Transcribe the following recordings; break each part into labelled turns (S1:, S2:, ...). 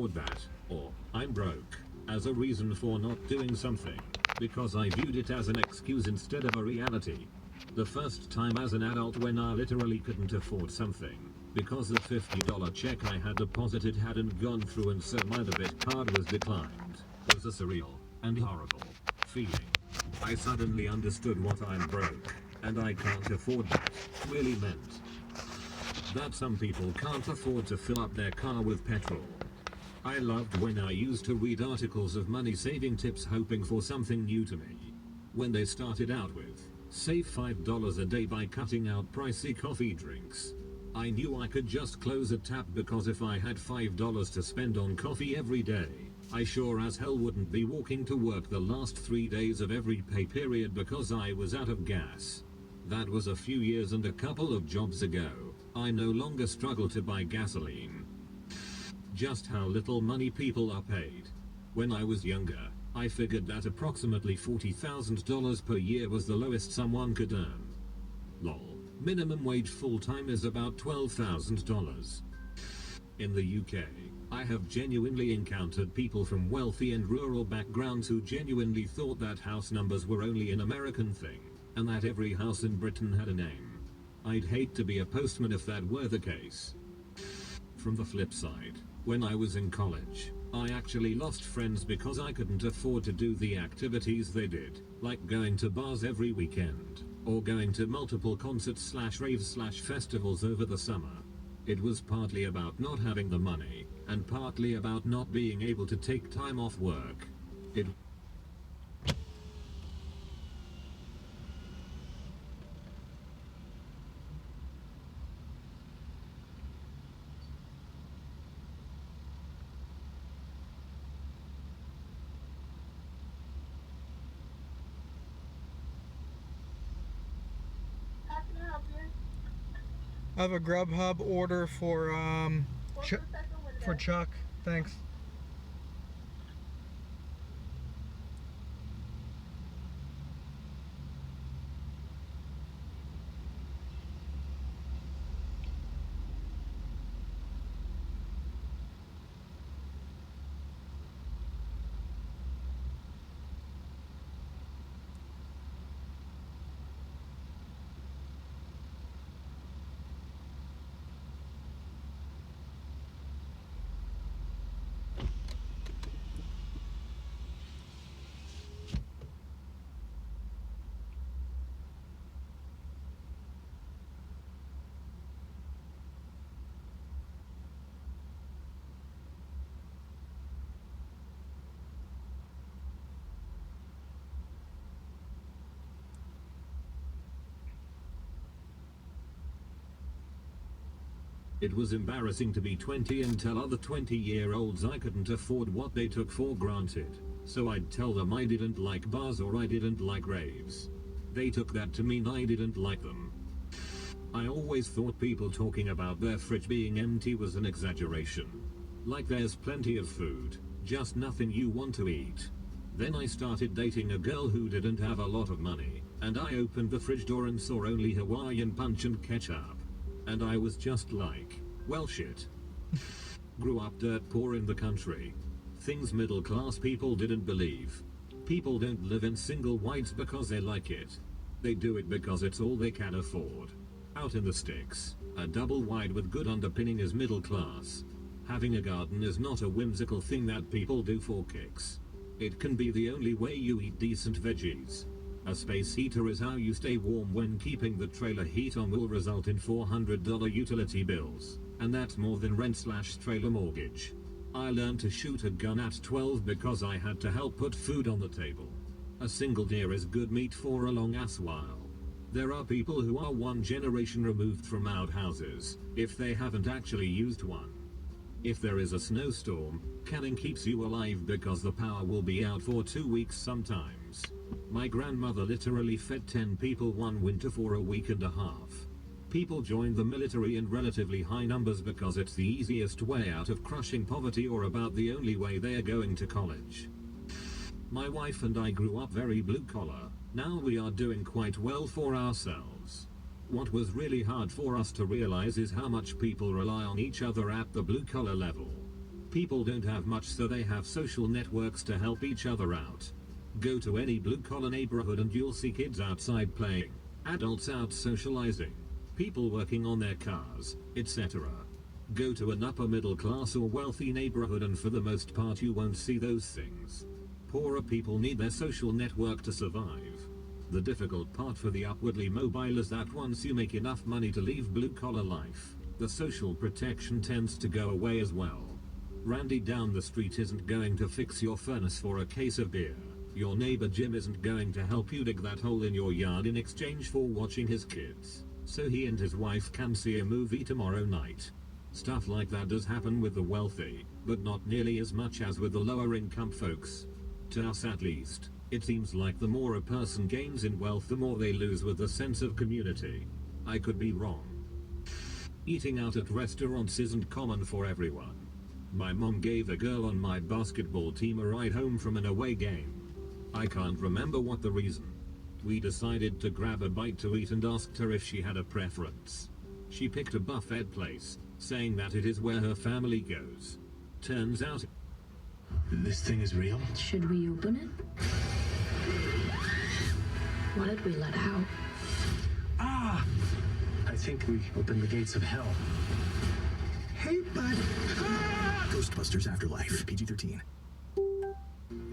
S1: that, or I'm broke, as a reason for not doing something, because I viewed it as an excuse instead of a reality. The first time as an adult when I literally couldn't afford something, because the $50 check I had deposited hadn't gone through and so my debit card was declined, was a surreal and horrible feeling. I suddenly understood what I'm broke, and I can't afford that, really meant that some people can't afford to fill up their car with petrol. I loved when I used to read articles of money saving tips hoping for something new to me. When they started out with, save $5 a day by cutting out pricey coffee drinks. I knew I could just close a tap because if I had $5 to spend on coffee every day, I sure as hell wouldn't be walking to work the last 3 days of every pay period because I was out of gas. That was a few years and a couple of jobs ago. I no longer struggle to buy gasoline. Just how little money people are paid. When I was younger, I figured that approximately $40,000 per year was the lowest someone could earn. Lol. Minimum wage full-time is about $12,000. In the UK, I have genuinely encountered people from wealthy and rural backgrounds who genuinely thought that house numbers were only an American thing, and that every house in Britain had a name. I'd hate to be a postman if that were the case. From the flip side, when I was in college, I actually lost friends because I couldn't afford to do the activities they did, like going to bars every weekend, or going to multiple concerts/raves/festivals over the summer. It was partly about not having the money, and partly about not being able to take time off work. It
S2: I have a Grubhub order for for Chuck. Thanks.
S1: It was embarrassing to be 20 and tell other 20-year-olds I couldn't afford what they took for granted, so I'd tell them I didn't like bars or I didn't like raves. They took that to mean I didn't like them. I always thought people talking about their fridge being empty was an exaggeration. Like there's plenty of food, just nothing you want to eat. Then I started dating a girl who didn't have a lot of money, and I opened the fridge door and saw only Hawaiian punch and ketchup. And I was just like, well shit. Grew up dirt poor in the country. Things middle class people didn't believe. People don't live in single wides because they like it. They do it because it's all they can afford. Out in the sticks, a double wide with good underpinning is middle class. Having a garden is not a whimsical thing that people do for kicks. It can be the only way you eat decent veggies. A space heater is how you stay warm when keeping the trailer heat on will result in $400 utility bills, and that's more than rent/trailer mortgage. I learned to shoot a gun at 12 because I had to help put food on the table. A single deer is good meat for a long ass while. There are people who are one generation removed from outhouses, if they haven't actually used one. If there is a snowstorm, canning keeps you alive because the power will be out for 2 weeks sometimes. My grandmother literally fed 10 people one winter for a week and a half. People join the military in relatively high numbers because it's the easiest way out of crushing poverty or about the only way they are going to college. My wife and I grew up very blue collar. Now we are doing quite well for ourselves. What was really hard for us to realize is how much people rely on each other at the blue collar level. People don't have much, so they have social networks to help each other out. Go to any blue-collar neighborhood and you'll see kids outside playing, adults out socializing, people working on their cars, etc. Go to an upper middle class or wealthy neighborhood and for the most part you won't see those things. Poorer people need their social network to survive. The difficult part for the upwardly mobile is that once you make enough money to leave blue-collar life, the social protection tends to go away as well. Randy down the street isn't going to fix your furnace for a case of beer. Your neighbor Jim isn't going to help you dig that hole in your yard in exchange for watching his kids, so he and his wife can see a movie tomorrow night. Stuff like that does happen with the wealthy, but not nearly as much as with the lower income folks. To us at least, it seems like the more a person gains in wealth, the more they lose with the sense of community. I could be wrong. Eating out at restaurants isn't common for everyone. My mom gave a girl on my basketball team a ride home from an away game. I can't remember what the reason. We decided to grab a bite to eat and asked her if she had a preference. She picked a buffet place, saying that it is where her family goes. Turns out
S3: this thing is real.
S4: Should we open it? What did we let out?
S3: Ah! I think we opened the gates of hell. Hey, bud! Ah! Ghostbusters Afterlife, PG-13.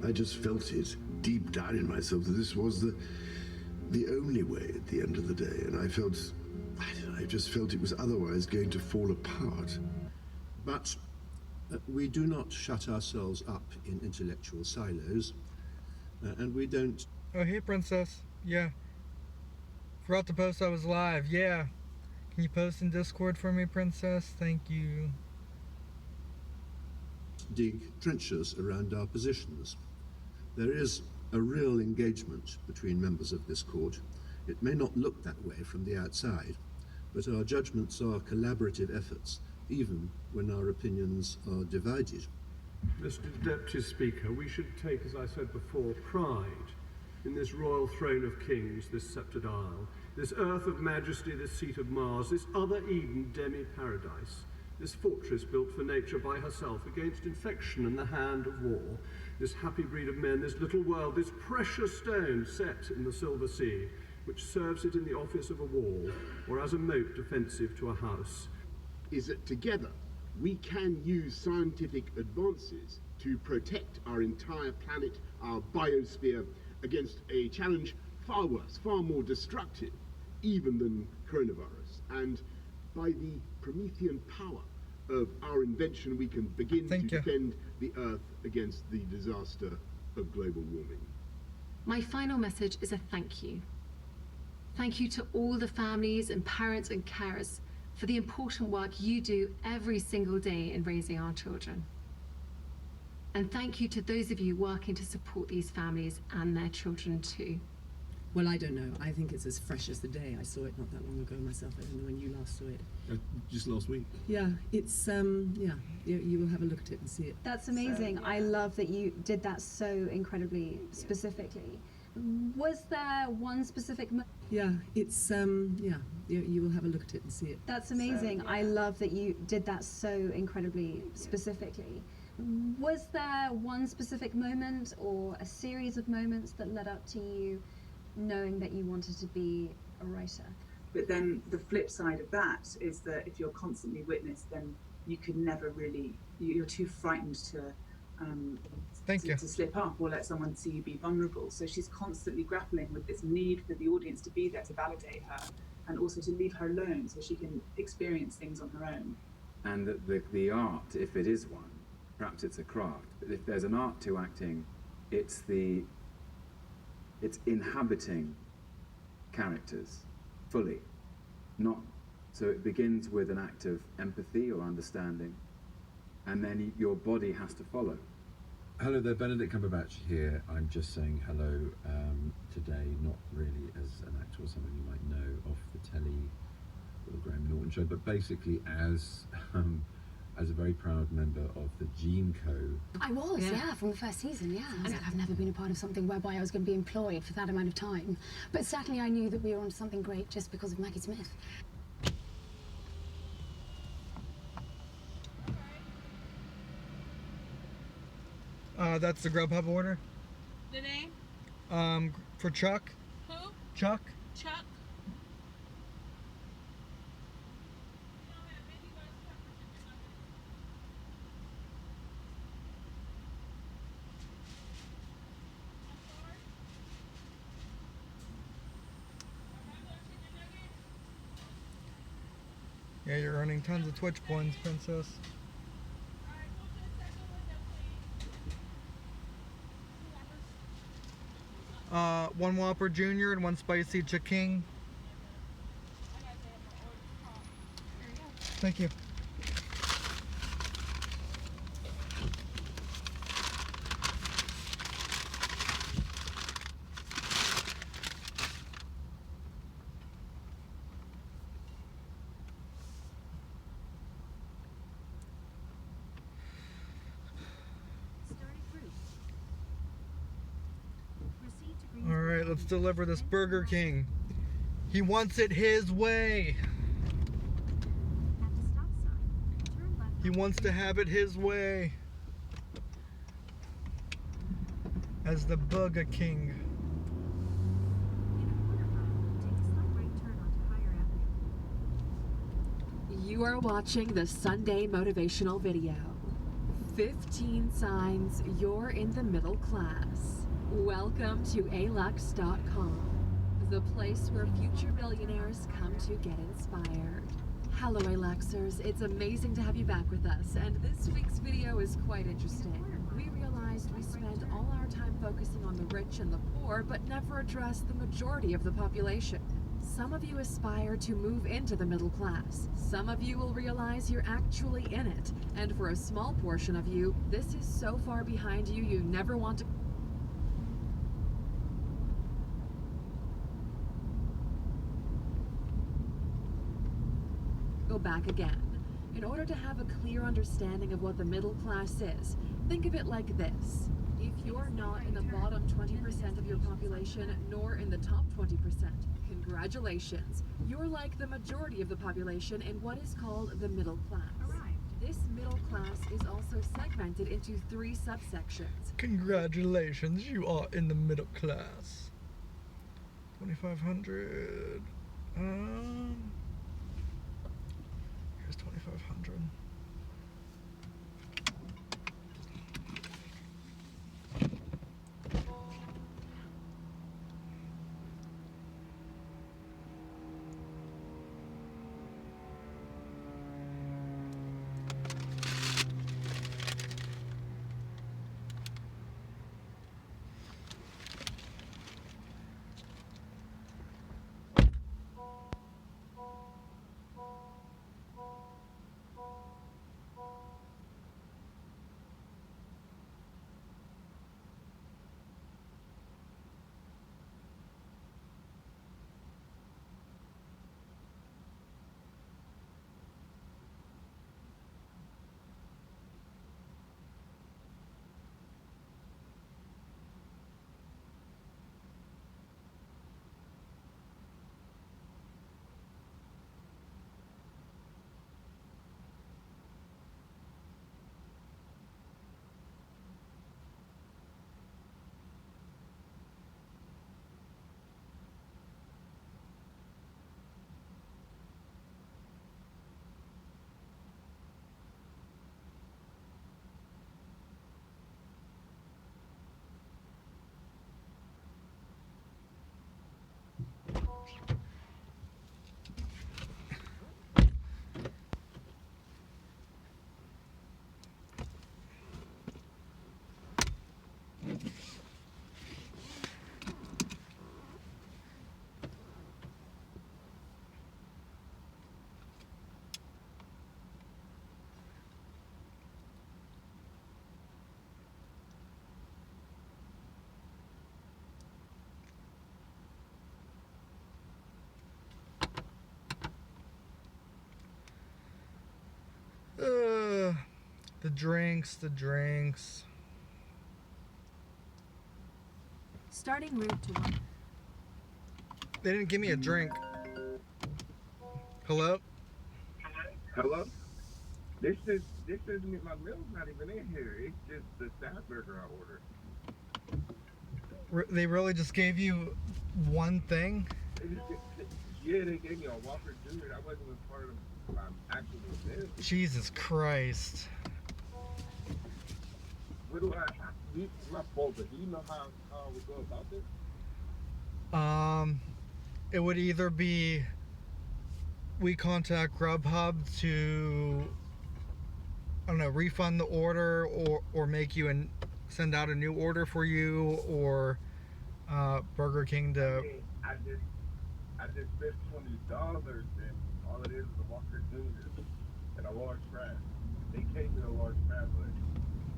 S5: I just felt it deep down in myself that this was the only way at the end of the day, and I just felt it was otherwise going to fall apart.
S6: But we do not shut ourselves up in intellectual silos, and we don't...
S2: Oh, hey, Princess. Yeah. Forgot to post I was live. Yeah. Can you post in Discord for me, Princess? Thank you.
S6: dig trenches around our positions. There is a real engagement between members of this court. It may not look that way from the outside, but our judgments are collaborative efforts, even when our opinions are divided.
S7: Mr. Deputy Speaker, we should take, as I said before, pride in this royal throne of kings, this sceptred isle, this earth of majesty, this seat of Mars, this other Eden demi-paradise, this fortress built for nature by herself against infection and the hand of war, this happy breed of men, this little world, this precious stone set in the silver sea, which serves it in the office of a wall or as a moat defensive to a house.
S8: Is that together we can use scientific advances to protect our entire planet, our biosphere, against a challenge far worse, far more destructive, even than coronavirus. And by the Promethean power of our invention, we can begin to defend the Earth against the disaster of global warming.
S9: My final message is a thank you. Thank you to all the families and parents and carers for the important work you do every single day in raising our children. And thank you to those of you working to support these families and their children too.
S10: Well, I don't know. I think it's as fresh as the day. I saw it not that long ago myself. I don't know when you last saw it.
S3: Just last week.
S10: Yeah, it's, you will have a look at it and see it.
S11: That's amazing. I love that you did that so incredibly specifically. Was there one specific
S10: Yeah, it's, you will have a look at it and see it.
S11: That's amazing. I love that you did that so incredibly specifically. Was there one specific moment or a series of moments that led up to you knowing that you wanted to be a writer?
S12: But then the flip side of that is that if you're constantly witnessed, then you can never really, you're too frightened to slip up or let someone see you be vulnerable. So she's constantly grappling with this need for the audience to be there to validate her and also to leave her alone so she can experience things on her own.
S13: And that the art, if it is one, perhaps it's a craft, but if there's an art to acting, it's inhabiting characters fully, so it begins with an act of empathy or understanding, and then your body has to follow.
S14: Hello there, Benedict Cumberbatch here. I'm just saying hello today, not really as an actor or someone you might know off the telly or the Graham Norton show, but basically as a very proud member of the Gene Co.
S15: I was, yeah, from the first season, yeah. I've never been a part of something whereby I was going to be employed for that amount of time. But certainly I knew that we were on something great just because of Maggie Smith.
S2: That's the Grubhub order.
S16: The name?
S2: For Chuck.
S16: Who?
S2: Chuck.
S16: Chuck.
S2: Yeah, you're earning tons of Twitch points, Princess. One Whopper Jr. and one Spicy Chicken. Thank you. Alright, let's deliver this Burger King. He wants it his way. He wants to have it his way. As the Burger King.
S17: You are watching the Sunday motivational video. 15 signs you're in the middle class. Welcome to alux.com, the place where future billionaires come to get inspired. Hello Aluxers, it's amazing to have you back with us, and this week's video is quite interesting. We realized we spend all our time focusing on the rich and the poor, but never address the majority of the population. Some of you aspire to move into the middle class. Some of you will realize you're actually in it, and for a small portion of you, this is so far behind you you never want to go back again. In order to have a clear understanding of what the middle class is, think of it like this. If you're not in the bottom 20% of your population, nor in the top 20%, congratulations. You're like the majority of the population in what is called the middle class. This middle class is also segmented into 3 subsections.
S2: Congratulations, you are in the middle class. 2,500. Here's 2,500. The drinks.
S17: Starting route to 1.
S2: They didn't give me a drink. Hello?
S6: Hello?
S16: This isn't my meal's not even in here. It's just the staff burger I ordered.
S2: They really just gave you one thing?
S16: Yeah, they gave me a Walker Jr. That wasn't even part of my actual meal.
S2: Jesus Christ.
S16: What do my fault, but do you know how I would go about this?
S2: It would either be we contact Grubhub to, I don't know, refund the order or make you and send out a new order for you, or Burger King to.
S16: I just spent $20 and all it is a Walker Jr. and a large fry. They gave me a large fry, but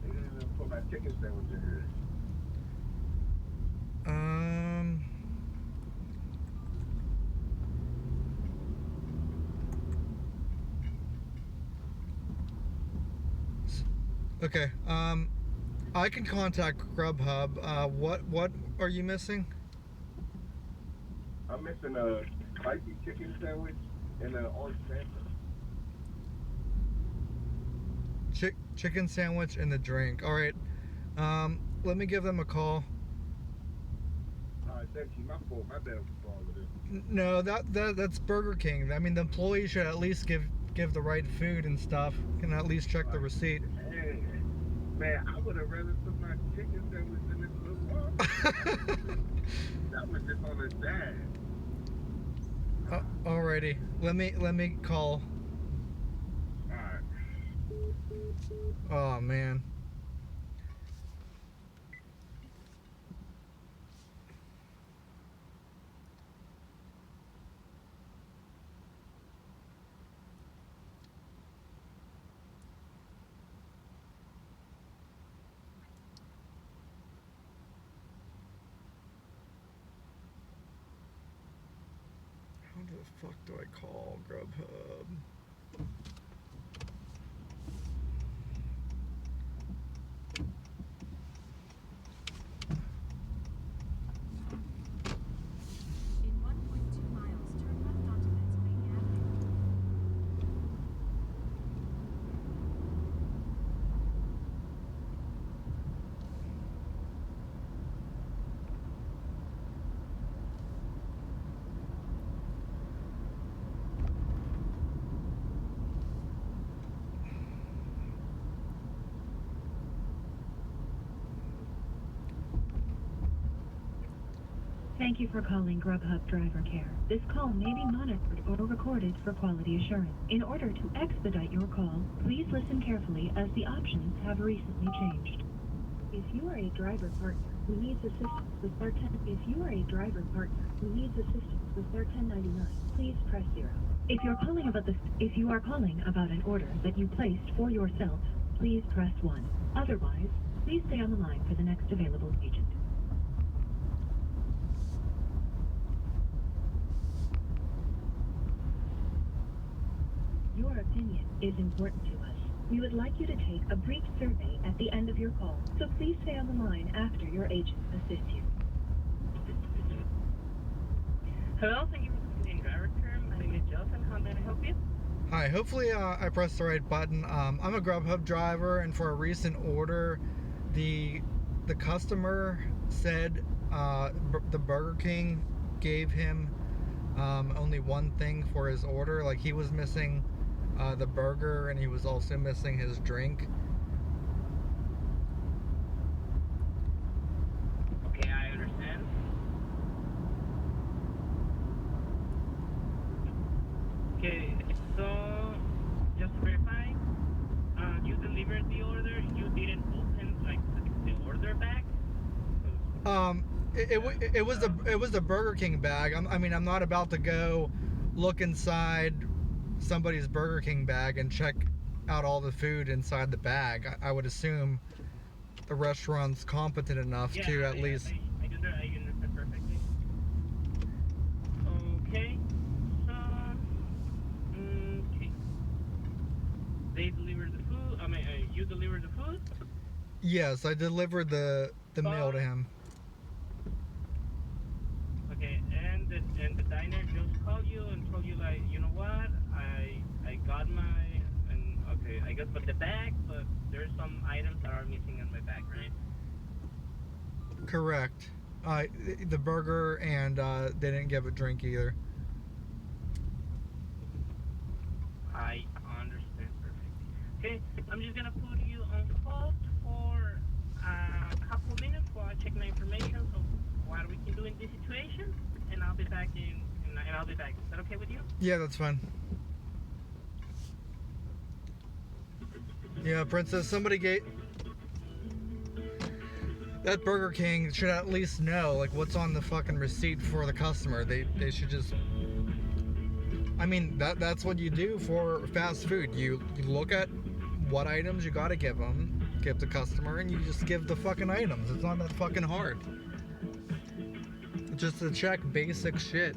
S16: they didn't even put my chicken sandwich in here.
S2: Okay. I can contact Grubhub. What are you missing?
S16: I'm missing a spicy chicken sandwich and an orange Fanta.
S2: Chicken sandwich and the drink. All right. Let me give them a call.
S16: All right, thank you. My fault. My bad for all of this.
S2: No, that's Burger King. I mean, the employee should at least give the right food and stuff. Can at least check the receipt.
S16: Hey, man, I would have rather put my chicken sandwich in this little bar. That was just on the side.
S2: Alrighty. Let me call.
S16: Alright.
S2: Oh man. How the fuck do I call Grubhub?
S18: Thank you for calling Grubhub Driver Care. This call may be monitored or recorded for quality assurance. In order to expedite your call, please listen carefully as the options have recently changed. If you are a driver partner who needs assistance with their 1099, please press 0. If you are calling about an order that you placed for yourself, please press 1. Otherwise, please stay on the line for the next available agent. Your opinion is important to us. We would like you to take a brief survey at the end of your call, so please stay on the line after your agent assists you.
S19: Hello, thank you for calling Driver Care. My name is Joseph. How may I help you?
S2: Hi, hopefully I pressed the right button. I'm a Grubhub driver, and for a recent order, the customer said the Burger King gave him only one thing for his order. Like, he was missing the burger, and he was also missing his drink.
S19: Okay, I understand. Okay, so just to verify, you delivered the order. You didn't open like the order bag.
S2: It was a Burger King bag. I'm not about to go look inside somebody's Burger King bag and check out all the food inside the bag. I would assume the restaurant's competent enough to at least.
S19: I understand perfectly. Okay, so okay. They delivered the food. You delivered the food.
S2: Yes, I delivered the meal to him.
S19: Okay, and the diner just called you and told you, like, you know what, I got my, and Okay, I guess but the bag, but there's some items that are missing in my bag, right?
S2: Correct. The burger and they didn't give a drink either.
S19: I understand perfectly. Okay, I'm just gonna put you on hold for a couple minutes while I check my information of what we can do in this situation, and I'll be back and I'll be back. Is that okay with you?
S2: Yeah, that's fine. Yeah, Princess, somebody gave... That Burger King should at least know, like, what's on the fucking receipt for the customer. They should just... I mean, that's what you do for fast food. You look at what items you gotta give the customer, and you just give the fucking items. It's not that fucking hard. Just to check basic shit.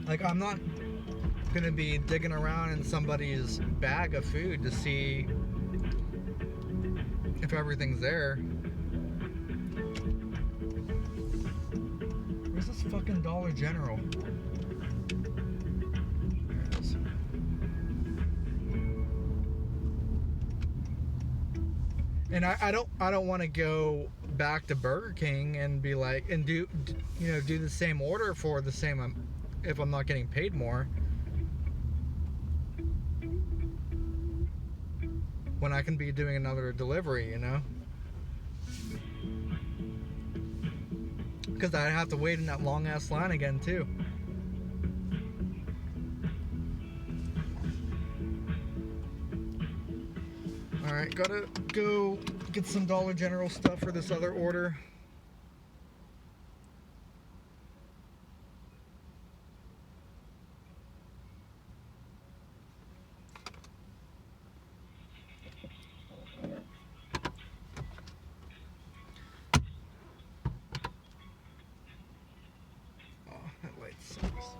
S2: Like, I'm not gonna be digging around in somebody's bag of food to see if everything's there. Where's this fucking Dollar General? There it is. And I don't want to go back to Burger King and be like, and do the same order for the same if I'm not getting paid more, when I can be doing another delivery, because I'd have to wait in that long ass line again too. Alright, gotta go get some Dollar General stuff for this other order. Oh, that light sucks.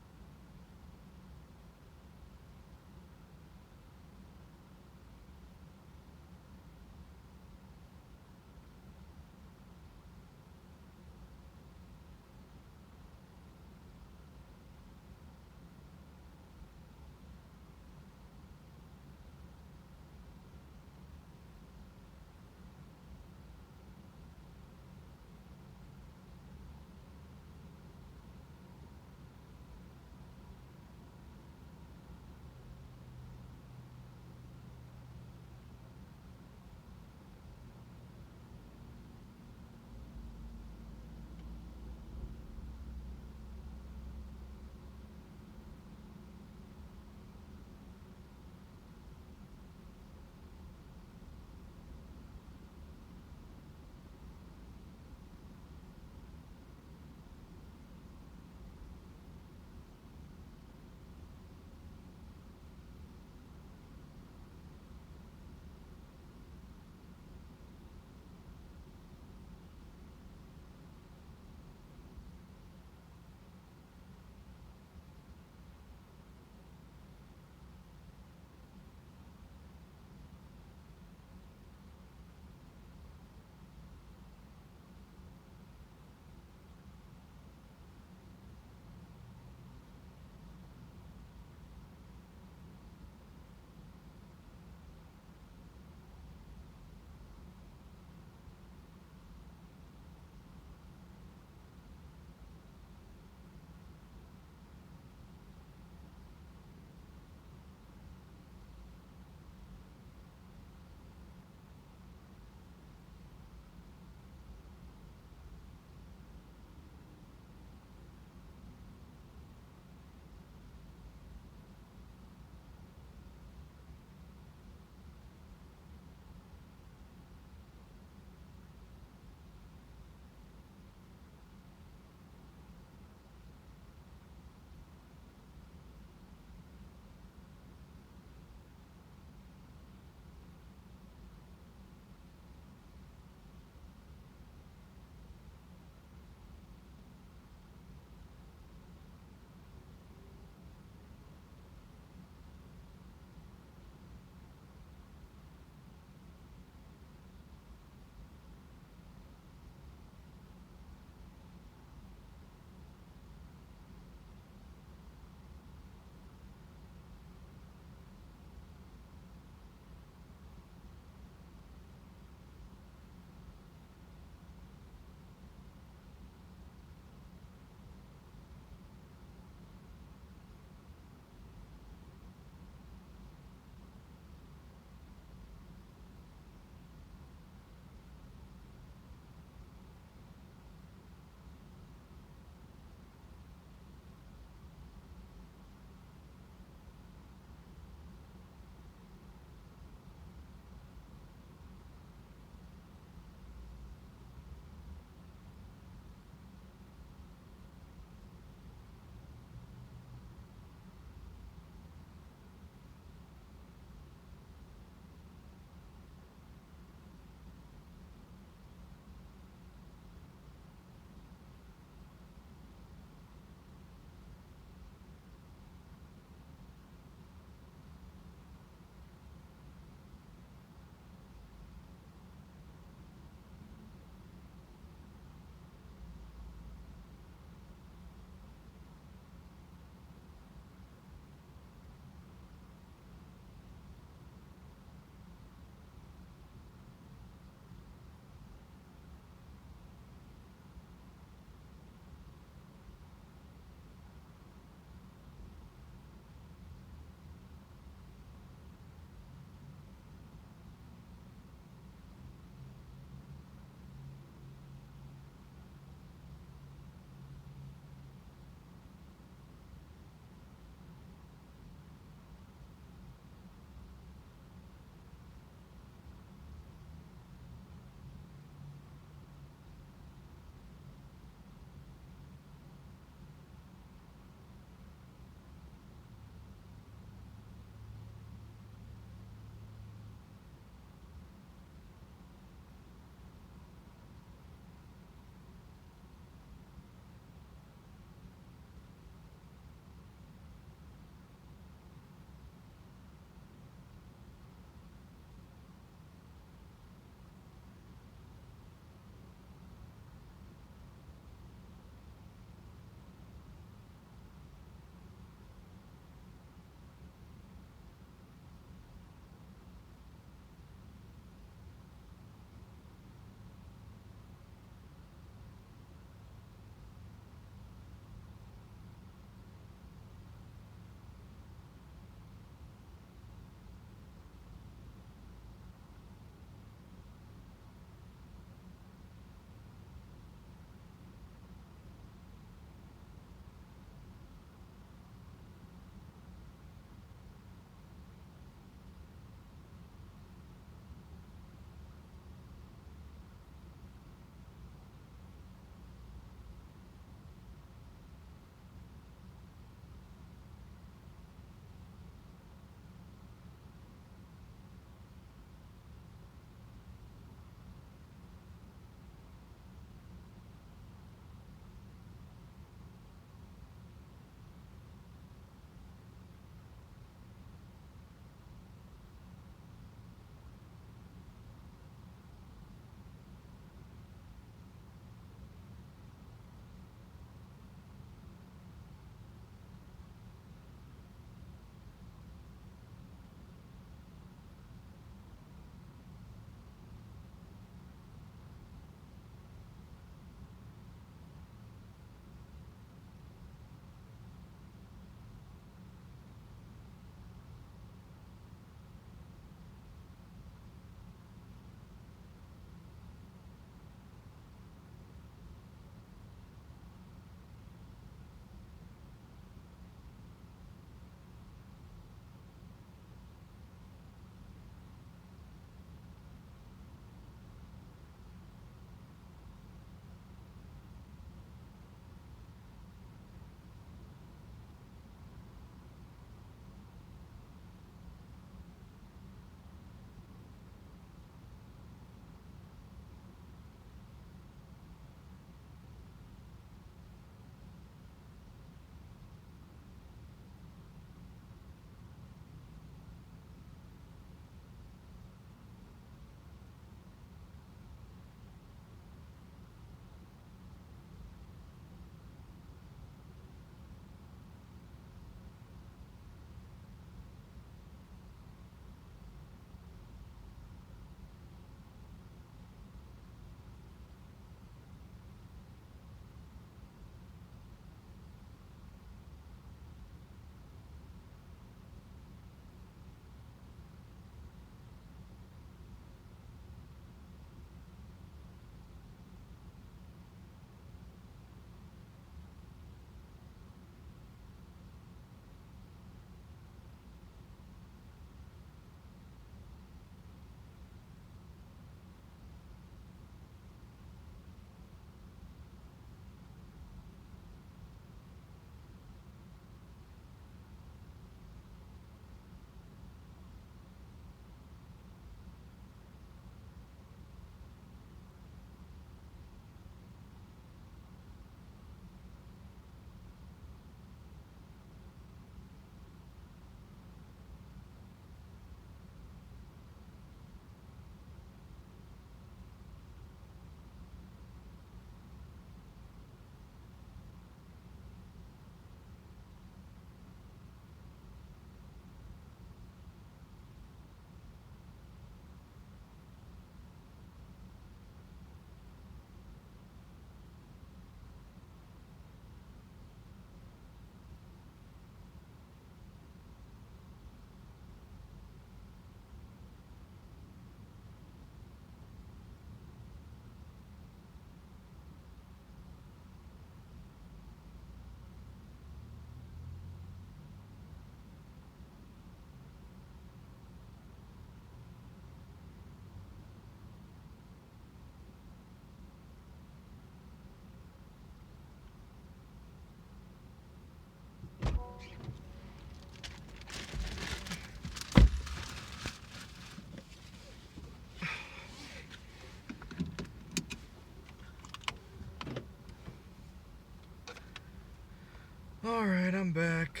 S2: Alright, I'm back.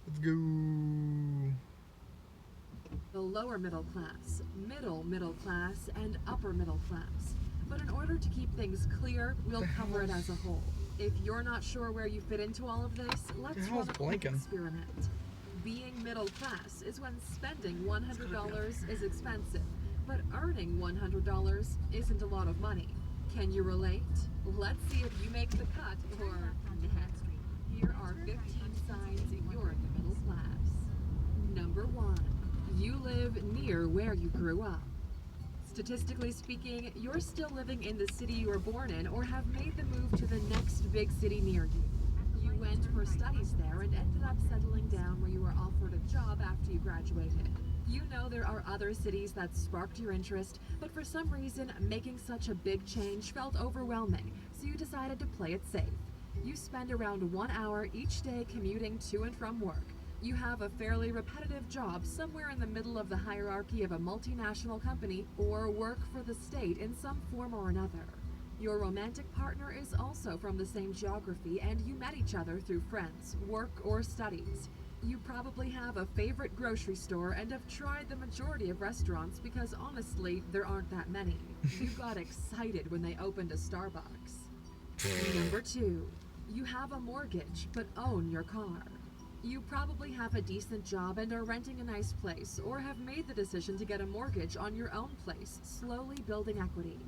S2: Let's go.
S17: The lower middle class, middle class, and upper middle class. But in order to keep things clear, we'll cover it as a whole. If you're not sure where you fit into all of this, let's run a quick experiment. Being middle class is when spending $100 is expensive, but earning $100 isn't a lot of money. Can you relate? Let's see if you make the cut or nah. Here are 15 signs you're in the middle class. Number 1. You live near where you grew up. Statistically speaking, you're still living in the city you were born in or have made the move to the next big city near you. You went for studies there and ended up settling down where you were offered a job after you graduated. You know there are other cities that sparked your interest, but for some reason, making such a big change felt overwhelming, so you decided to play it safe. You spend around 1 hour each day commuting to and from work. You have a fairly repetitive job somewhere in the middle of the hierarchy of a multinational company or work for the state in some form or another. Your romantic partner is also from the same geography and you met each other through friends, work, or studies. You probably have a favorite grocery store and have tried the majority of restaurants because honestly, there aren't that many. You got excited when they opened a Starbucks. Number 2. You have a mortgage but own your car. You probably have a decent job and are renting a nice place, or have made the decision to get a mortgage on your own place, slowly building equity.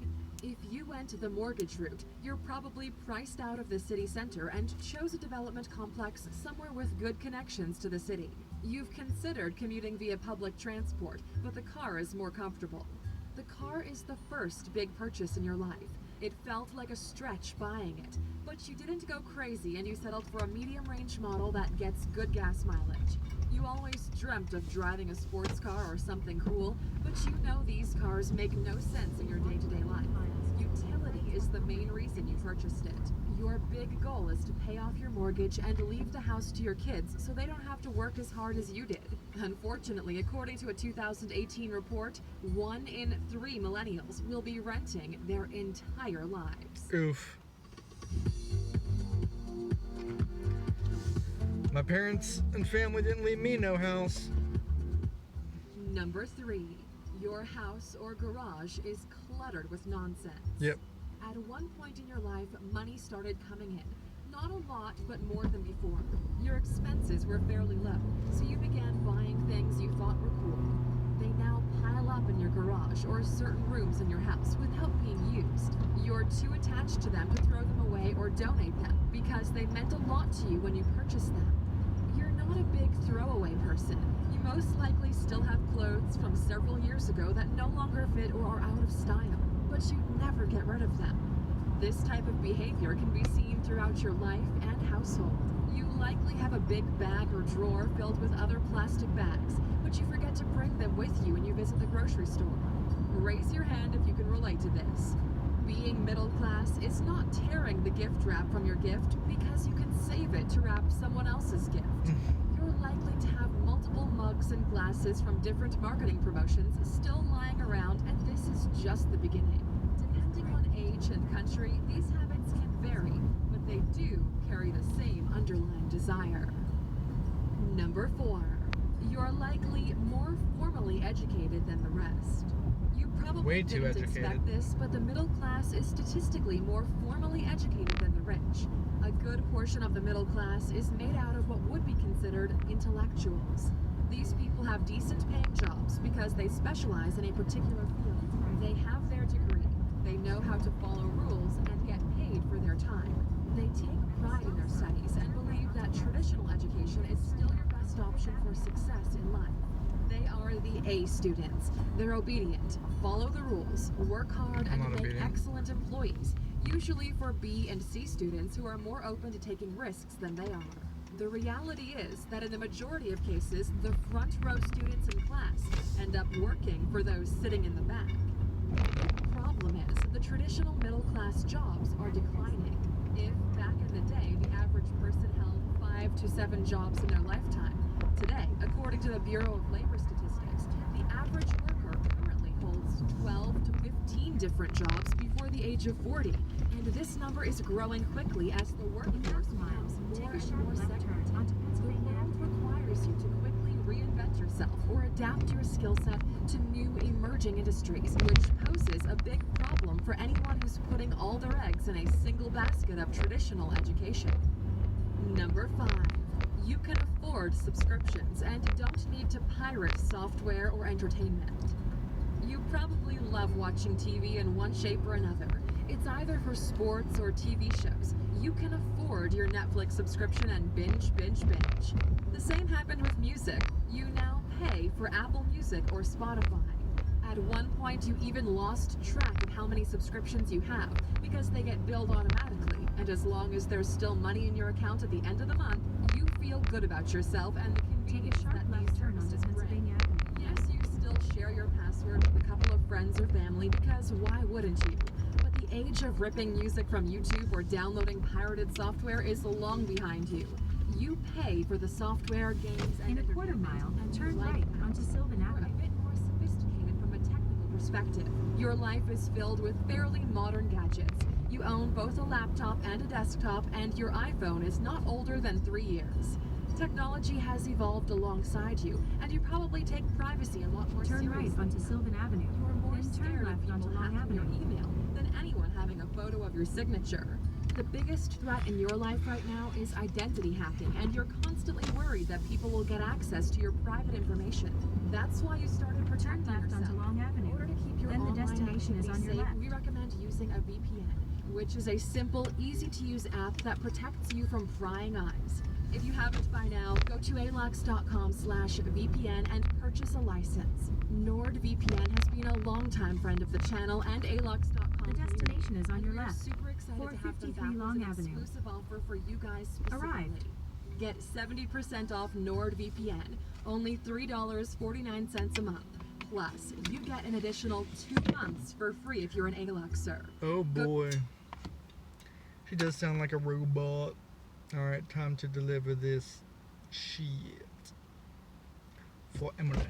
S17: If you went the mortgage route, you're probably priced out of the city center and chose a development complex somewhere with good connections to the city. You've considered commuting via public transport, but the car is more comfortable. The car is the first big purchase in your life. It felt like a stretch buying it, but you didn't go crazy and you settled for a medium-range model that gets good gas mileage. You always dreamt of driving a sports car or something cool, but you know these cars make no sense in your day-to-day life. Utility is the main reason you purchased it. Your big goal is to pay off your mortgage and leave the house to your kids so they don't have to work as hard as you did. Unfortunately, according to a 2018 report, 1 in 3 millennials will be renting their entire lives.
S2: Oof. My parents and family didn't leave me no house.
S17: Number 3. Your house or garage is cluttered with nonsense.
S2: Yep.
S17: At one point in your life, money started coming in. Not a lot, but more than before. Your expenses were fairly low, so you began buying things you thought were cool. They now pile up in your garage or certain rooms in your house without being used. You're too attached to them to throw them away or donate them because they meant a lot to you when you purchased them. You're not a big throwaway person. You most likely still have clothes from several years ago that no longer fit or are out of style, but you'd never get rid of them. This type of behavior can be seen throughout your life and household. You likely have a big bag or drawer filled with other plastic bags, but you forget to bring them with you when you visit the grocery store. Raise your hand if you can relate to this. Being middle class is not tearing the gift wrap from your gift because you can save it to wrap someone else's gift. You're likely to have multiple mugs and glasses from different marketing promotions still lying around, and this is just the beginning. Depending on age and country, these habits can vary, but they do carry the same underlying desire. Number 4. You're likely more formally educated than the rest. You probably didn't expect this, but the middle class is statistically more formally educated than the rich. A good portion of the middle class is made out of what would be considered intellectuals. These people have decent paying jobs because they specialize in a particular field. They have their degree. They know how to follow rules and get paid for their time. They take pride in their studies and believe that traditional education is still your best option for success in life. They are the A students. They're obedient, follow the rules, work hard, and make excellent employees, usually for B and C students who are more open to taking risks than they are. The reality is that in the majority of cases, the front row students in class end up working for those sitting in the back. The problem is the traditional middle class jobs are declining. If back in the day the average person held 5 to 7 jobs in their lifetime, Today, according to the Bureau of Labor Statistics, the average worker currently holds 12 to 15 different jobs before the age of 40, and this number is growing quickly as the workforce becomes more and more segmented. The world requires you to quickly reinvent yourself or adapt your skill set to new emerging industries, which poses a big problem for anyone who's putting all their eggs in a single basket of traditional education. Number 5. You can afford subscriptions and don't need to pirate software or entertainment. You probably love watching TV in one shape or another. It's either for sports or TV shows. You can afford your Netflix subscription and binge. The same happened with music. You now pay for Apple Music or Spotify. At one point, you even lost track of how many subscriptions you have because they get billed automatically, and as long as there's still money in your account at the end of the month, you feel good about yourself and the convenience that these services bring. Yes, you still share your password with a couple of friends or family because why wouldn't you? But the age of ripping music from YouTube or downloading pirated software is long behind you. You pay for the software, games, and
S18: In a quarter mile, turn right onto Sylvan Avenue.
S17: A bit more sophisticated from a technical perspective. Your life is filled with fairly modern gadgets. You own both a laptop and a desktop, and your iPhone is not older than 3 years. Technology has evolved alongside you, and you probably take privacy a lot more seriously.
S18: Turn right onto Sylvan Avenue.
S17: You're more
S18: Then
S17: scared
S18: turn
S17: of
S18: left
S17: people
S18: onto Long
S17: hacking your
S18: Avenue.
S17: email than anyone having a photo of your signature. The biggest threat in your life right now is identity hacking, and you're constantly worried that people will get access to your private information. That's why you started protecting
S18: Turn left
S17: yourself.
S18: onto Long Avenue.
S17: In order to keep your
S18: Then the
S17: online
S18: destination is
S17: activity
S18: on your
S17: safe,
S18: left.
S17: we recommend using a VPN, which is a simple, easy-to-use app that protects you from prying eyes. If you haven't by now, go to alux.com/VPN and purchase a license. NordVPN has been a longtime friend of the channel and alux.com.
S18: The destination is on
S17: and
S18: your
S17: we are
S18: left.
S17: super excited to have them
S18: 453
S17: back
S18: Long
S17: with an
S18: Avenue.
S17: exclusive offer for you guys specifically.
S18: Arrived.
S17: Get 70% off NordVPN, only $3.49 a month. Plus, you get an additional 2 months for free if you're an Aluxer.
S2: Oh boy. She does sound like a robot. Alright, time to deliver this shit for Emily.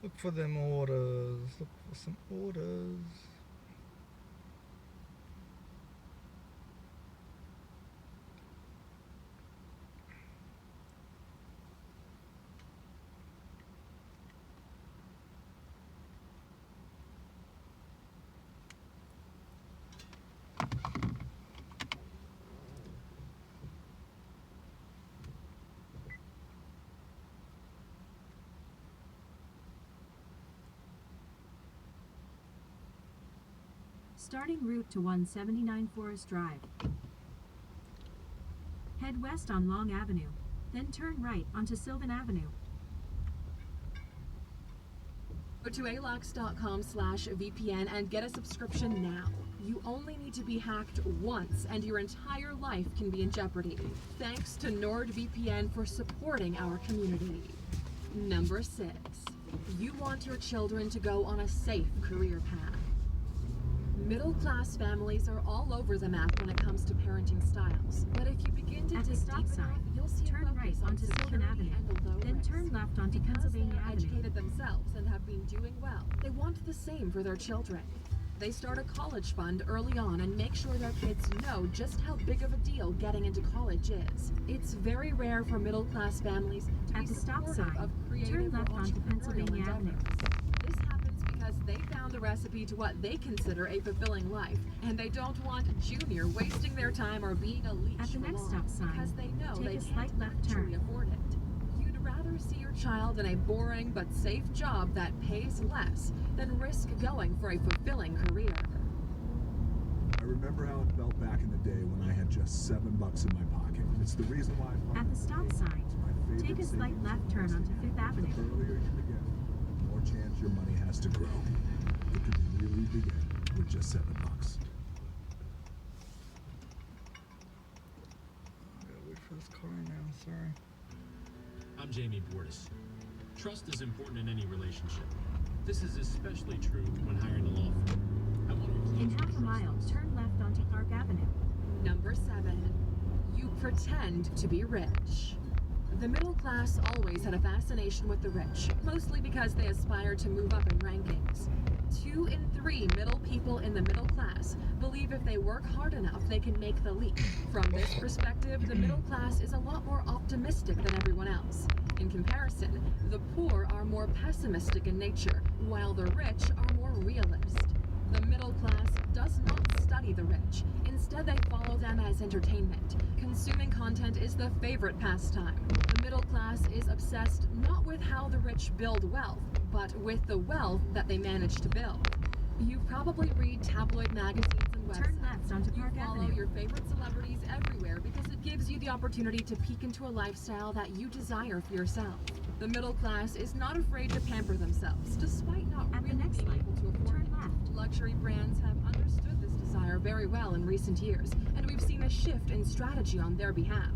S2: Look for them orders. Look for some orders.
S20: Starting route to 179 Forest Drive. Head west on Long Avenue, then turn right onto Sylvan Avenue.
S17: Go to alox.com/VPN and get a subscription now. You only need to be hacked once and your entire life can be in jeopardy. Thanks to NordVPN for supporting our community. Number 6. You want your children to go on a safe career path. Middle-class families are all over the map when it comes to parenting styles. But if you begin to
S20: At the
S17: dig
S20: stop
S17: deep enough,
S20: sign,
S17: you'll see
S20: turn
S17: a
S20: right
S17: focus on
S20: onto Sylvan
S17: security
S20: Avenue,
S17: and a low
S20: then
S17: risk.
S20: turn left onto
S17: Because
S20: Pennsylvania
S17: they're
S20: Avenue.
S17: educated themselves and have been doing well, they want the same for their children. They start a college fund early on and make sure their kids know just how big of a deal getting into college is. It's very rare for middle-class families to
S20: At
S17: be
S20: the stop
S17: supportive
S20: sign,
S17: of creative
S20: turn
S17: or
S20: left onto
S17: entrepreneurial
S20: Pennsylvania Avenue.
S17: endeavors. This happens because they found the recipe to what they consider a fulfilling life, and they don't want Junior wasting their time or being a leech
S20: At the
S17: for
S20: next
S17: long,
S20: stop sign,
S17: because they know
S20: take
S17: they
S20: a slight
S17: can't
S20: left
S17: actually
S20: turn.
S17: afford it. You'd rather see your child in a boring but safe job that pays less than risk going for a fulfilling career.
S21: I remember how it felt back in the day when I had just $7 in my pocket. It's the reason why
S20: At the stop sign, take a slight left turn onto Fifth Avenue.
S21: The earlier you begin, the more chance your money has to grow. It could really begin with just $7.
S2: I gotta wait for this car now, sorry.
S22: I'm Jamie Bordas. Trust is important in any relationship. This is especially true when hiring a law firm. I want to
S20: In half a mile, turn left onto Park Avenue.
S17: Number 7. You pretend to be rich. The middle class always had a fascination with the rich, mostly because they aspire to move up in rankings. 2 in 3 middle people in the middle class believe if they work hard enough, they can make the leap. From this perspective, the middle class is a lot more optimistic than everyone else. In comparison, the poor are more pessimistic in nature, while the rich are more realist. The middle class does not study the rich. Instead, they follow them as entertainment. Consuming content is the favorite pastime. The middle class is obsessed not with how the rich build wealth, but with the wealth that they manage to build. You probably read tabloid magazines and websites.
S20: Turn left onto Park
S17: You follow
S20: Avenue.
S17: your favorite celebrities everywhere because it gives you the opportunity to peek into a lifestyle that you desire for yourself. The middle class is not afraid to pamper themselves, despite not
S20: At the
S17: really
S20: next
S17: being
S20: light,
S17: able to afford
S20: turn
S17: it.
S20: left.
S17: Luxury brands have understood this desire very well in recent years, and we've seen a shift in strategy on their behalf.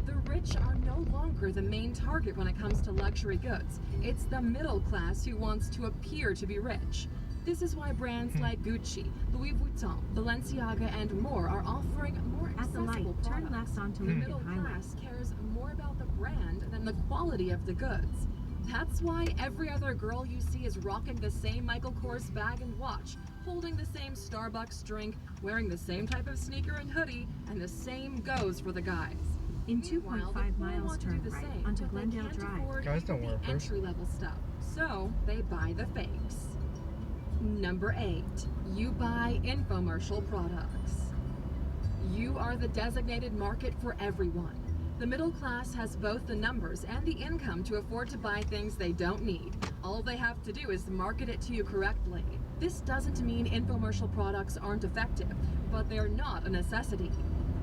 S17: The rich are no longer the main target when it comes to luxury goods. It's the middle class who wants to appear to be rich. This is why brands like Gucci, Louis Vuitton, Balenciaga, and more are offering more
S20: At the
S17: accessible
S20: light, turn
S17: products.
S20: left onto
S17: The
S20: Lincoln
S17: middle
S20: Highway.
S17: class cares more about the brand than the quality of the goods. That's why every other girl you see is rocking the same Michael Kors bag and watch, holding the same Starbucks drink, wearing the same type of sneaker and hoodie, and the same goes for the guys.
S20: In
S17: Meanwhile,
S20: 2.5
S17: the poor
S20: miles,
S17: want to
S20: turn
S17: do the
S20: right
S17: same,
S20: onto
S17: but they
S20: Glendale
S17: can't
S20: Drive.
S17: afford
S2: Guys
S17: even
S2: don't wear
S17: the
S2: purse.
S17: entry-level stuff, so they buy the fakes. Number 8, you buy infomercial products. You are the designated market for everyone. The middle class has both the numbers and the income to afford to buy things they don't need. All they have to do is market it to you correctly. This doesn't mean infomercial products aren't effective, but they're not a necessity.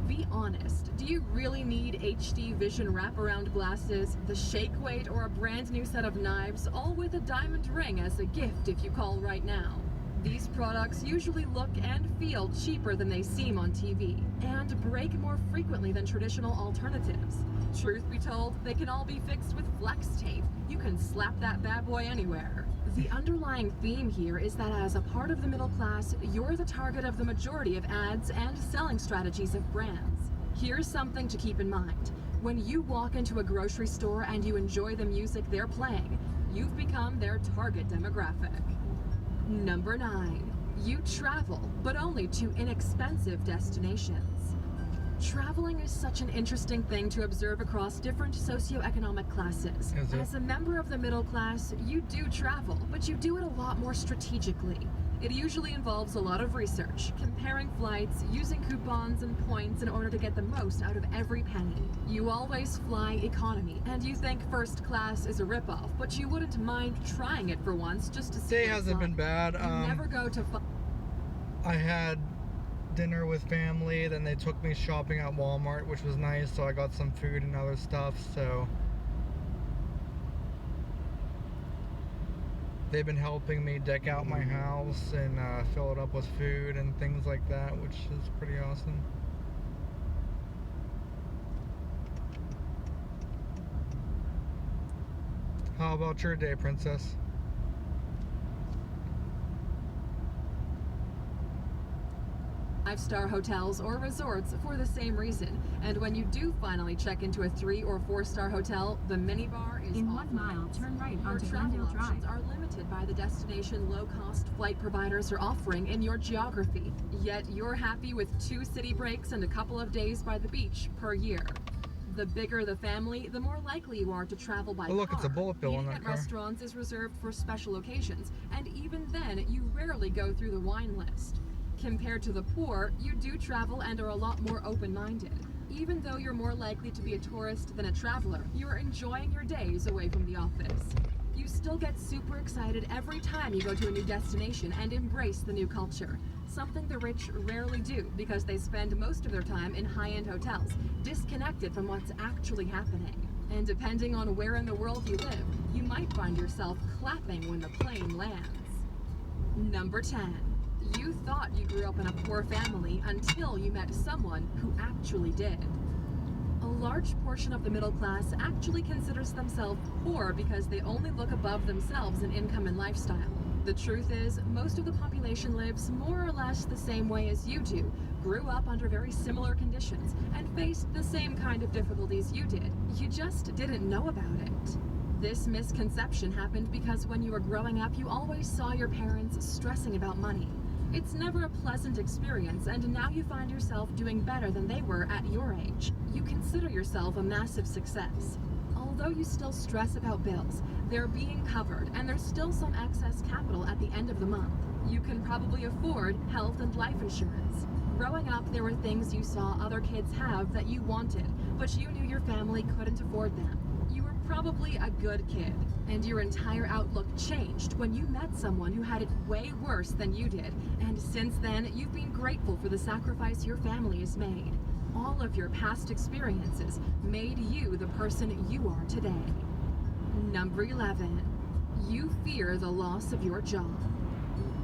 S17: Be honest, do you really need HD vision wraparound glasses, the shake weight, or a brand new set of knives, all with a diamond ring as a gift if you call right now? These products usually look and feel cheaper than they seem on TV, and break more frequently than traditional alternatives. Truth be told, they can all be fixed with flex tape. You can slap that bad boy anywhere. The underlying theme here is that as a part of the middle class, you're the target of the majority of ads and selling strategies of brands. Here's something to keep in mind. When you walk into a grocery store and you enjoy the music they're playing, You've become their target demographic. Number 9. You travel, but only to inexpensive destinations. Traveling is such an interesting thing to observe across different socioeconomic classes.
S2: Is it?
S17: As a member of the middle class, you do travel, but you do it a lot more strategically. It usually involves a lot of research, comparing flights, using coupons and points in order to get the most out of every penny. You always fly economy, and you think first class is a ripoff, but you wouldn't mind trying it for once just to see.
S2: Day hasn't been bad.
S17: You never go to.
S2: I had dinner with family, then they took me shopping at Walmart, which was nice, so I got some food and other stuff, so they've been helping me deck out my house and fill it up with food and things like that, which is pretty awesome. How about your day, Princess?
S17: Five-star hotels or resorts for the same reason. And when you do finally check into a 3 or 4-star hotel, the minibar is
S20: In
S17: off
S20: 1 mile,
S17: limits.
S20: turn right
S17: Your
S20: onto
S17: travel
S20: Glendale
S17: options
S20: Drive.
S17: are limited by the destination low-cost flight providers are offering in your geography. Yet you're happy with 2 city breaks and a couple of days by the beach per year. The bigger the family, the more likely you are to travel by
S2: Oh, look,
S17: car.
S2: it's a bullet bill on
S17: Eating
S2: that
S17: at
S2: car.
S17: restaurants is reserved for special occasions, and even then, you rarely go through the wine list. Compared to the poor, you do travel and are a lot more open-minded. Even though you're more likely to be a tourist than a traveler, you are enjoying your days away from the office. You still get super excited every time you go to a new destination and embrace the new culture. Something the rich rarely do because they spend most of their time in high-end hotels, disconnected from what's actually happening. And depending on where in the world you live, you might find yourself clapping when the plane lands. Number 10. You thought you grew up in a poor family until you met someone who actually did. A large portion of the middle class actually considers themselves poor because they only look above themselves in income and lifestyle. The truth is, most of the population lives more or less the same way as you do, grew up under very similar conditions, and faced the same kind of difficulties you did. You just didn't know about it. This misconception happened because when you were growing up, you always saw your parents stressing about money. It's never a pleasant experience, and now you find yourself doing better than they were at your age. You consider yourself a massive success. Although you still stress about bills, they're being covered, and there's still some excess capital at the end of the month. You can probably afford health and life insurance. Growing up, there were things you saw other kids have that you wanted, but you knew your family couldn't afford them. You were probably a good kid, and your entire outlook changed when you met someone who had it way worse than you did, and since then, you've been grateful for the sacrifice your family has made. All of your past experiences made you the person you are today. Number 11. You fear the loss of your job.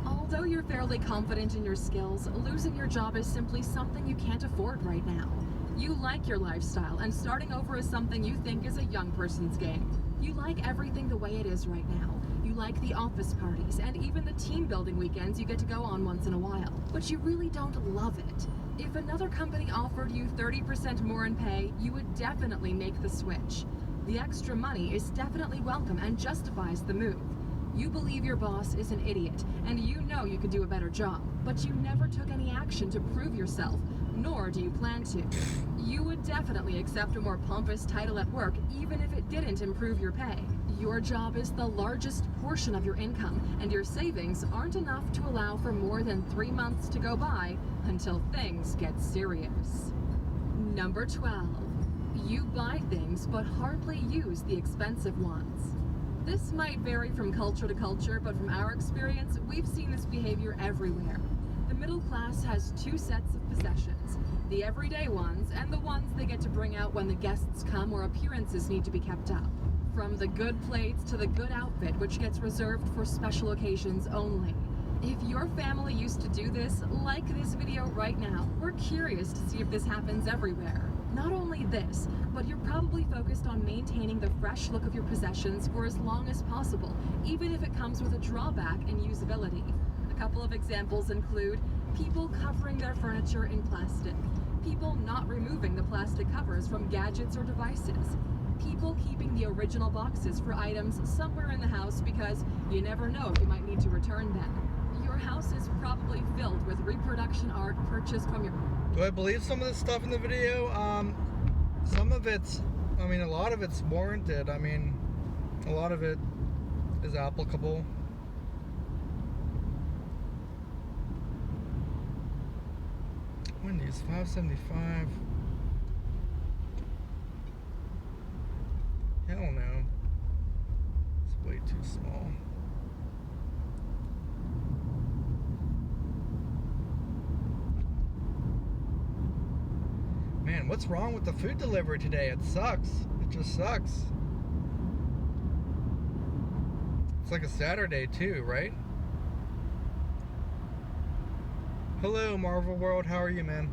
S17: Although you're fairly confident in your skills, losing your job is simply something you can't afford right now. You like your lifestyle, and starting over is something you think is a young person's game. You like everything the way it is right now. You like the office parties, and even the team building weekends you get to go on once in a while. But you really don't love it. If another company offered you 30% more in pay, you would definitely make the switch. The extra money is definitely welcome and justifies the move. You believe your boss is an idiot, and you know you could do a better job, but you never took any action to prove yourself, nor do you plan to. You would definitely accept a more pompous title at work, even if it didn't improve your pay. Your job is the largest portion of your income, and your savings aren't enough to allow for more than 3 months to go by until things get serious. Number 12. You buy things but hardly use the expensive ones. This might vary from culture to culture, but from our experience, we've seen this behavior everywhere. The middle class has 2 sets of possessions, the everyday ones and the ones they get to bring out when the guests come or appearances need to be kept up. From the good plates to the good outfit, which gets reserved for special occasions only. If your family used to do this, like this video right now. We're curious to see if this happens everywhere. Not only this, but you're probably focused on maintaining the fresh look of your possessions for as long as possible, even if it comes with a drawback in usability. A couple of examples include people covering their furniture in plastic, people not removing the plastic covers from gadgets or devices, people keeping the original boxes for items somewhere in the house because you never know if you might need to return them. Your house is probably filled with reproduction art purchased from your...
S2: Do I believe some of this stuff in the video? Some of it's, I mean, a lot of it's warranted. I mean, a lot of it is applicable. Wendy's, $5.75. Hell no. It's way too small. Man, what's wrong with the food delivery today? It sucks. It just sucks. It's like a Saturday too, right? Hello, Marvel World. How are you, man?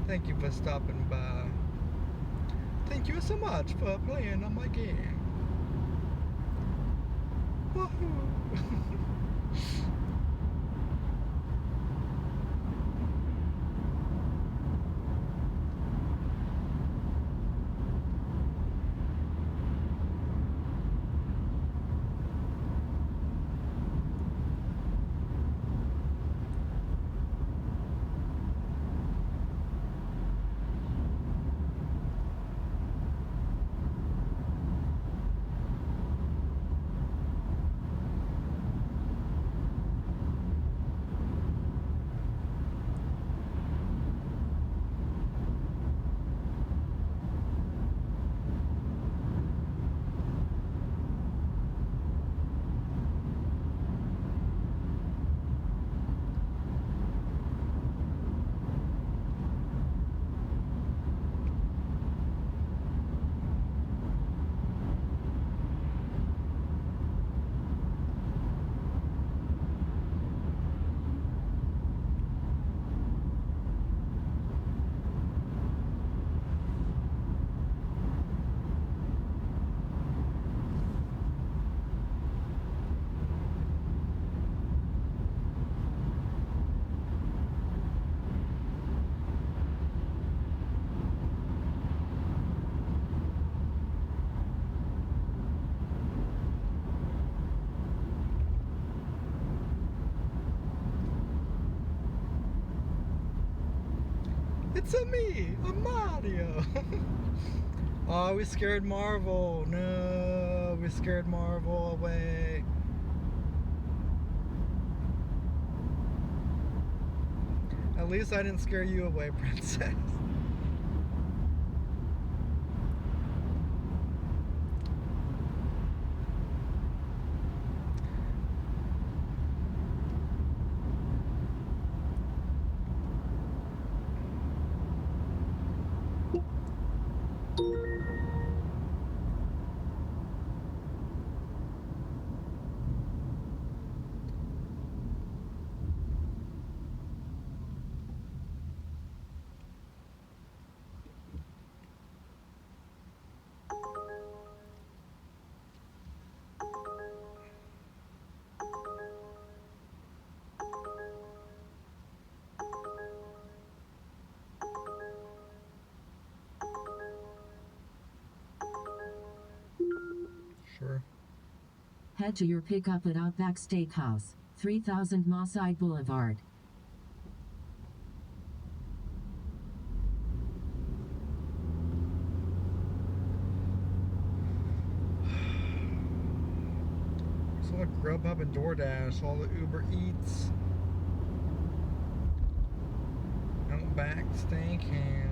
S2: Thank you for stopping by. Thank you so much for playing on my game. Woohoo! It's a me, a Mario. Oh, we scared Marvel. No, we scared Marvel away. At least I didn't scare you away, Princess. Sure.
S1: Head to your pickup at Outback Steakhouse, 3000 Mosside Boulevard.
S2: So like Grubhub and Doordash, all the Ubereats. Outback Steakhouse.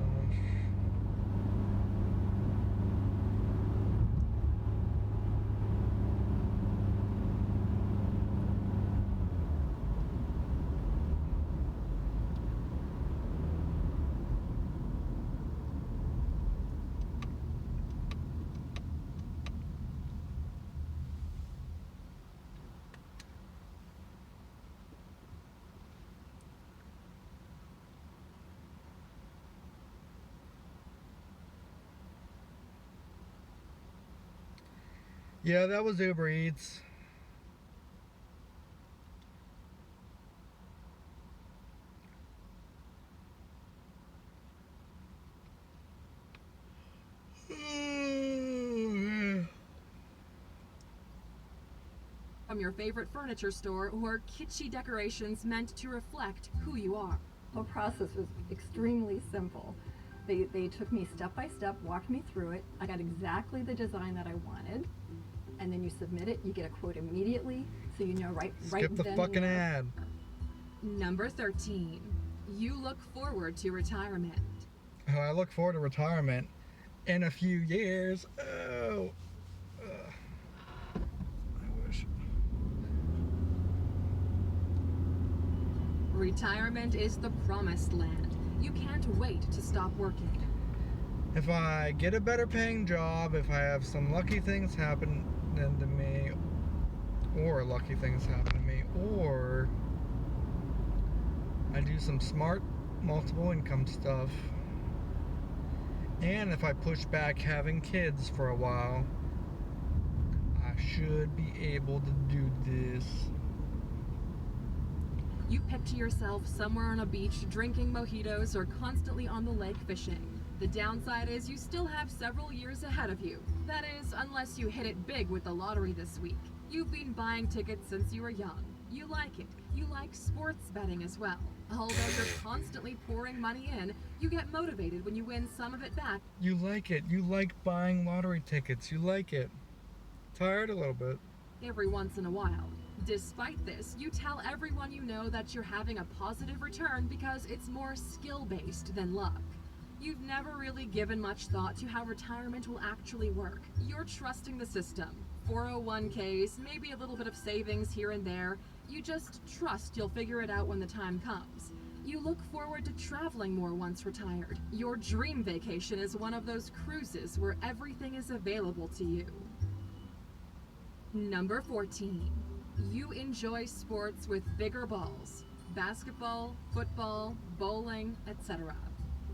S2: Yeah, that was Ubereats.
S17: from your favorite furniture store or kitschy decorations meant to reflect who you are.
S4: The process was extremely simple. They took me step by step, walked me through it. I got exactly the design that I wanted. And then you submit it, you get a quote immediately, so you know right
S2: Skip the
S4: then
S2: fucking
S4: and there.
S2: ad.
S17: Number 13. You look forward to retirement.
S2: Oh, I look forward to retirement in a few years. Oh. I wish.
S17: Retirement is the promised land. You can't wait to stop working.
S2: If I get a better paying job, if I have some lucky things happen to me, or lucky things happen to me, or I do some smart multiple income stuff, and if I push back having kids for a while, I should be able to do this.
S17: You picture yourself somewhere on a beach drinking mojitos or constantly on the lake fishing. The downside is you still have several years ahead of you. That is, unless you hit it big with the lottery this week. You've been buying tickets since you were young. You like it. You like sports betting as well. Although you're constantly pouring money in, you get motivated when you win some of it back.
S2: You like it. You like buying lottery tickets. You like it. Tired a little bit.
S17: Every once in a while. Despite this, you tell everyone you know that you're having a positive return because it's more skill-based than luck. You've never really given much thought to how retirement will actually work. You're trusting the system. 401ks, maybe a little bit of savings here and there. You just trust you'll figure it out when the time comes. You look forward to traveling more once retired. Your dream vacation is one of those cruises where everything is available to you. Number 14. You enjoy sports with bigger balls. Basketball, football, bowling, etc.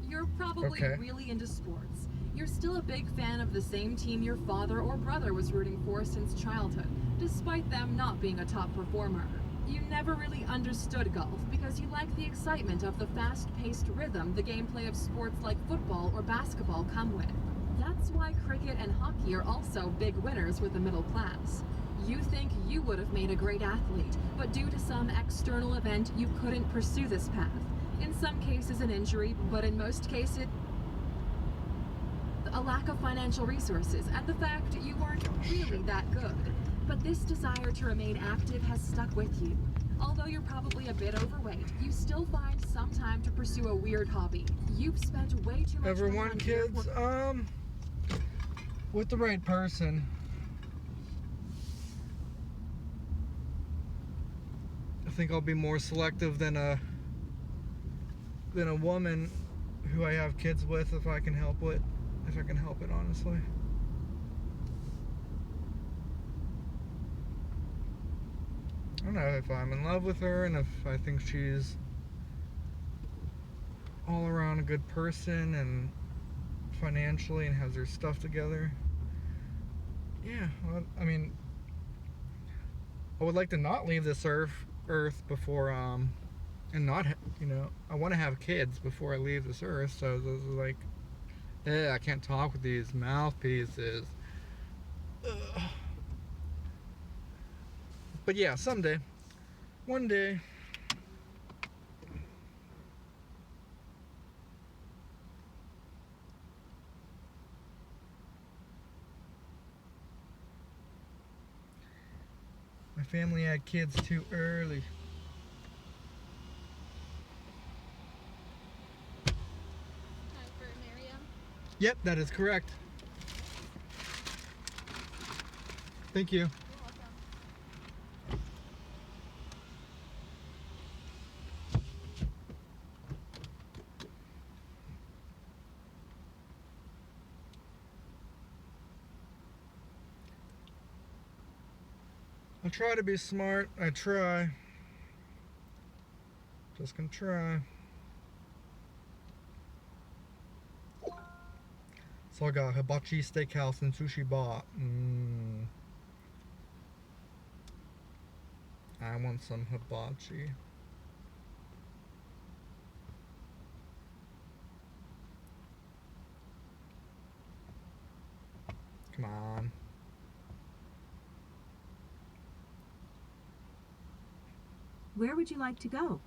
S17: You're probably really into sports. You're still a big fan of the same team your father or brother was rooting for since childhood, despite them not being a top performer. You never really understood golf because you like the excitement of the fast-paced rhythm the gameplay of sports like football or basketball come with. That's why cricket and hockey are also big winners with the middle class. You think you would have made a great athlete, but due to some external event, you couldn't pursue this path. In some cases an injury, but in most cases a lack of financial resources and the fact you weren't really that good. But this desire to remain active has stuck with you. Although you're probably a bit overweight, you still find some time to pursue a weird hobby. You've spent way too much money on
S2: kids, with the right person. I think I'll be more selective than a woman who I have kids with if I can help it. If I can help it, honestly. I don't know if I'm in love with her and if I think she's all around a good person and financially and has her stuff together. Yeah, well, I mean, I would like to not leave this earth before, and not, I want to have kids before I leave this earth, so those are like, I can't talk with these mouthpieces. Ugh. But yeah, someday. One day. My family had kids too early. Yep, that is correct. Thank you. I try to be smart. I try. Just gonna try. So I got hibachi steakhouse and sushi bar. I want some hibachi. Come on.
S20: Where would you like to go?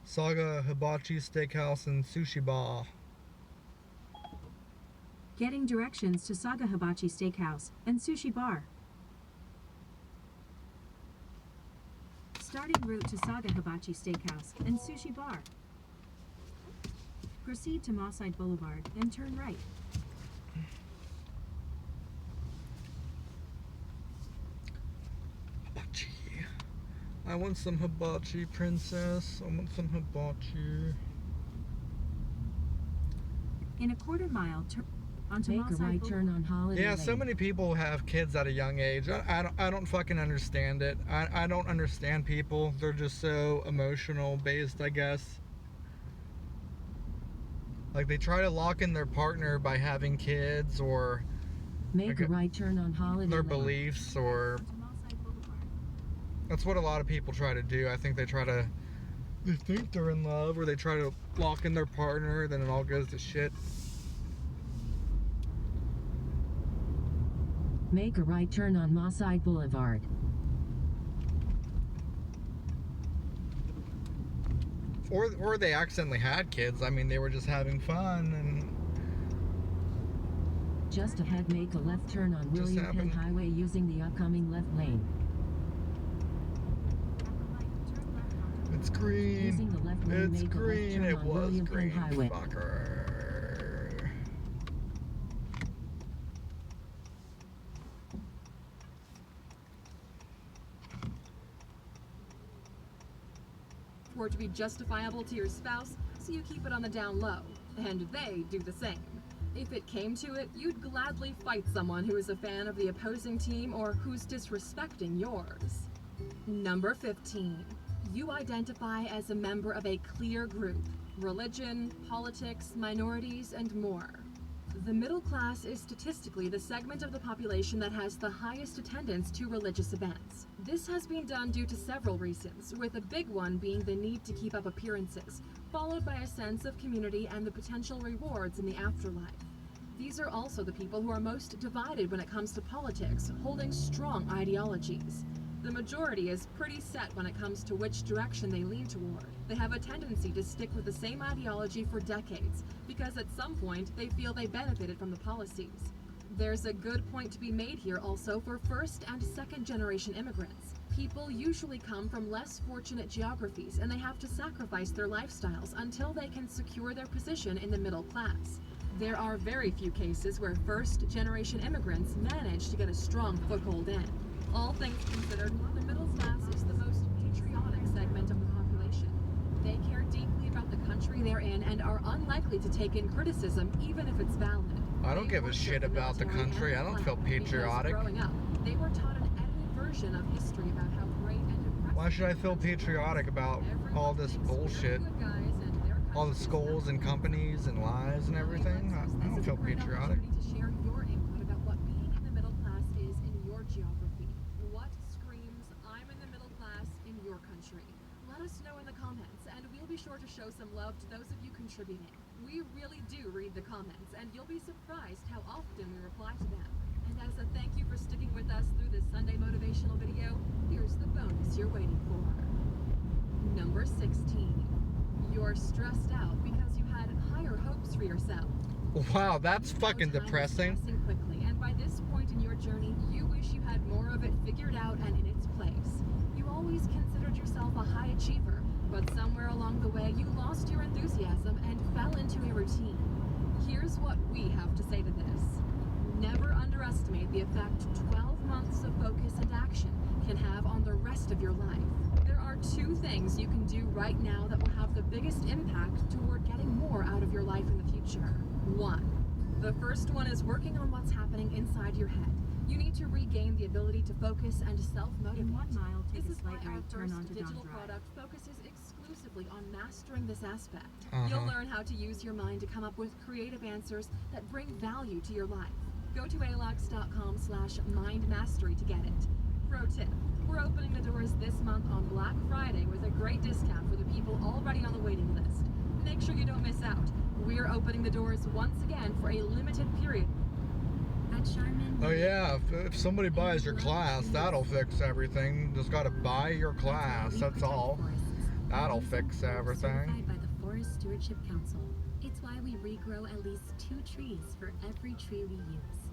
S2: Saga Hibachi Steakhouse and Sushi Bar.
S20: Getting directions to Saga Hibachi Steakhouse and Sushi Bar. Starting route to Saga Hibachi Steakhouse and Sushi Bar. Proceed to Mosside Boulevard and turn right.
S2: Hibachi. I want some hibachi, princess. I want some hibachi.
S20: In a quarter mile, turn onto
S1: Make a
S20: Mosside
S1: right
S20: Boulevard.
S1: turn on Holiday
S2: Yeah,
S1: Lane.
S2: so many people have kids at a young age. I don't fucking understand it. I don't understand people. They're just so emotional based, I guess. Like they try to lock in their partner by having kids or
S1: Make a right turn on Holiday
S2: their
S1: Lane.
S2: beliefs, or that's what a lot of people try to do. I think they think they're in love, or they try to lock in their partner, then it all goes to shit.
S1: Make a right turn on Mosside Boulevard.
S2: Or they accidentally had kids. I mean, they were just having fun and
S1: Just ahead, make a left turn on
S2: Just
S1: William Penn
S2: happened.
S1: Highway using the upcoming left lane.
S2: it's green.
S1: Using the left lane,
S2: It's
S1: make a
S2: green.
S1: left
S2: It
S1: turn on
S2: was
S1: William Penn
S2: green.
S1: Highway.
S2: Fucker.
S17: For it to be justifiable to your spouse, so you keep it on the down low, and they do the same. If it came to it, you'd gladly fight someone who is a fan of the opposing team or who's disrespecting yours. Number 15. You identify as a member of a clear group: religion, politics, minorities, and more. The middle class is statistically the segment of the population that has the highest attendance to religious events. This has been done due to several reasons, with a big one being the need to keep up appearances, followed by a sense of community and the potential rewards in the afterlife. These are also the people who are most divided when it comes to politics, holding strong ideologies. The majority is pretty set when it comes to which direction they lean toward. They have a tendency to stick with the same ideology for decades, because at some point they feel they benefited from the policies. There's a good point to be made here also for first and second generation immigrants. People usually come from less fortunate geographies, and they have to sacrifice their lifestyles until they can secure their position in the middle class. There are very few cases where first generation immigrants manage to get a strong foothold in. All things considered, the middle class is the most patriotic segment of the population. They care deeply about the country they're in and are unlikely to take in criticism even if it's valid.
S2: I don't give a shit about the country. I don't feel patriotic.
S17: Growing up, they were taught an edited version of history about how great and impressive.
S2: Why should I feel patriotic about all this bullshit? All the skulls and companies and lies and everything? I don't feel patriotic.
S17: To share your input about what being in the middle class is in your geography. What screams, I'm in the middle class in your country? Let us know in the comments, and we'll be sure to show some love to those of you contributing. We really do read the comments, and you'll be surprised how often we reply to them. And as a thank you for sticking with us through this Sunday motivational video, here's the bonus you're waiting for. Number 16. You're stressed out because you had higher hopes for yourself.
S2: Wow, that's fucking
S17: Time is
S2: depressing.
S17: passing quickly, and by this point in your journey, you wish you had more of it figured out and in its place. You always considered yourself a high achiever, but somewhere along the way, you lost your enthusiasm and fell into a routine. Here's what we have to say to this. Never underestimate the effect 12 months of focus and action can have on the rest of your life. There are two things you can do right now that will have the biggest impact toward getting more out of your life in the future. 1. The first one is working on what's happening inside your head. You need to regain the ability to focus and self-motivate.
S20: In 1 mile, take
S17: This
S20: a
S17: is why
S20: slight
S17: our
S20: right, turn
S17: first
S20: onto
S17: digital
S20: Don Drive.
S17: product focuses exclusively on mastering this aspect.
S2: Uh-huh.
S17: You'll learn how to use your mind to come up with creative answers that bring value to your life. Go to alox.com/mindmastery to get it. Pro tip, we're opening the doors this month on Black Friday with a great discount for the people already on the waiting list. Make sure you don't miss out. We're opening the doors once again for a limited period.
S2: Oh yeah, if somebody buys your class, that'll fix everything. Just gotta buy your class, that's all. That'll fix everything.
S5: Certified by the Forest Stewardship Council. It's why we regrow at least 2 trees for every tree we use.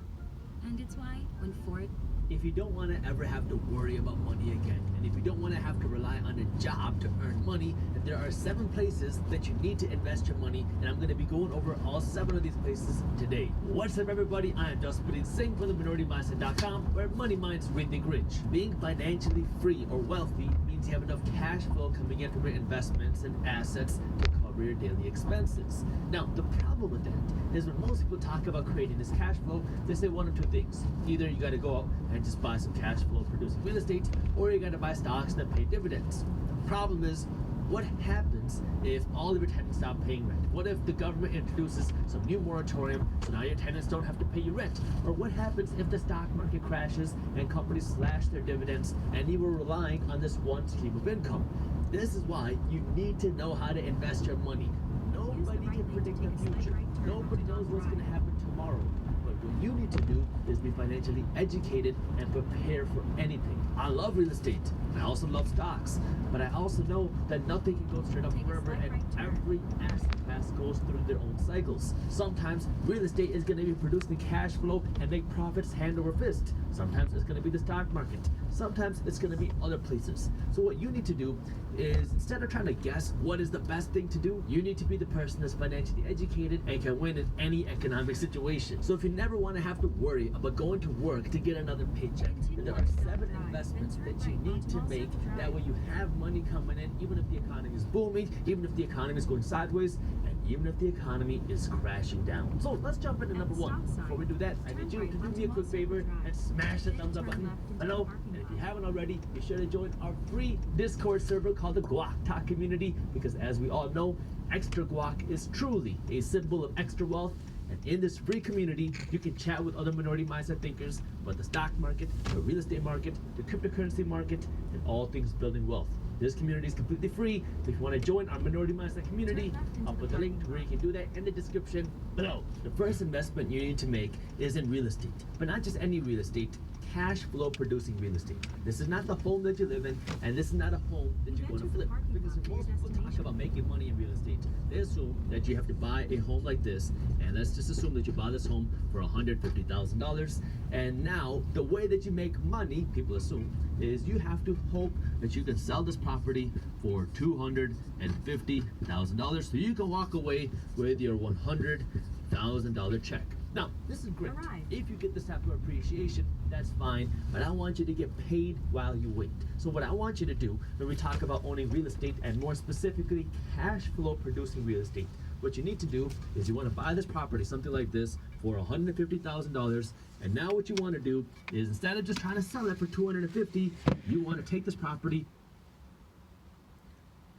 S5: And it's why when Ford...
S7: If you don't want to ever have to worry about money again, and if you don't want to have to rely on a job to earn money, then there are 7 places that you need to invest your money, and I'm going to be going over all 7 of these places today. What's up, everybody? I am Jaspreet Singh from theminorityMindset.com, where money minds rethink rich. Being financially free or wealthy means you have enough cash flow coming in from your investments and assets to cover your daily expenses. Now, the problem with that is when most people talk about creating this cash flow, they say one of 2 things. Either you got to go out and just buy some cash flow producing real estate, or you got to buy stocks that pay dividends. The problem is, what happens if all of your tenants stop paying rent? What if the government introduces some new moratorium so now your tenants don't have to pay you rent? Or what happens if the stock market crashes and companies slash their dividends and you were relying on this one stream of income? This is why you need to know how to invest your money. Nobody can predict the future. Nobody knows what's going to happen tomorrow. But what you need to do is be financially educated and prepare for anything. I love real estate. I also love stocks. But I also know that nothing can go straight up forever, and every asset class goes through their own cycles. Sometimes real estate is going to be producing cash flow and make profits hand over fist. Sometimes it's going to be the stock market. Sometimes it's going to be other places. So what you need to do is, instead of trying to guess what is the best thing to do, you need to be the person that's financially educated and can win in any economic situation. So if you never want to have to worry about going to work to get another paycheck, then there are 7 investments that you need to make. That way you have money coming in, even if the economy is booming, even if the economy is going sideways, and even if the economy is crashing down. So let's jump into number 1. Before we do that, I need you to do me a quick favor and smash the thumbs up button below. And if you haven't already, be sure to join our free Discord server called the Guac Talk Community, because as we all know, extra guac is truly a symbol of extra wealth. And in this free community, you can chat with other minority mindset thinkers about the stock market, the real estate market, the cryptocurrency market, and all things building wealth. This community is completely free. So if you want to join our minority mindset community, I'll put the link to where you can do that in the description below. The first investment you need to make is in real estate, but not just any real estate. Cash flow producing real estate. This is not the home that you live in, and this is not a home that you're going to flip. Because when most people talk about making money in real estate, they assume that you have to buy a home like this, and let's just assume that you buy this home for $150,000. And now, the way that you make money, people assume, is you have to hope that you can sell this property for $250,000 so you can walk away with your $100,000 check. Now, this is great. If you get this type of appreciation, that's fine, but I want you to get paid while you wait. So what I want you to do when we talk about owning real estate, and more specifically cash flow producing real estate, what you need to do is you want to buy this property, something like this, for $150,000, and now what you want to do is, instead of just trying to sell it for $250,000, you want to take this property.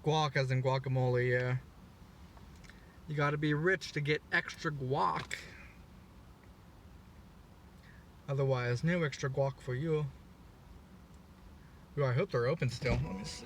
S2: Guac as in guacamole, yeah. You gotta be rich to get extra guac. Otherwise, no extra guac for you. Ooh, I hope they're open still. Let me see.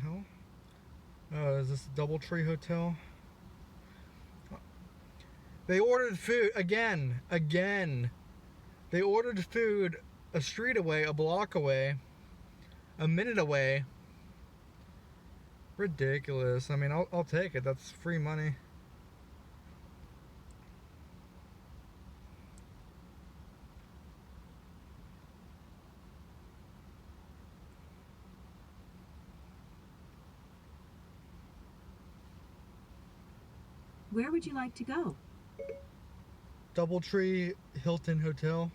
S2: hell? Oh, is this a DoubleTree Hotel? They ordered food again. They ordered food a street away, a block away, a minute away. Ridiculous. I mean, I'll take it. That's free money.
S20: Where would you like to go?
S2: DoubleTree Hilton Hotel.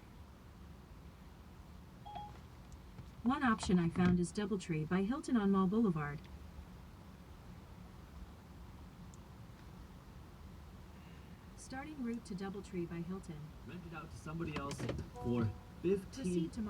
S20: One option I found is DoubleTree by Hilton on Mall Boulevard. Starting route to DoubleTree by Hilton.
S7: Rent it out to somebody else for $1,500 a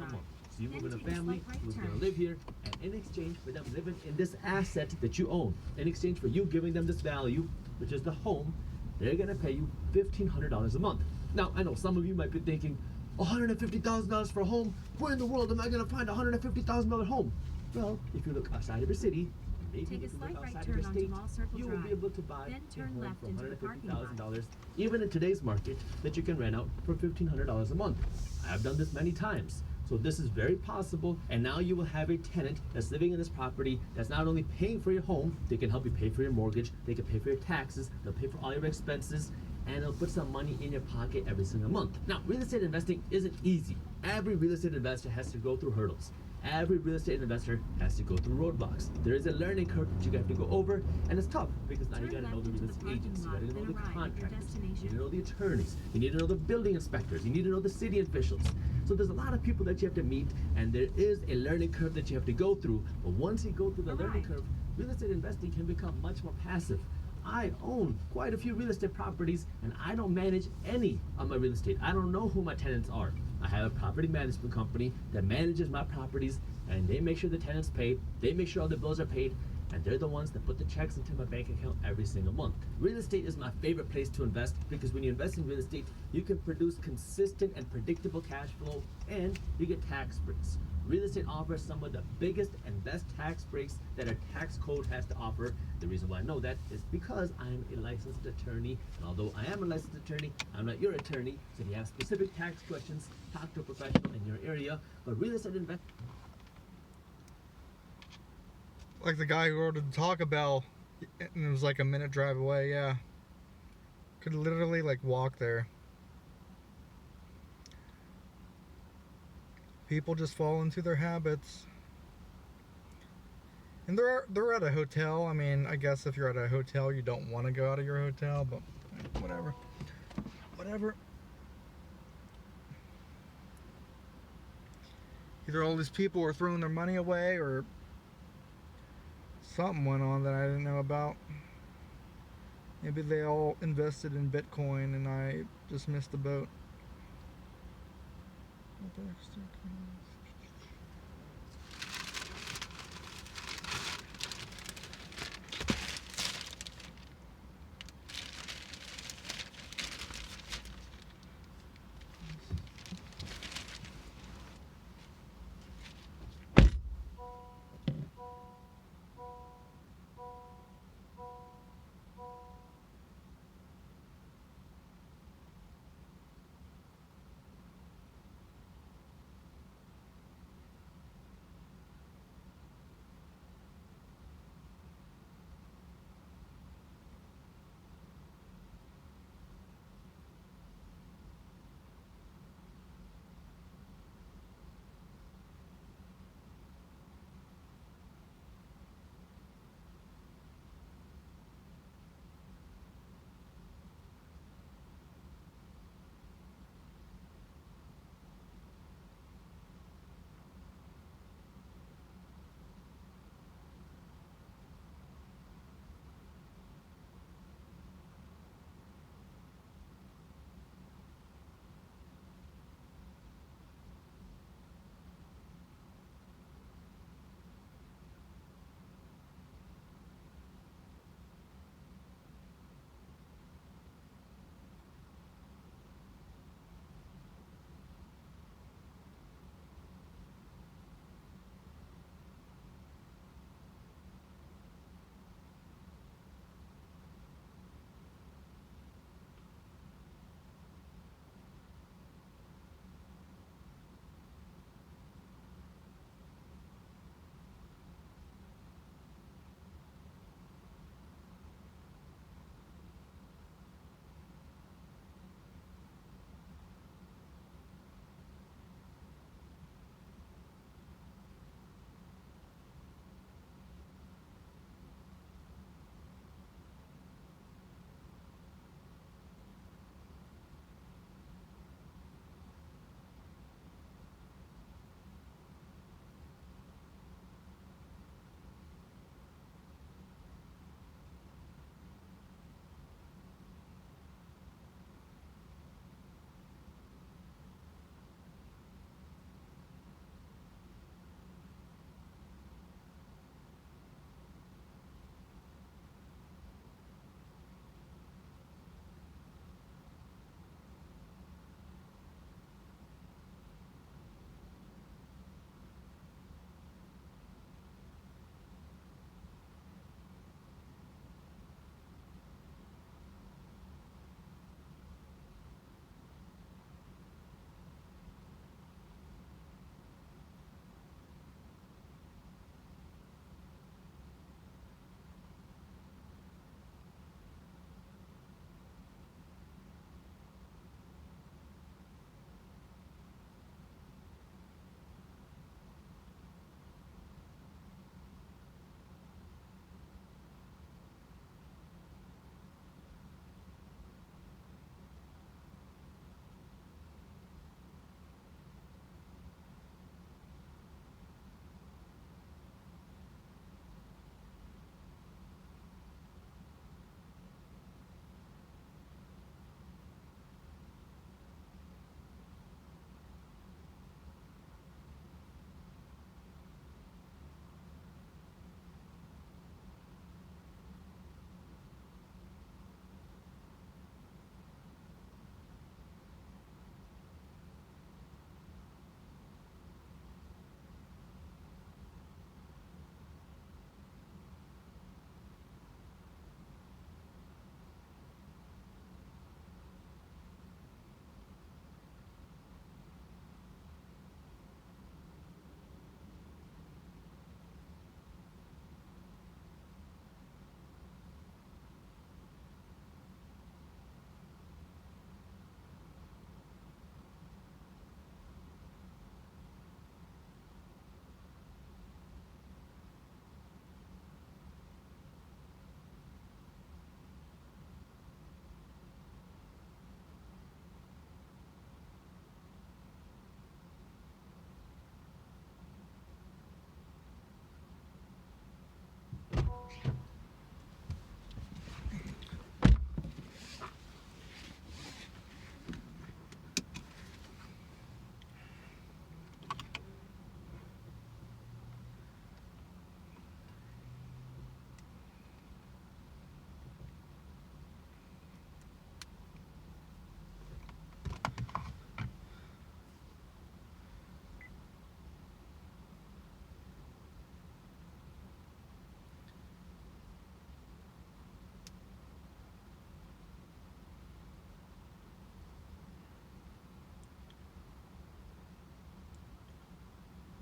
S7: month. So you move in a family who's going to live here, and in exchange for them living in this asset that you own, in exchange for you giving them this value, which is the home, they're going to pay you $1,500 a month. Now, I know some of you might be thinking, $150,000 for a home? Where in the world am I going to find a $150,000 home? Well, if you look outside of your city, maybe
S20: Take a
S7: if you
S20: slight
S7: look
S20: right
S7: outside of
S20: turn
S7: your
S20: onto
S7: state,
S20: Mall Circle
S7: you will
S20: Drive.
S7: be able to buy
S20: Then
S7: a
S20: turn
S7: home
S20: left
S7: for
S20: into the parking lot.
S7: $150,000, even in today's market, that you can rent out for $1,500 a month. I've done this many times. So this is very possible, and now you will have a tenant that's living in this property that's not only paying for your home, they can help you pay for your mortgage, they can pay for your taxes, they'll pay for all your expenses, and they'll put some money in your pocket every single month. Now, real estate investing isn't easy. Every real estate investor has to go through hurdles. Every real estate investor has to go through roadblocks. There is a learning curve that you have to go over, and it's tough because now you gotta know the real estate agents, you gotta know the contractors, you need to know the attorneys, you need to know the building inspectors, you need to know the city officials. So there's a lot of people that you have to meet, and there is a learning curve that you have to go through. But once you go through the learning curve, real estate investing can become much more passive. I own quite a few real estate properties, and I don't manage any of my real estate. I don't know who my tenants are. I have a property management company that manages my properties, and they make sure the tenants pay, they make sure all the bills are paid, and they're the ones that put the checks into my bank account every single month. Real estate is my favorite place to invest because when you invest in real estate, you can produce consistent and predictable cash flow, and you get tax breaks. Real estate offers some of the biggest and best tax breaks that our tax code has to offer. The reason why I know that is because I'm a licensed attorney, and although I am a licensed attorney, I'm not your attorney, so if you have specific tax questions, talk to a professional in your area. But real estate investment,
S2: Like the guy who ordered the Taco Bell, and it was like a minute drive away, yeah. Could literally like walk there. People just fall into their habits. And they're at a hotel. I mean, I guess if you're at a hotel, you don't want to go out of your hotel, but whatever. Whatever. Either all these people were throwing their money away, or something went on that I didn't know about. Maybe they all invested in Bitcoin and I just missed the boat.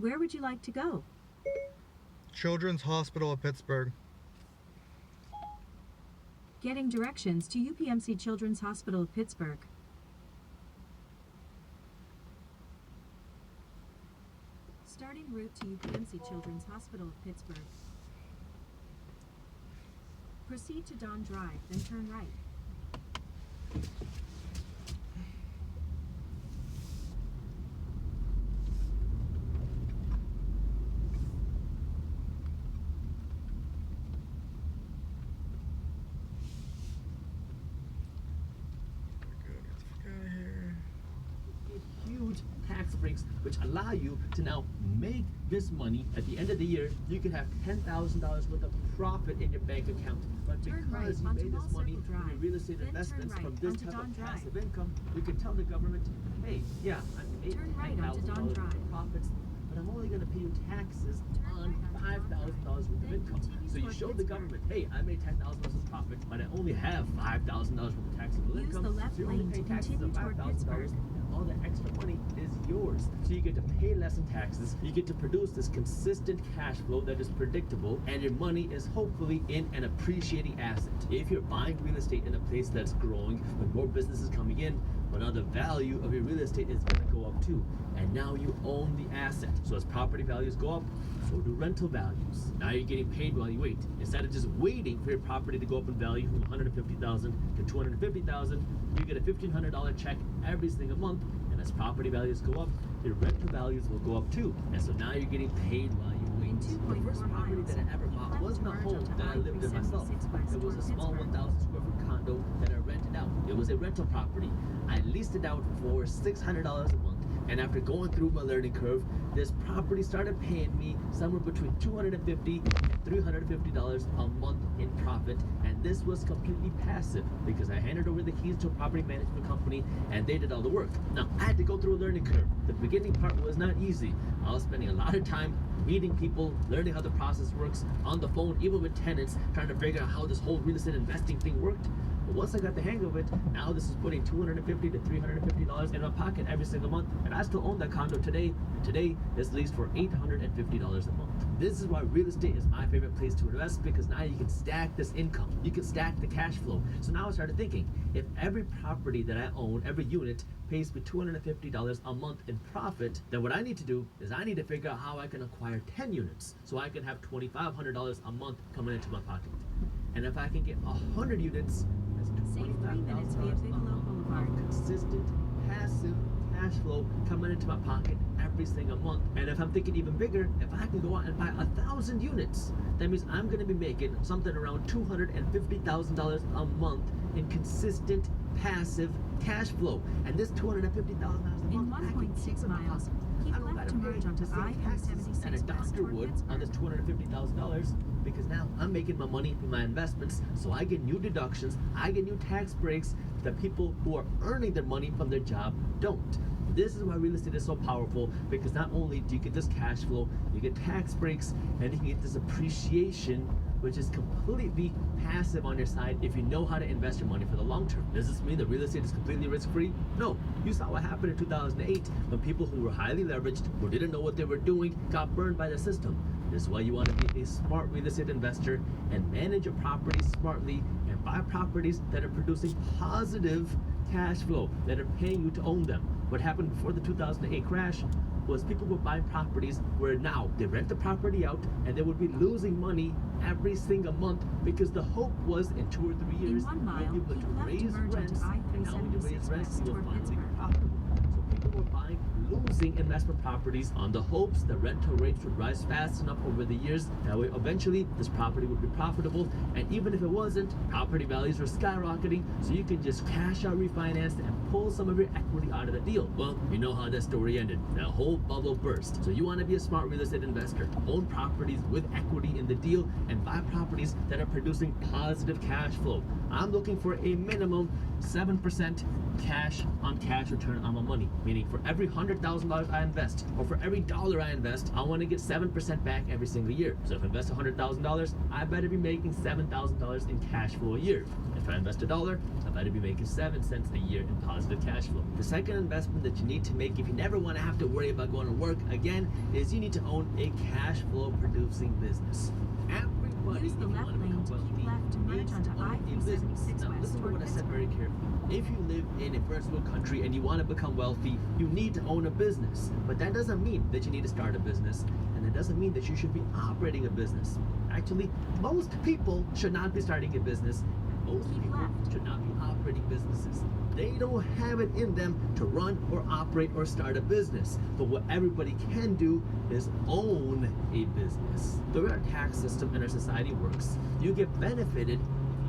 S20: Where would you like to go?
S2: Children's Hospital of Pittsburgh.
S20: Getting directions to UPMC Children's Hospital of Pittsburgh. Starting route to UPMC Children's Hospital of Pittsburgh. Proceed to Don Drive, then turn right.
S7: Huge tax breaks which allow you to now make this money. At the end of the year, you can have $10,000 worth of profit in your bank account. But because you made this money from your real estate investments, from this type of passive income, you can tell the government, hey, yeah, I made $10,000 of profits, but I'm only going to pay you taxes on $5,000 worth of income. So you show the government, hey, I made $10,000 of profit, but I only have $5,000 worth of taxable income. So you're only paying taxes of $5,000. All the extra money is yours. So you get to pay less in taxes, you get to produce this consistent cash flow that is predictable, and your money is hopefully in an appreciating asset. If you're buying real estate in a place that's growing, with more businesses coming in, well, now the value of your real estate is going to go up too. And now you own the asset. So as property values go up, so do rental values. Now you're getting paid while you wait. Instead of just waiting for your property to go up in value from $150,000 to $250,000, you get a $1,500 check every single month. And as property values go up, your rental values will go up too. And so now you're getting paid while you wait. The first property that I ever bought wasn't a home that I lived in myself. It was a small 1,000 square foot condo that I rented out. It was a rental property. I leased it out for $600 a month. And after going through my learning curve, this property started paying me somewhere between $250 and $350 a month in profit. And this was completely passive because I handed over the keys to a property management company and they did all the work. Now, I had to go through a learning curve. The beginning part was not easy. I was spending a lot of time meeting people, learning how the process works, on the phone, even with tenants, trying to figure out how this whole real estate investing thing worked. But once I got the hang of it, now this is putting $250 to $350 in my pocket every single month. And I still own that condo today. And today it's leased for $850 a month. This is why real estate is my favorite place to invest, because now you can stack this income. You can stack the cash flow. So now I started thinking, if every property that I own, every unit, pays me $250 a month in profit, then what I need to do is I need to figure out how I can acquire 10 units so I can have $2,500 a month coming into my pocket. And if I can get 100 units, that's $25,000 a month, consistent, passive cash flow coming into my pocket every single month. And if I'm thinking even bigger, if I can go out and buy 1,000 units, that means I'm going to be making something around $250,000 a month in consistent passive cash flow. And this $250,000 a month, I can keep in my pocket. I don't got to pay the same taxes that a doctor would on this $250,000, because now I'm making my money from my investments, so I get new deductions, I get new tax breaks that people who are earning their money from their job don't. This is why real estate is so powerful, because not only do you get this cash flow, you get tax breaks, and you get this appreciation, which is completely passive on your side if you know how to invest your money for the long term. Does this mean that real estate is completely risk-free? No. You saw what happened in 2008 when people who were highly leveraged, who didn't know what they were doing, got burned by the system. This is why you want to be a smart real estate investor and manage your properties smartly and buy properties that are producing positive cash flow, that are paying you to own them. What happened before the 2008 crash was people were buying properties where now they rent the property out and they would be losing money every single month, because the hope was in 2 or 3 years you'll be able to raise rents, and now when you raise rents you will finally be profitable. So people were buying losing investment properties on the hopes that rental rates would rise fast enough over the years that way eventually this property would be profitable. And even if it wasn't, property values were skyrocketing, so you can just cash out, refinance, and pull some of your equity out of the deal. Well, you know how that story ended. That whole bubble burst. So you want to be a smart real estate investor, own properties with equity in the deal, and buy properties that are producing positive cash flow. I'm looking for a minimum 7% cash on cash return on my money. Meaning for every $100,000 I invest, or for every dollar I invest, I want to get 7% back every single year. So if I invest $100,000, I better be making $7,000 in cash flow a year. If I invest $1, I better be making 7 cents a year in positive cash flow. The second investment that you need to make if you never want to have to worry about going to work again is you need to own a cash flow producing business. Everybody,
S20: Use the left lane to keep left to merge onto I-376
S7: Now,
S20: West
S7: listen to
S20: toward
S7: what I said very
S20: Pittsburgh.
S7: carefully. If you live in a first world country and you want to become wealthy, you need to own a business. But that doesn't mean that you need to start a business, and it doesn't mean that you should be operating a business. Actually, most people should not be starting a business. Most people should not be operating businesses. They don't have it in them to run or operate or start a business. But what everybody can do is own a business. The way our tax system in our society works, you get benefited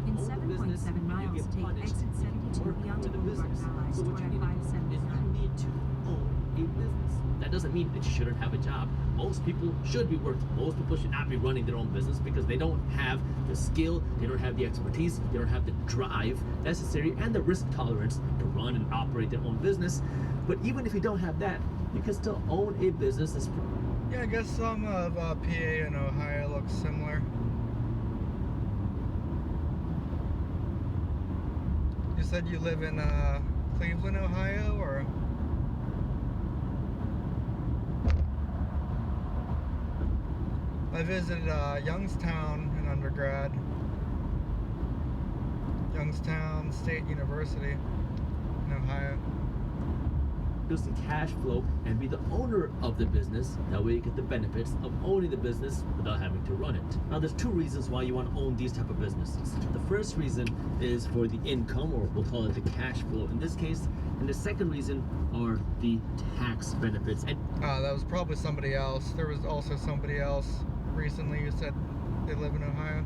S20: In
S7: own the business,
S20: 7.7
S7: and you
S20: miles,
S7: get
S20: take
S7: punished
S20: exit
S7: if you
S20: 72
S7: work
S20: beyond
S7: with a
S20: Boulevard
S7: business.
S20: Allies
S7: So what
S20: toward
S7: you need to do is you
S20: 579.
S7: need to own a business. That doesn't mean that you shouldn't have a job. Most people should be working. Most people should not be running their own business because they don't have the skill, they don't have the expertise, they don't have the drive necessary and the risk tolerance to run and operate their own business. But even if you don't have that, you can still own a business that's
S2: Yeah, I guess some of PA and Ohio look similar. You said you live in Cleveland, Ohio, or? I visited Youngstown in undergrad. Youngstown State University in Ohio.
S7: producing cash flow and be the owner of the business. That way you get the benefits of owning the business without having to run it. Now there's two reasons why you want to own these type of businesses. The first reason is for the income, or we'll call it the cash flow in this case, and the second reason are the tax benefits. And
S2: that was probably somebody else. There was also somebody else recently who said they live in Ohio.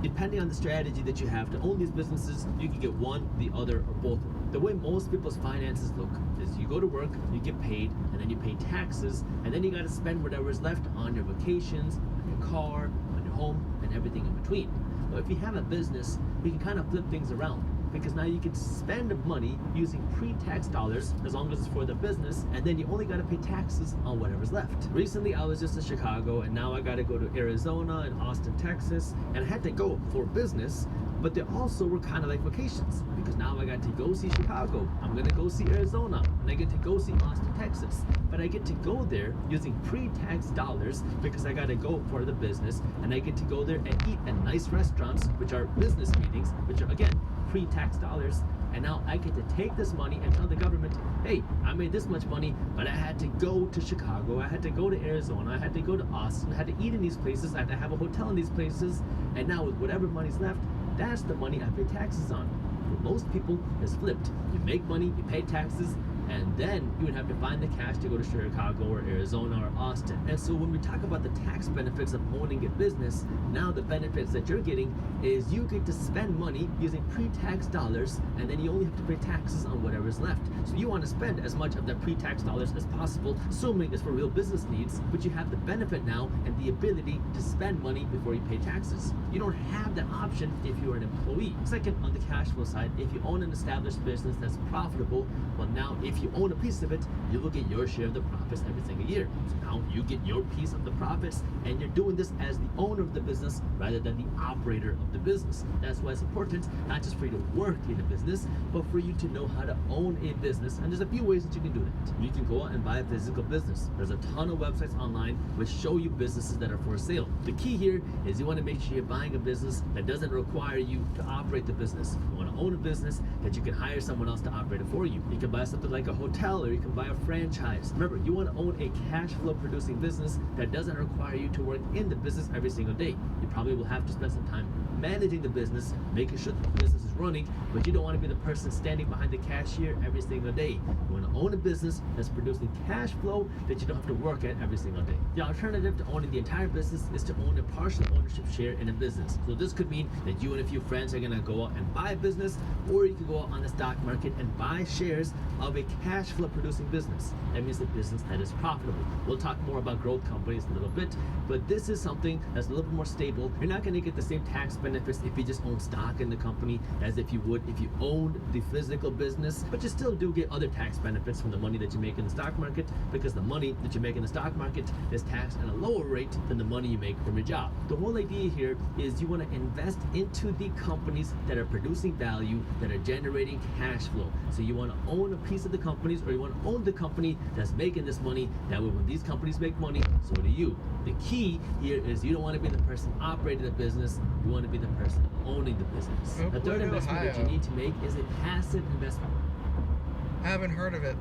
S7: depending on the strategy that you have to own these businesses, you can get one, the other, or both. The way most people's finances look is you go to work, you get paid, and then you pay taxes, and then you got to spend whatever is left on your vacations, on your car, on your home, and everything in between. But if you have a business, you can kind of flip things around, because now you can spend money using pre-tax dollars as long as it's for the business, and then you only got to pay taxes on whatever's left. Recently I was just in Chicago, and now I got to go to Arizona and Austin, Texas, and I had to go for business, but they also were kind of like vacations, because now I got to go see Chicago, I'm gonna go see Arizona, and I get to go see Austin, Texas. But I get to go there using pre-tax dollars because I got to go for the business, and I get to go there and eat at nice restaurants, which are business meetings, which are again pre-tax dollars. And now I get to take this money and tell the government, hey, I made this much money, but I had to go to Chicago, I had to go to Arizona, I had to go to Austin, I had to eat in these places, I had to have a hotel in these places, and now with whatever money's left, that's the money I pay taxes on. For most people, it's flipped. You make money, you pay taxes, and then you would have to find the cash to go to Chicago or Arizona or Austin. And so when we talk about the tax benefits of owning a business, now the benefits that you're getting is you get to spend money using pre-tax dollars, and then you only have to pay taxes on whatever's left. So you want to spend as much of the pre-tax dollars as possible, assuming it's for real business needs, but you have the benefit now and the ability to spend money before you pay taxes. You don't have that option if you're an employee. Second, on the cash flow side, if you own an established business that's profitable, well now if you own a piece of it, you will get your share of the profits every single year. So now you get your piece of the profits, and you're doing this as the owner of the business rather than the operator of the business. That's why it's important not just for you to work in a business, but for you to know how to own a business. And there's a few ways that you can do that. You can go out and buy a physical business. There's a ton of websites online which show you businesses that are for sale. The key here is you want to make sure you're buying a business that doesn't require you to operate the business. You want to own a business that you can hire someone else to operate it for you. You can buy something like a hotel, or you can buy a franchise. Remember, you want to own a cash flow producing business that doesn't require you to work in the business every single day. You probably will have to spend some time managing the business, making sure the business is running, but you don't want to be the person standing behind the cashier every single day. You want to own a business that's producing cash flow that you don't have to work at every single day. The alternative to owning the entire business is to own a partial ownership share in a business. So this could mean that you and a few friends are going to go out and buy a business, or you can go out on the stock market and buy shares of a cash flow producing business. That means a business that is profitable. We'll talk more about growth companies in a little bit, but this is something that's a little bit more stable. You're not going to get the same tax benefits benefits if you just own stock in the company as if you would if you owned the physical business, but you still do get other tax benefits from the money that you make in the stock market, because the money that you make in the stock market is taxed at a lower rate than the money you make from your job. The whole idea here is you want to invest into the companies that are producing value, that are generating cash flow. So you want to own a piece of the companies, or you want to own the company that's making this money. That way when these companies make money, so do you. The key here is you don't want to be the person operating the business, you want to be the person owning the business. The third investment that you need to make is a passive investment.
S2: I haven't heard of it.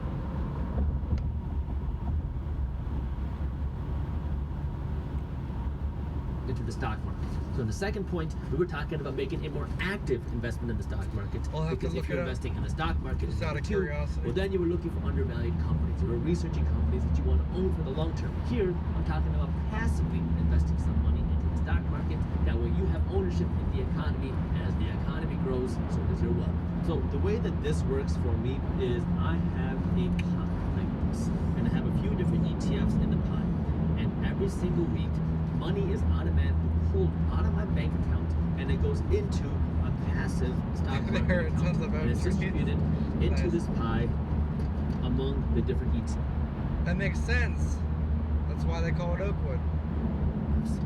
S7: Into the stock market. So in the second point, we were talking about making a more active investment in the stock market. Because if you're investing in the stock market,
S2: just out of curiosity,
S7: well, then you were looking for undervalued companies. You were researching companies that you want to own for the long term. Here, I'm talking about passively investing some money into the stock market. That way you have ownership in the economy, and as the economy grows, so does your wealth. So the way that this works for me is I have a pie like this, and I have a few different ETFs in the pie, and every single week money is automatically pulled out of my bank account and it goes into a passive stock market account, and it's distributed into this pie among the different ETFs.
S2: That makes sense. That's why they call it Oakwood.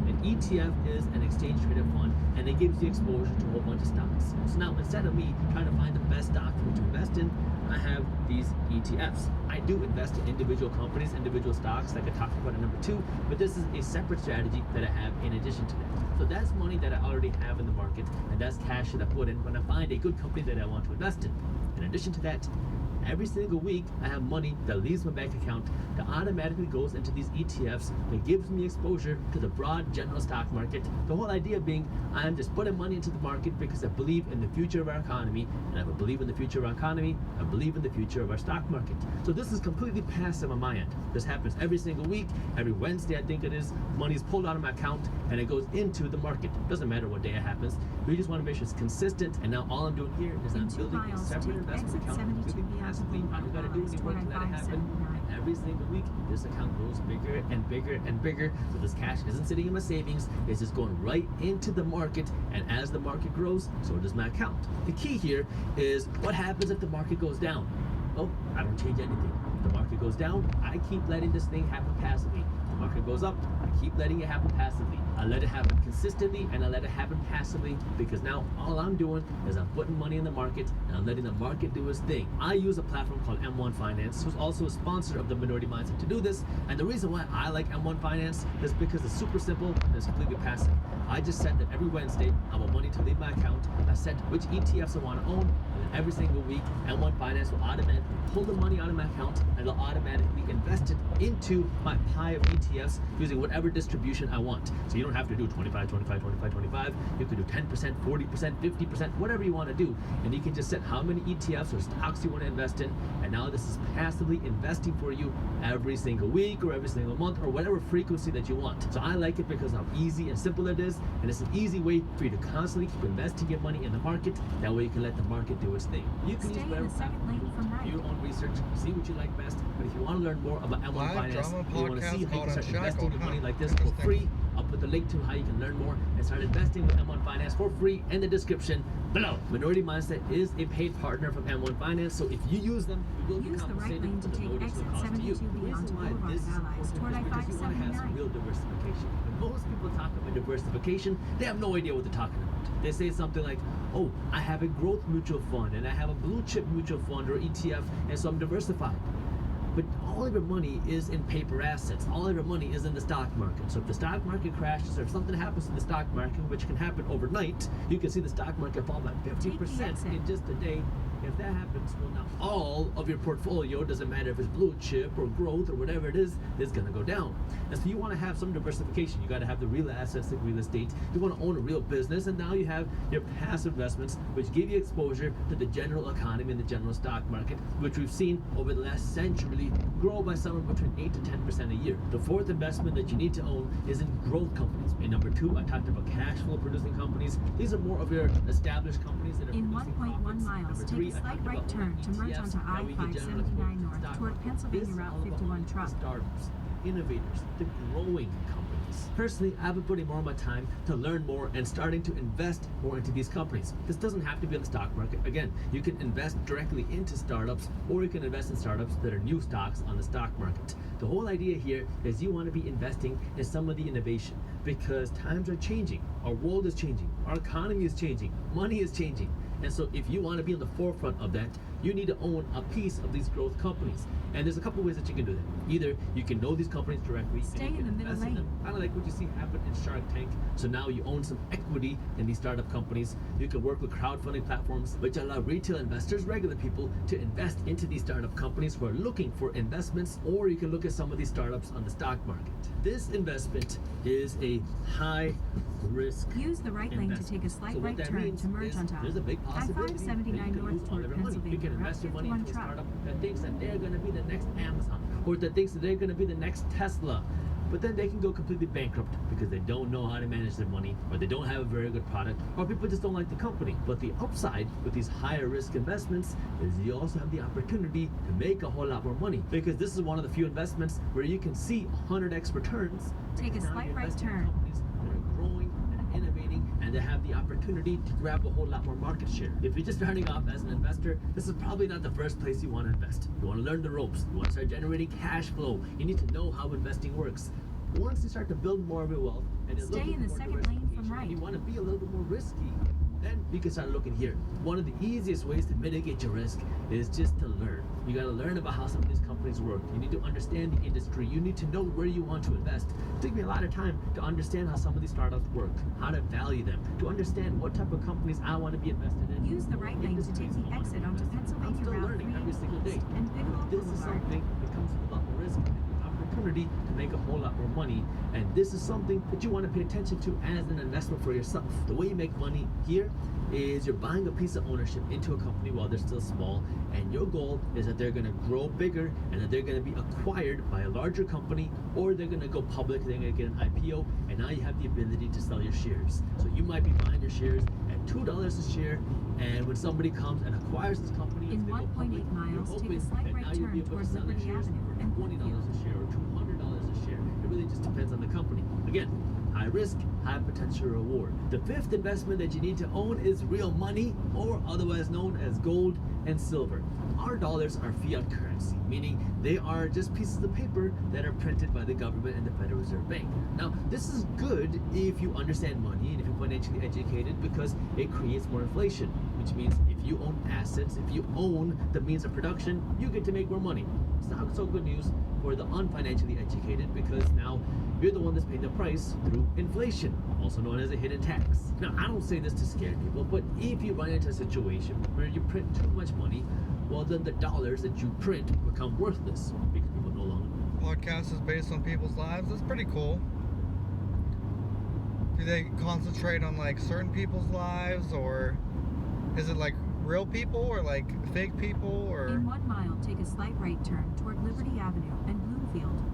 S7: An ETF is an exchange traded fund, and it gives you exposure to a whole bunch of stocks. So now, instead of me trying to find the best stock for me to invest in, I have these ETFs. I do invest in individual companies, individual stocks, like I talked about in number 2, but this is a separate strategy that I have in addition to that. So that's money that I already have in the market, and that's cash that I put in when I find a good company that I want to invest in. In addition to that, every single week, I have money that leaves my bank account that automatically goes into these ETFs that gives me exposure to the broad general stock market. The whole idea being, I'm just putting money into the market because I believe in the future of our economy, and if I believe in the future of our economy, I believe in the future of our stock market. So this is completely passive on my end. This happens every single week, every Wednesday I think it is. Money is pulled out of my account and it goes into the market. Doesn't matter what day it happens. We just want to make sure it's consistent, and now all I'm doing here is I'm building a separate investment account completely passively. I don't got to do any work to let it happen. And every single week, this account grows bigger and bigger and bigger. So this cash isn't sitting in my savings. It's just going right into the market. And as the market grows, so does my account. The key here is what happens if the market goes down? Oh, I don't change anything. If the market goes down, I keep letting this thing happen passively. If the market goes up, I keep letting it happen passively. I let it happen consistently, and I let it happen passively, because now all I'm doing is I'm putting money in the market and I'm letting the market do its thing. I use a platform called M1 Finance, who's also a sponsor of the Minority Mindset, to do this. And the reason why I like M1 Finance is because it's super simple and it's completely passive. I just said that every Wednesday I want money to leave my account. I set which ETFs I want to own, and then every single week M1 Finance will automatically pull the money out of my account and it'll automatically invest it into my pie of ETFs using whatever distribution I want. So you don't have to do 25, 25, 25, 25. You could do 10%, 40%, 50%, whatever you want to do. And you can just set how many ETFs or stocks you want to invest in. And now this is passively investing for you every single week or every single month or whatever frequency that you want. So I like it because of how easy and simple it is. And it's an easy way for you to constantly keep investing your money in the market. That way you can let the market do its thing. You can use whatever do your own research, see what you like best. But if you want to learn more about M1 Finance, you want to see how you can start investing your money like this for free, I'll put the link to how you can learn more and start investing with M1 Finance for free in the description below. Minority Mindset is a paid partner from M1 Finance, so if you use them, you will be compensated for the notice of cost to you. The reason why this is important is because you want to have some real diversification. When most people talk about diversification, they have no idea what they're talking about. They say something like, oh, I have a growth mutual fund and I have a blue chip mutual fund or ETF, and so I'm diversified. But all of your money is in paper assets. All of your money is in the stock market. So if the stock market crashes or if something happens to the stock market, which can happen overnight, you can see the stock market fall by 50% in just a day. If that happens, well, now all of your portfolio, doesn't matter if it's blue chip or growth or whatever it is going to go down. And so you want to have some diversification. You got to have the real assets like real estate. You want to own a real business, and now you have your passive investments, which give you exposure to the general economy and the general stock market, which we've seen over the last century grow by somewhere between 8 to 10% a year. The fourth investment that you need to own is in growth companies. In number 2, I talked about cash flow producing companies. These are more of your established companies that are
S20: in
S7: producing
S20: 1.1 miles, take a slight right turn to merge onto I-579 North toward Pennsylvania Route 51 truck.
S7: Startups, innovators, the growing companies. companies. Personally, I've been putting more of my time to learn more and starting to invest more into these companies. This doesn't have to be in the stock market. Again, you can invest directly into startups, or you can invest in startups that are new stocks on the stock market. The whole idea here is you want to be investing in some of the innovation, because times are changing, our world is changing, our economy is changing, money is changing. And so if you want to be on the forefront of that, you need to own a piece of these growth companies. And there's a couple ways that you can do that. Either you can know these companies directly,
S20: Stay
S7: and you
S20: in
S7: can
S20: the middle
S7: invest in them,
S20: lane.
S7: kind of like what you see happen in Shark Tank. So now you own some equity in these startup companies. You can work with crowdfunding platforms, which allow retail investors, regular people, to invest into these startup companies who are looking for investments, or you can look at some of these startups on the stock market. This investment is a high risk.
S20: Use the right lane to take a slight right turn to merge on top.
S7: There's a big possibility that you
S20: I-579
S7: can
S20: North
S7: lose all
S20: toward
S7: of your money. You
S20: Pennsylvania,
S7: can invest your money
S20: Route
S7: into a
S20: 51 truck.
S7: startup that thinks that they're going to be the next Amazon, or that thinks that they're going to be the next Tesla. But then they can go completely bankrupt because they don't know how to manage their money, or they don't have a very good product, or people just don't like the company. But the upside with these higher risk investments is you also have the opportunity to make a whole lot more money, because this is one of the few investments where you can see 100x returns.
S20: Take a
S7: because now
S20: slight
S7: you're
S20: right
S7: investing in
S20: turn.
S7: companies that are growing and innovating, and they have the opportunity to grab a whole lot more market share. If you're just starting off as an investor, this is probably not the first place you want to invest. You want to learn the ropes. You want to start generating cash flow. You need to know how investing works. Once you start to build more of your wealth, and you're
S20: Stay
S7: looking
S20: in the
S7: for
S20: second lane from
S7: diversification,
S20: right.
S7: and you want to be a little bit more risky, then you can start looking here. One of the easiest ways to mitigate your risk is just to learn. You got to learn about how some of these companies work. You need to understand the industry. You need to know where you want to invest. It took me a lot of time to understand how some of these startups work, how to value them, to understand what type of companies I want to be invested in.
S20: Use the right lane to take the exit onto Pennsylvania
S7: I'm still
S20: Route
S7: learning every
S20: 3
S7: single day.
S20: and Bigelow
S7: This is
S20: Boulevard.
S7: something that comes with a lot more risk and opportunity to make a whole lot more money, and this is something that you want to pay attention to as an investment for yourself. The way you make money here is you're buying a piece of ownership into a company while they're still small, and your goal is that they're going to grow bigger and that they're going to be acquired by a larger company, or they're going to go public, they're going to get an IPO, and now you have the ability to sell your shares. So you might be buying your shares at $2 a share, and when somebody comes and acquires this company,
S20: In
S7: if they go
S20: 1.8
S7: public, you're
S20: miles, take a
S7: hoping
S20: slight
S7: that
S20: right
S7: now you'll be
S20: turn
S7: able to
S20: towards
S7: sell your
S20: Liberty
S7: shares
S20: Avenue
S7: for
S20: and
S7: $20
S20: Bloomfield.
S7: a share or $200 a share. It really just depends on the company. Again, high risk, high potential reward. The fifth investment that you need to own is real money, or otherwise known as gold and silver. Our dollars are fiat currency, meaning they are just pieces of paper that are printed by the government and the Federal Reserve Bank. Now, this is good if you understand money and if you're financially educated, because it creates more inflation, which means if you own assets, if you own the means of production, you get to make more money. It's not so good news for the unfinancially educated, because now you're the one that's paying the price through inflation, also known as a hidden tax. Now, I don't say this to scare people, but if you run into a situation where you print too much money, well, then the dollars that you print become worthless because people no longer.
S2: Podcast is based on people's lives. That's pretty cool. Do they concentrate on like certain people's lives, or is it like real people or like fake people, or?
S20: In 1 mile, take a slight right turn toward Liberty Avenue and Bloomfield.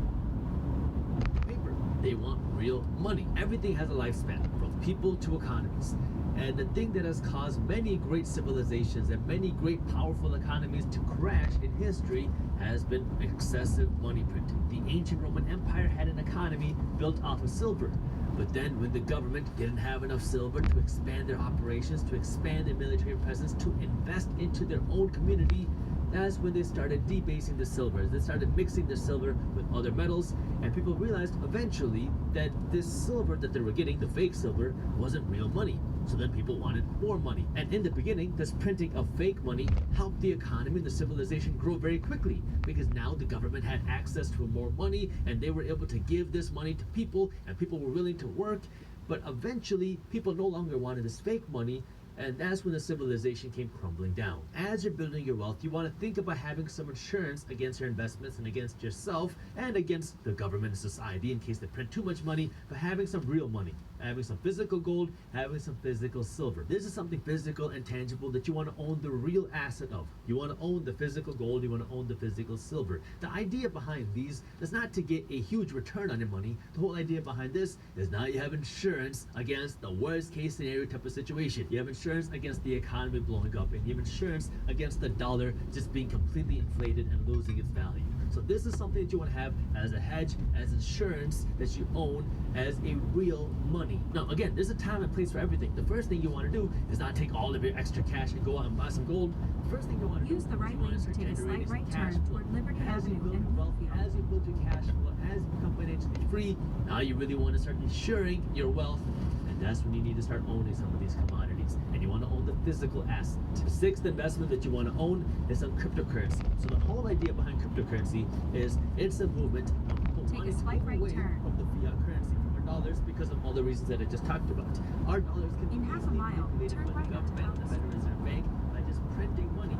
S7: Paper. They want real money. Everything has a lifespan, from people to economies. And the thing that has caused many great civilizations and many great powerful economies to crash in history has been excessive money printing. The ancient Roman Empire had an economy built off of silver. But then when the government didn't have enough silver to expand their operations, to expand their military presence, to invest into their own community, that's when they started debasing the silver. They started mixing the silver with other metals, and people realized eventually that this silver that they were getting, the fake silver, wasn't real money. So then people wanted more money. And in the beginning, this printing of fake money helped the economy and the civilization grow very quickly, because now the government had access to more money, and they were able to give this money to people, and people were willing to work. But eventually, people no longer wanted this fake money, and that's when the civilization came crumbling down. As you're building your wealth, you want to think about having some insurance against your investments and against yourself and against the government and society in case they print too much money, but having some real money, having some physical gold, having some physical silver. This is something physical and tangible that you want to own the real asset of. You want to own the physical gold, you want to own the physical silver. The idea behind these is not to get a huge return on your money. The whole idea behind this is now you have insurance against the worst case scenario type of situation. You have insurance against the economy blowing up, and you have insurance against the dollar just being completely inflated and losing its value. So this is something that you want to have as a hedge, as insurance that you own as a real money. Now again, there's a time and place for everything. The first thing you want to do is not take all of your extra cash and go out and buy some gold. The first thing you want to do
S20: Use the right
S7: is you want
S20: lane
S7: to
S20: to
S7: start
S20: take a
S7: generating
S20: slight
S7: some
S20: right
S7: cash
S20: turn
S7: flow.
S20: toward Liberty
S7: As you
S20: Avenue
S7: build
S20: and
S7: your wealth,
S20: Bloomfield.
S7: as you build your cash flow, as you become financially free, now you really want to start insuring your wealth. And that's when you need to start owning some of these commodities. And you want to own the physical asset. The sixth investment that you want to own is on cryptocurrency. So the whole idea behind cryptocurrency is it's a movement of people
S20: Take a
S7: wanting to
S20: slight
S7: move
S20: right
S7: away
S20: turn.
S7: from the fiat currency, from our dollars, because of all the reasons that I just talked about. Our dollars can be
S20: In half a
S7: easily
S20: mile,
S7: manipulated
S20: turn
S7: by
S20: right
S7: the
S20: onto
S7: government, the Federal Reserve Bank, by just printing money.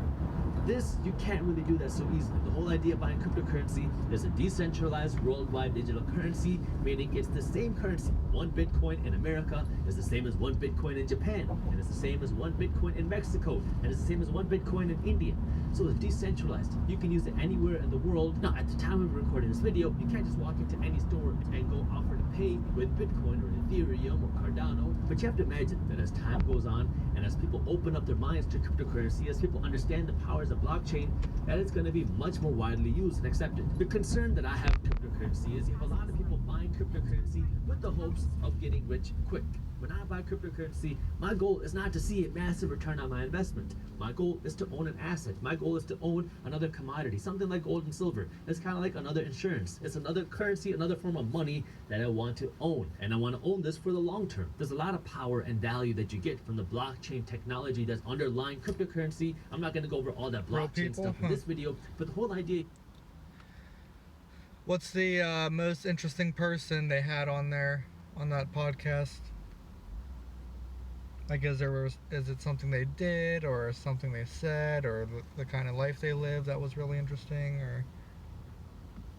S7: This, you can't really do that so easily. The whole idea behind cryptocurrency is a decentralized worldwide digital currency, meaning it's the same currency. One Bitcoin in America is the same as one Bitcoin in Japan, and it's the same as one Bitcoin in Mexico, and it's the same as one Bitcoin in India. So it's decentralized. You can use it anywhere in the world. Now, at the time of recording this video, you can't just walk into any store and go offer to pay with Bitcoin or Ethereum or Cardano. But you have to imagine that as time goes on and as people open up their minds to cryptocurrency, as people understand the powers of blockchain, that it's going to be much more widely used and accepted. The concern that I have with cryptocurrency is you have a lot of people buying cryptocurrency with the hopes of getting rich quick. When I buy cryptocurrency, my goal is not to see a massive return on my investment. My goal is to own an asset. My goal is to own another commodity, something like gold and silver. It's kind of like another insurance. It's another currency, another form of money that I want to own. And I want to own this for the long term. There's a lot of power and value that you get from the blockchain technology that's underlying cryptocurrency. I'm not going to go over all that
S2: Real
S7: blockchain
S2: people?
S7: stuff in this video, but the whole idea.
S2: What's the most interesting person they had on there on that podcast? Like, is it something they did, or something they said, or the kind of life they lived that was really interesting, or?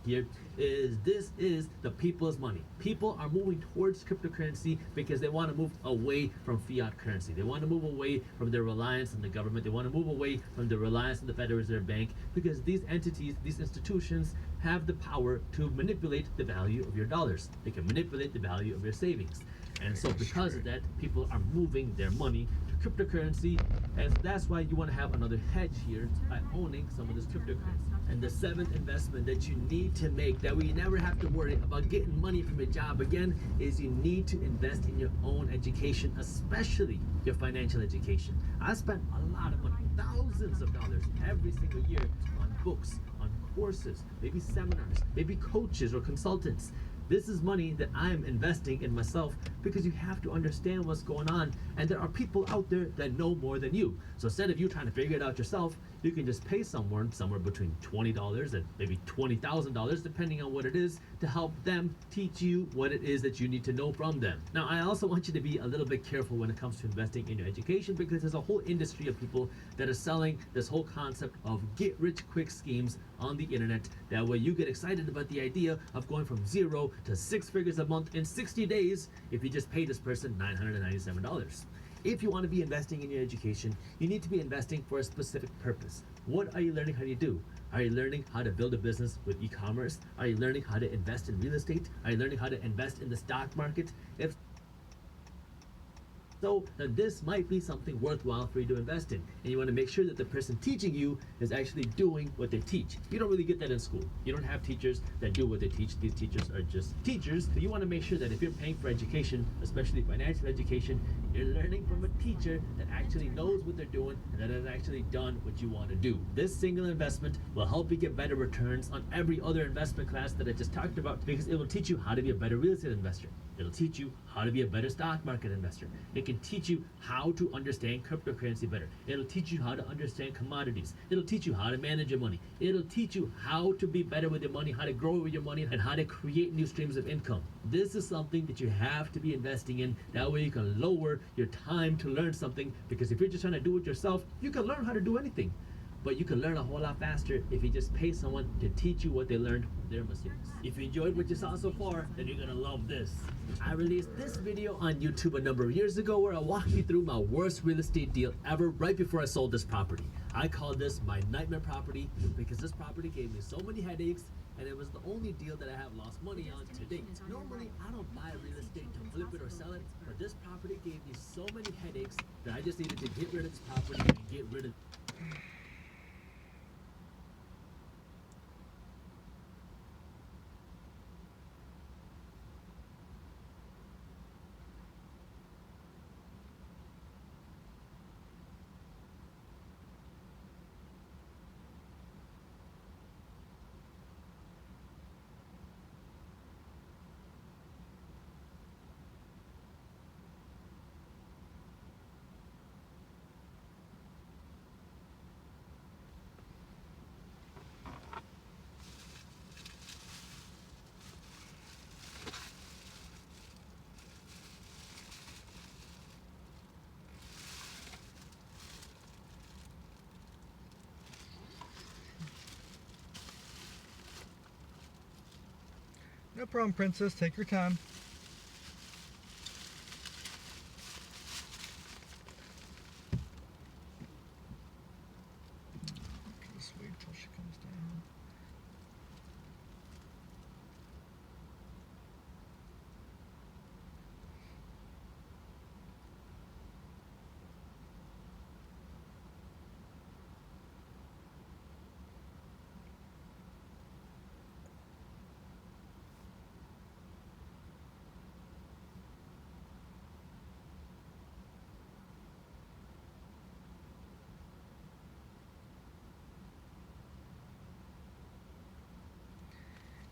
S7: Here is this is the people's money. People are moving towards cryptocurrency because they want to move away from fiat currency. They want to move away from their reliance on the government. They want to move away from the reliance on the Federal Reserve Bank, because these entities, these institutions have the power to manipulate the value of your dollars. They can manipulate the value of your savings. And so because of that, people are moving their money to cryptocurrency, and that's why you want to have another hedge here by owning some of this cryptocurrency. And the seventh investment that you need to make, that we never have to worry about getting money from a job again, is you need to invest in your own education, especially your financial education. I spent a lot of money, thousands of dollars every single year on books, on courses, maybe seminars, maybe coaches or consultants. This is money that I'm investing in myself, because you have to understand what's going on, and there are people out there that know more than you. So instead of you trying to figure it out yourself, you can just pay someone somewhere between $20 and maybe $20,000, depending on what it is, to help them teach you what it is that you need to know from them. Now, I also want you to be a little bit careful when it comes to investing in your education, because there's a whole industry of people that are selling this whole concept of get rich quick schemes on the internet. That way you get excited about the idea of going from 0 to 6 figures a month in 60 days if you just pay this person $997. If you want to be investing in your education, you need to be investing for a specific purpose. What are you learning how to do? Are you learning how to build a business with e-commerce? Are you learning how to invest in real estate? Are you learning how to invest in the stock market? If so, then this might be something worthwhile for you to invest in. And you want to make sure that the person teaching you is actually doing what they teach. You don't really get that in school. You don't have teachers that do what they teach. These teachers are just teachers. But you want to make sure that if you're paying for education, especially financial education, you're learning from a teacher that actually knows what they're doing and that has actually done what you want to do. This single investment will help you get better returns on every other investment class that I just talked about, because it will teach you how to be a better real estate investor. It'll teach you how to be a better stock market investor. It can teach you how to understand cryptocurrency better. It'll teach you how to understand commodities. It'll teach you how to manage your money. It'll teach you how to be better with your money, how to grow with your money, and how to create new streams of income. This is something that you have to be investing in. That way you can lower your time to learn something, because if you're just trying to do it yourself, you can learn how to do anything. But you can learn a whole lot faster if you just pay someone to teach you what they learned from their mistakes. If you enjoyed what you saw so far, then you're gonna love this. I released this video on YouTube a number of years ago where I walked you through my worst real estate deal ever right before I sold this property. I called this my nightmare property because this property gave me so many headaches, and it was the only deal that I have lost money on to date. Normally, I don't buy real estate to flip it or sell it, but this property gave me so many headaches that I just needed to get rid of this property and get rid of
S2: No problem, princess. Take your time. Just wait till she comes down.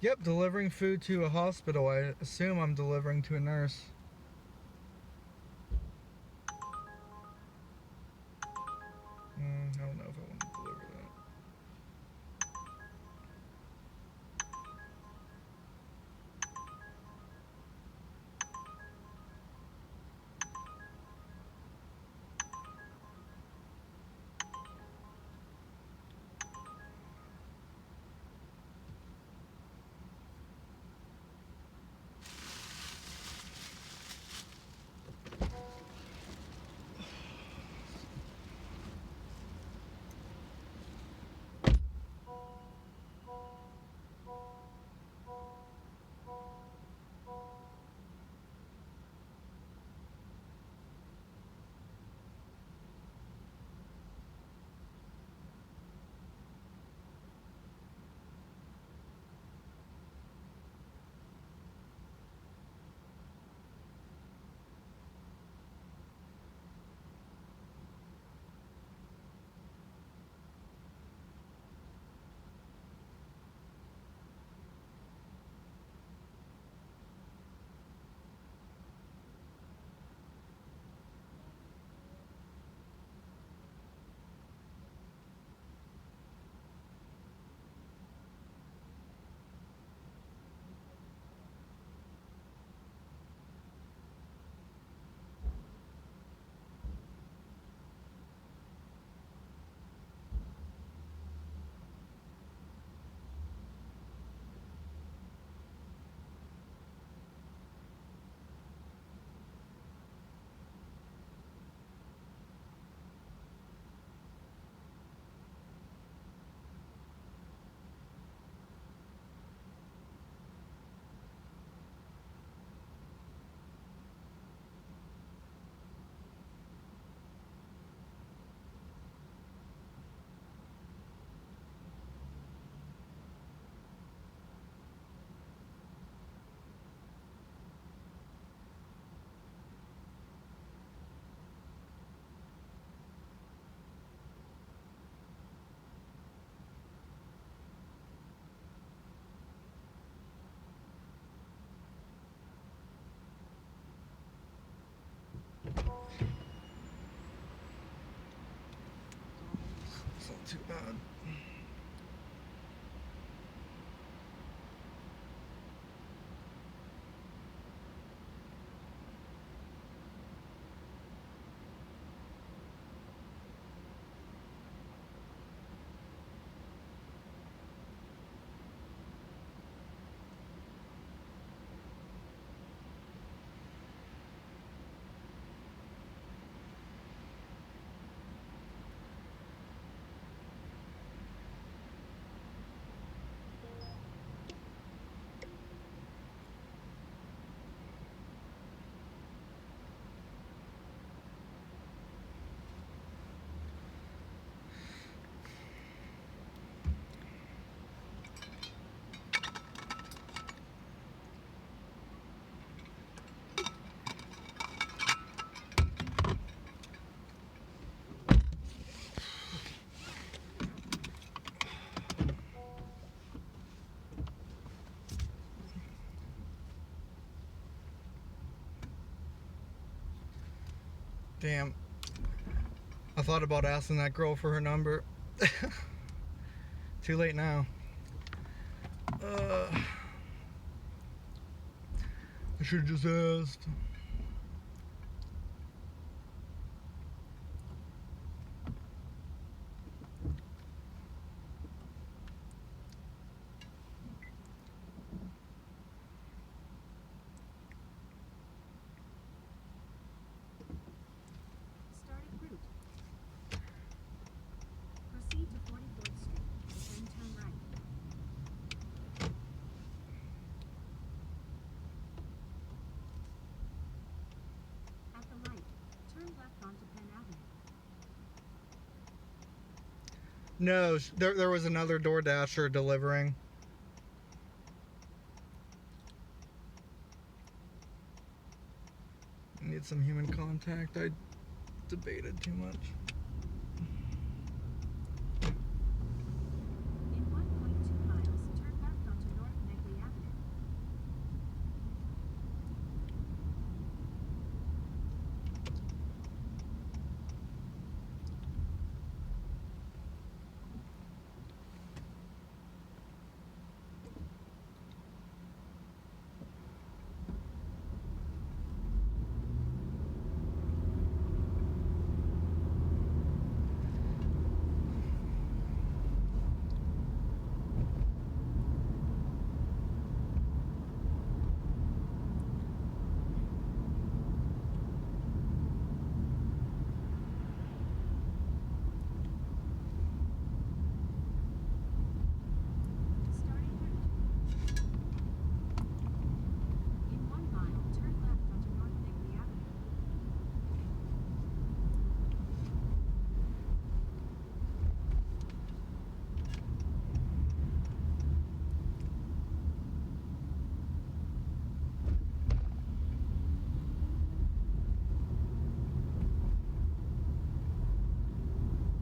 S2: Yep, delivering food to a hospital. I assume I'm delivering to a nurse. I don't know if I want to deliver that. It's not too bad. Damn. I thought about asking that girl for her number. Too late now. I should have just asked. No, there was another DoorDasher delivering. Need some human contact. I debated too much.
S20: In 1.2 miles, turn left onto North Negley Avenue. In 1 mile, turn left onto North Negley Avenue.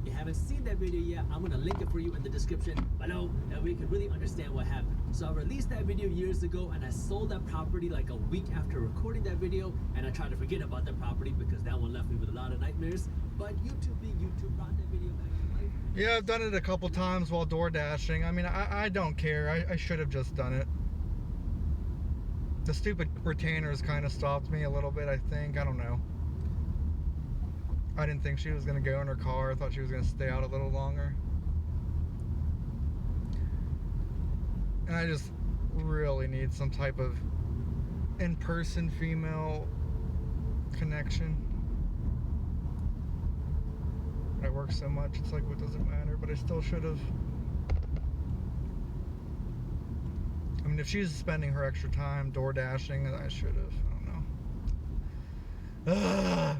S7: If you haven't seen that video yet, I'm gonna link it for you in the description below, that way you can really understand what happened. So I released that video years ago, and I sold that property like a week after recording that video, and I tried to forget about the property because that one left me with a lot of nightmares. But YouTube being YouTube brought that video back to life.
S2: Yeah, I've done it a couple times while door dashing. I mean, I don't care. I should have just done it. The stupid retainers kind of stopped me a little bit, I think. I don't know. I didn't think she was going to go in her car. I thought she was going to stay out a little longer. And I just really need some type of in-person female connection. I work so much, it's like, what does it matter? But I still should have. I mean, if she's spending her extra time door dashing, I should have. I don't know. Ugh.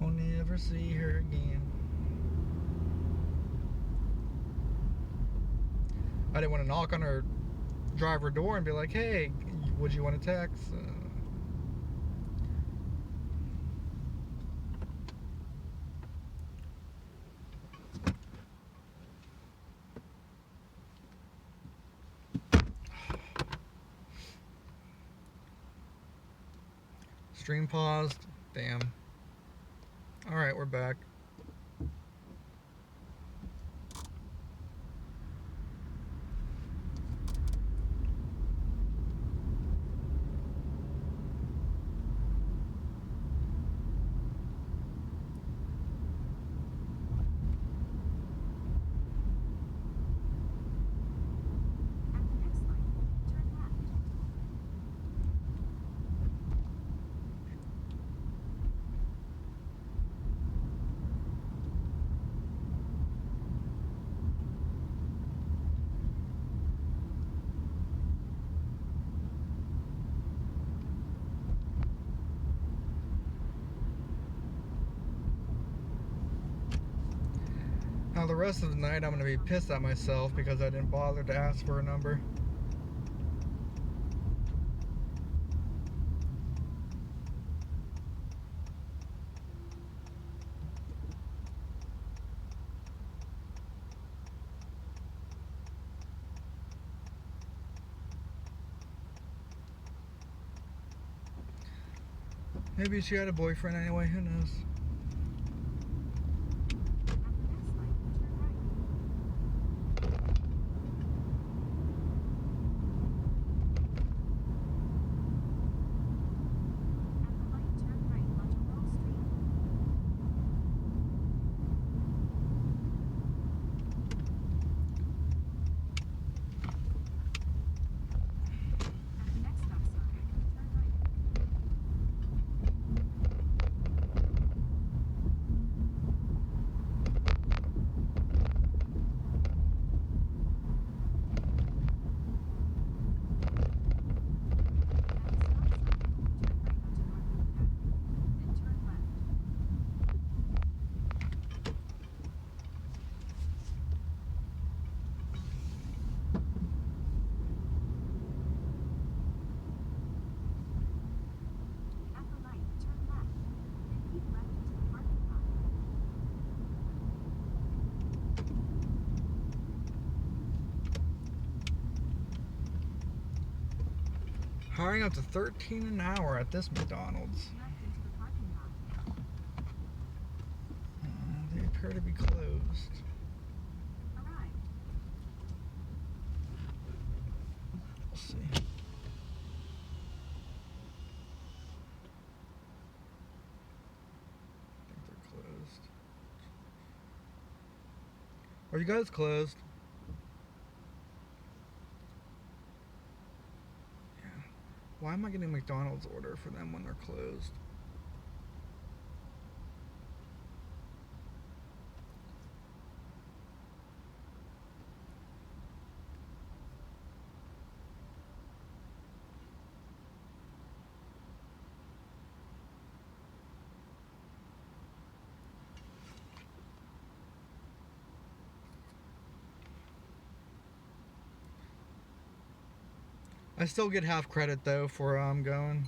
S2: I'll never see her again. I didn't want to knock on her driver door and be like, hey, would you want to text? Stream paused. Damn. Alright, we're back. Now the rest of the night I'm going to be pissed at myself because I didn't bother to ask for a number. Maybe she had a boyfriend anyway, who knows? Hiring up to $13 an hour at this McDonald's. They appear to be closed. We'll see. I think they're closed. Are you guys closed? Yeah. Why am I getting a McDonald's order for them when they're closed? I still get half credit though for where I'm going.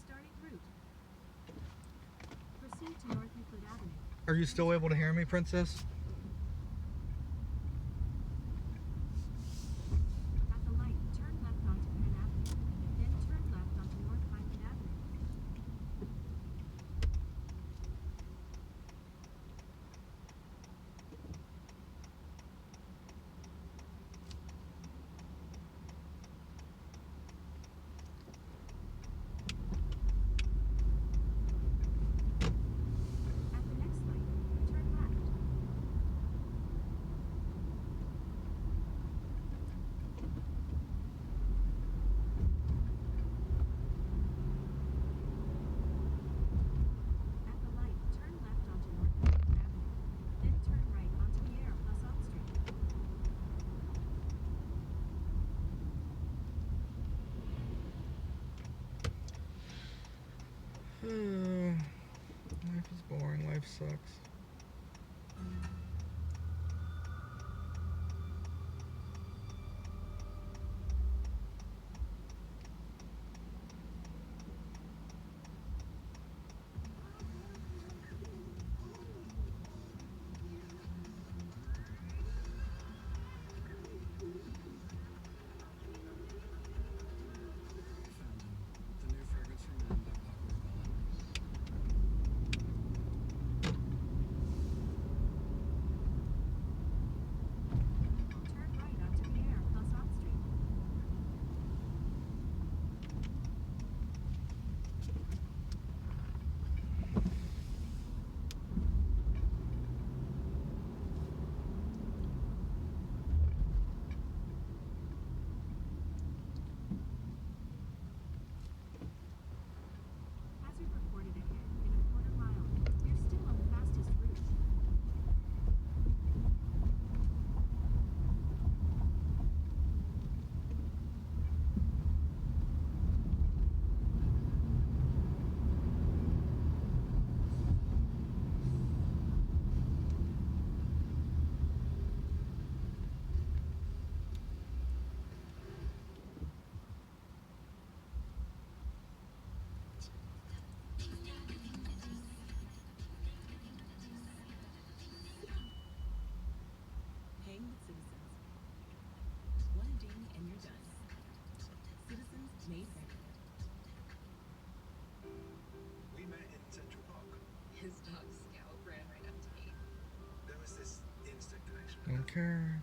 S20: Starting route. Proceed to North Euclid Avenue.
S2: Are you still able to hear me, Princess?
S20: At the light, turn left onto Penn Avenue. Then turn left onto North Highland Avenue. At the next light, turn left. At the light, turn left onto North Highland Avenue. Then turn right onto Pierre Plassat Street.
S2: Life is boring. Life sucks.
S20: Turn right onto Pierre Plassat Street. As we reported ahead, in a quarter mile, you're still on the fastest route.
S8: Hang with citizens. One ding and you're done. Citizens made regular.
S3: We met in Central Park.
S8: His dog Scout ran right up to me.
S3: There was this instant connection.
S2: Okay.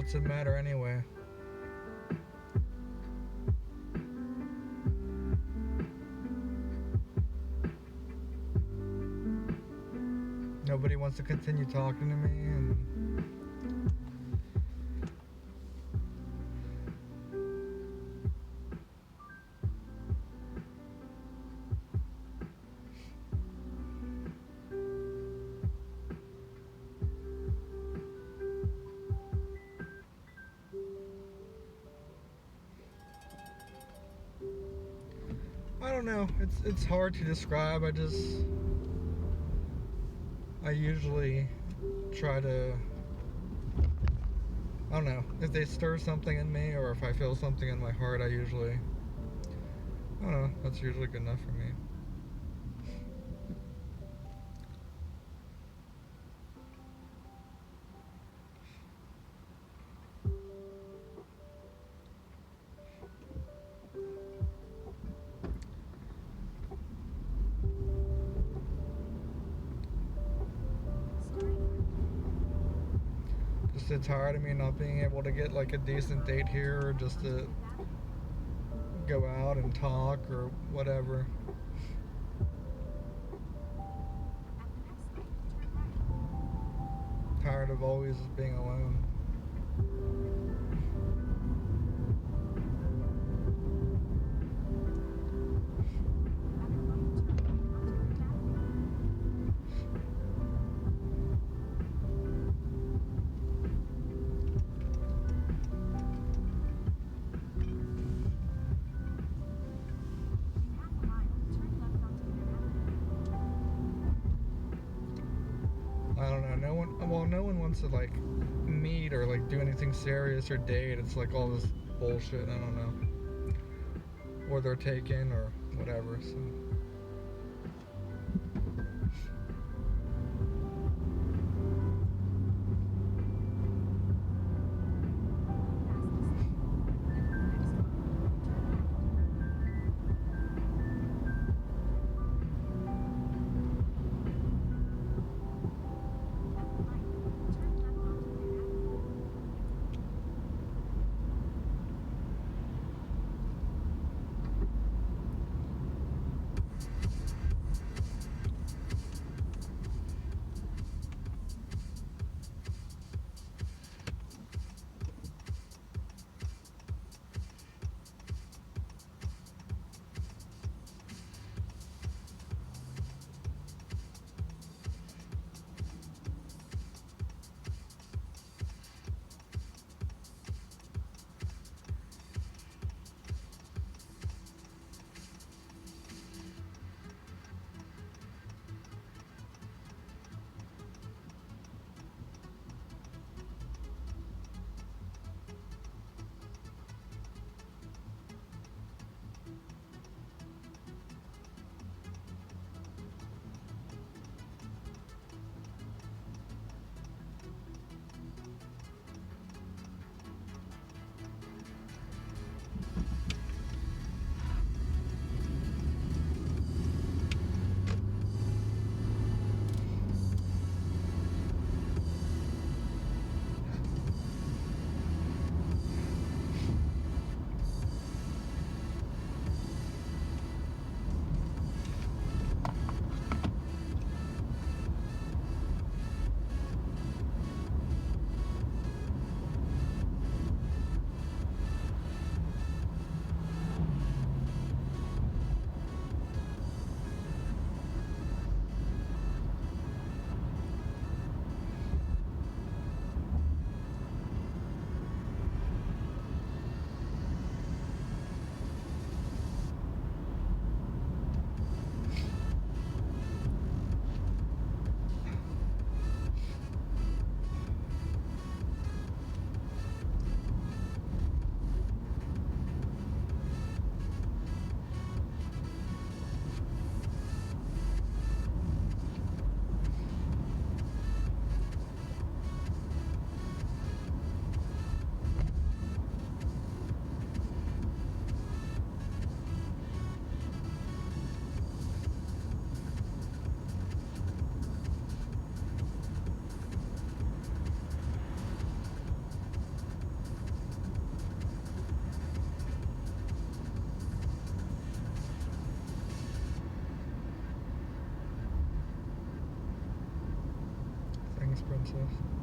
S2: what's it matter anyway? Nobody wants to continue talking to me, and I don't know. It's hard to describe. I usually try to, I don't know, if they stir something in me or if I feel something in my heart, I don't know, that's usually good enough for me. Just so tired of me not being able to get like a decent date here, or just to go out and talk or whatever. Tired of always being alone. I don't know, no one wants to like meet or like do anything serious or date. It's like all this bullshit, I don't know. Or they're taken or whatever, so. Thanks, Princess.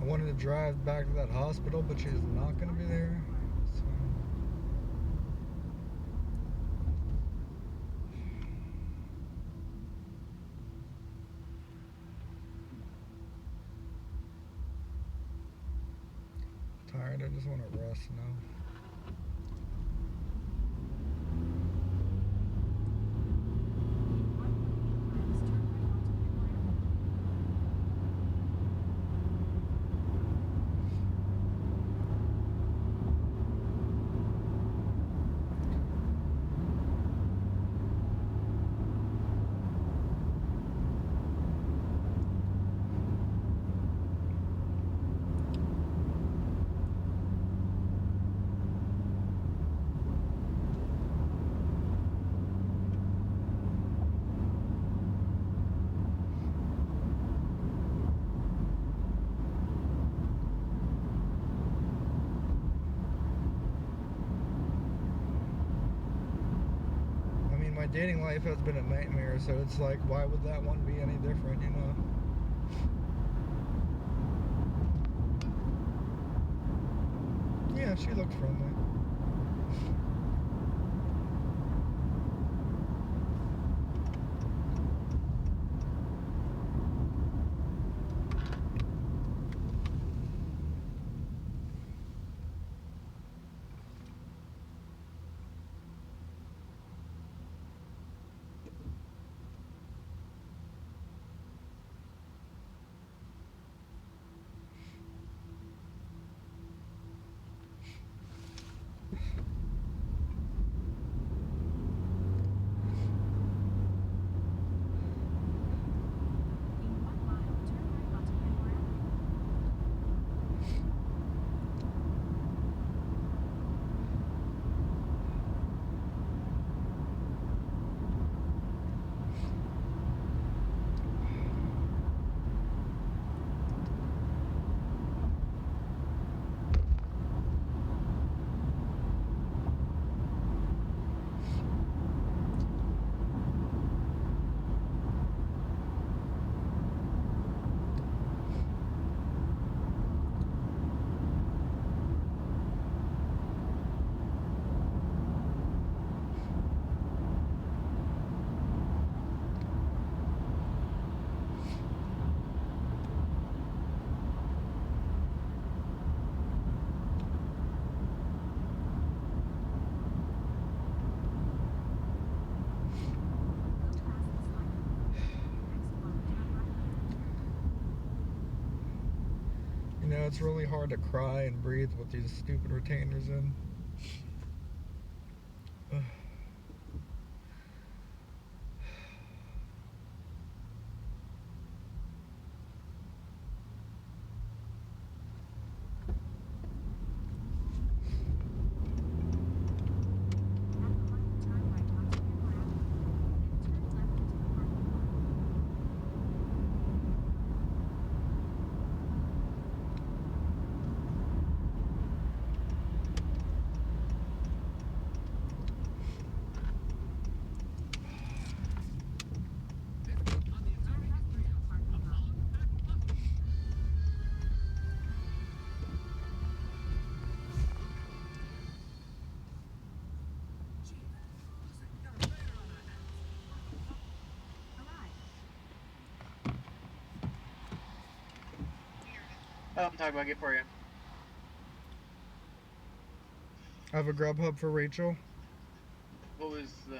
S2: wanted to drive back to that hospital, but she's not going to be there. So. Tired, I just want to rest now.
S20: Turn
S2: dating life has been a nightmare, so it's like, why would that one be any different, you know? Yeah, she looked friendly. You know, it's really hard to cry and breathe with these stupid retainers in. Ugh.
S9: I'm talking about it for you.
S2: I have a Grubhub for Rachel.
S9: What was the?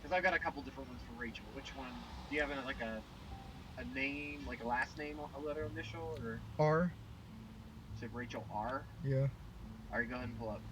S9: Because I got a couple different ones for Rachel. Which one? Do you have a name, like a last name, a letter initial, or?
S2: R.
S9: Is it Rachel R?
S2: Yeah.
S9: All right, go ahead and pull up.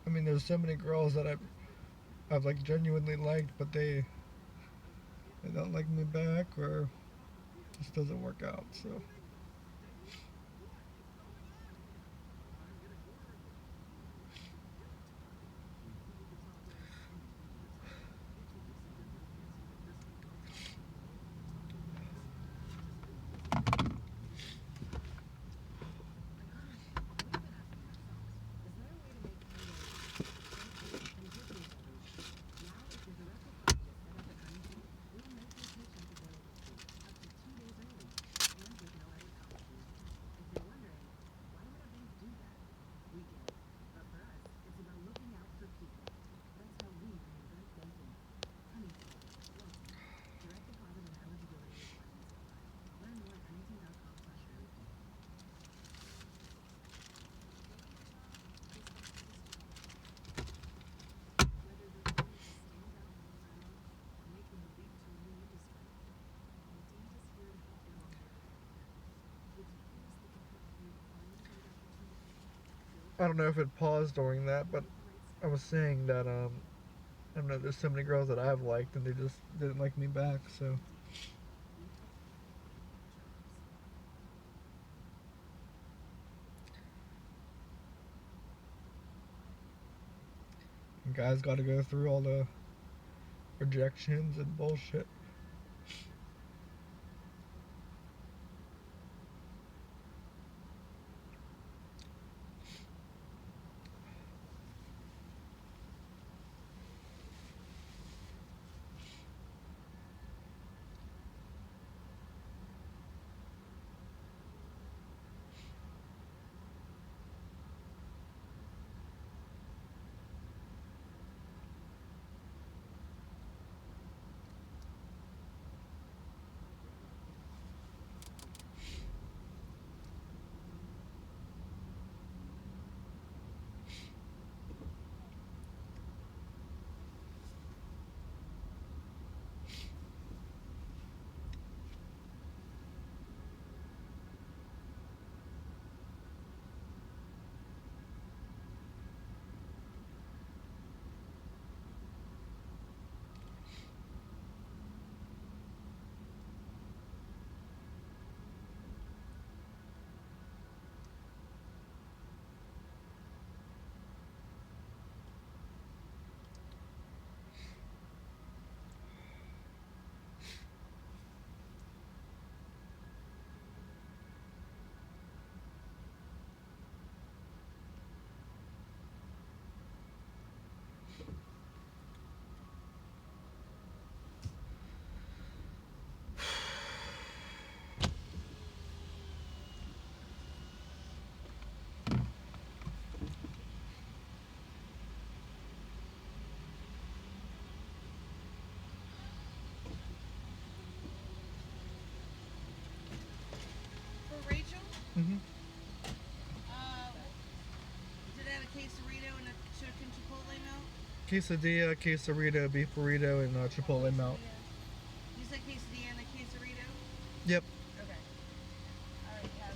S9: I mean, there's so many girls that I've like genuinely liked, but they don't like me back, or it just doesn't work out. So.
S2: I don't know if it paused during that, but I was saying that I don't know. There's so many girls that I've liked, and they just didn't like me back. So. And guys got to go through all the rejections and bullshit.
S10: Mm-hmm. Did I have a quesarito and a chicken chipotle melt?
S2: Quesadilla, quesarito, beef burrito, and chipotle melt.
S10: You said quesadilla and a quesarito?
S2: Yep.
S10: Okay. Alright, yeah.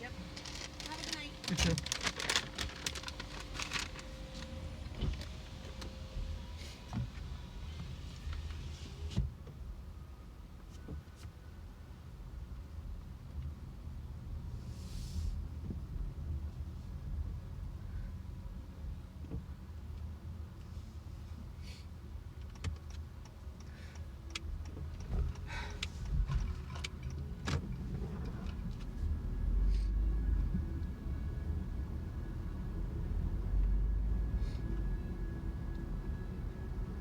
S10: Yep. Have a good night.
S2: You too.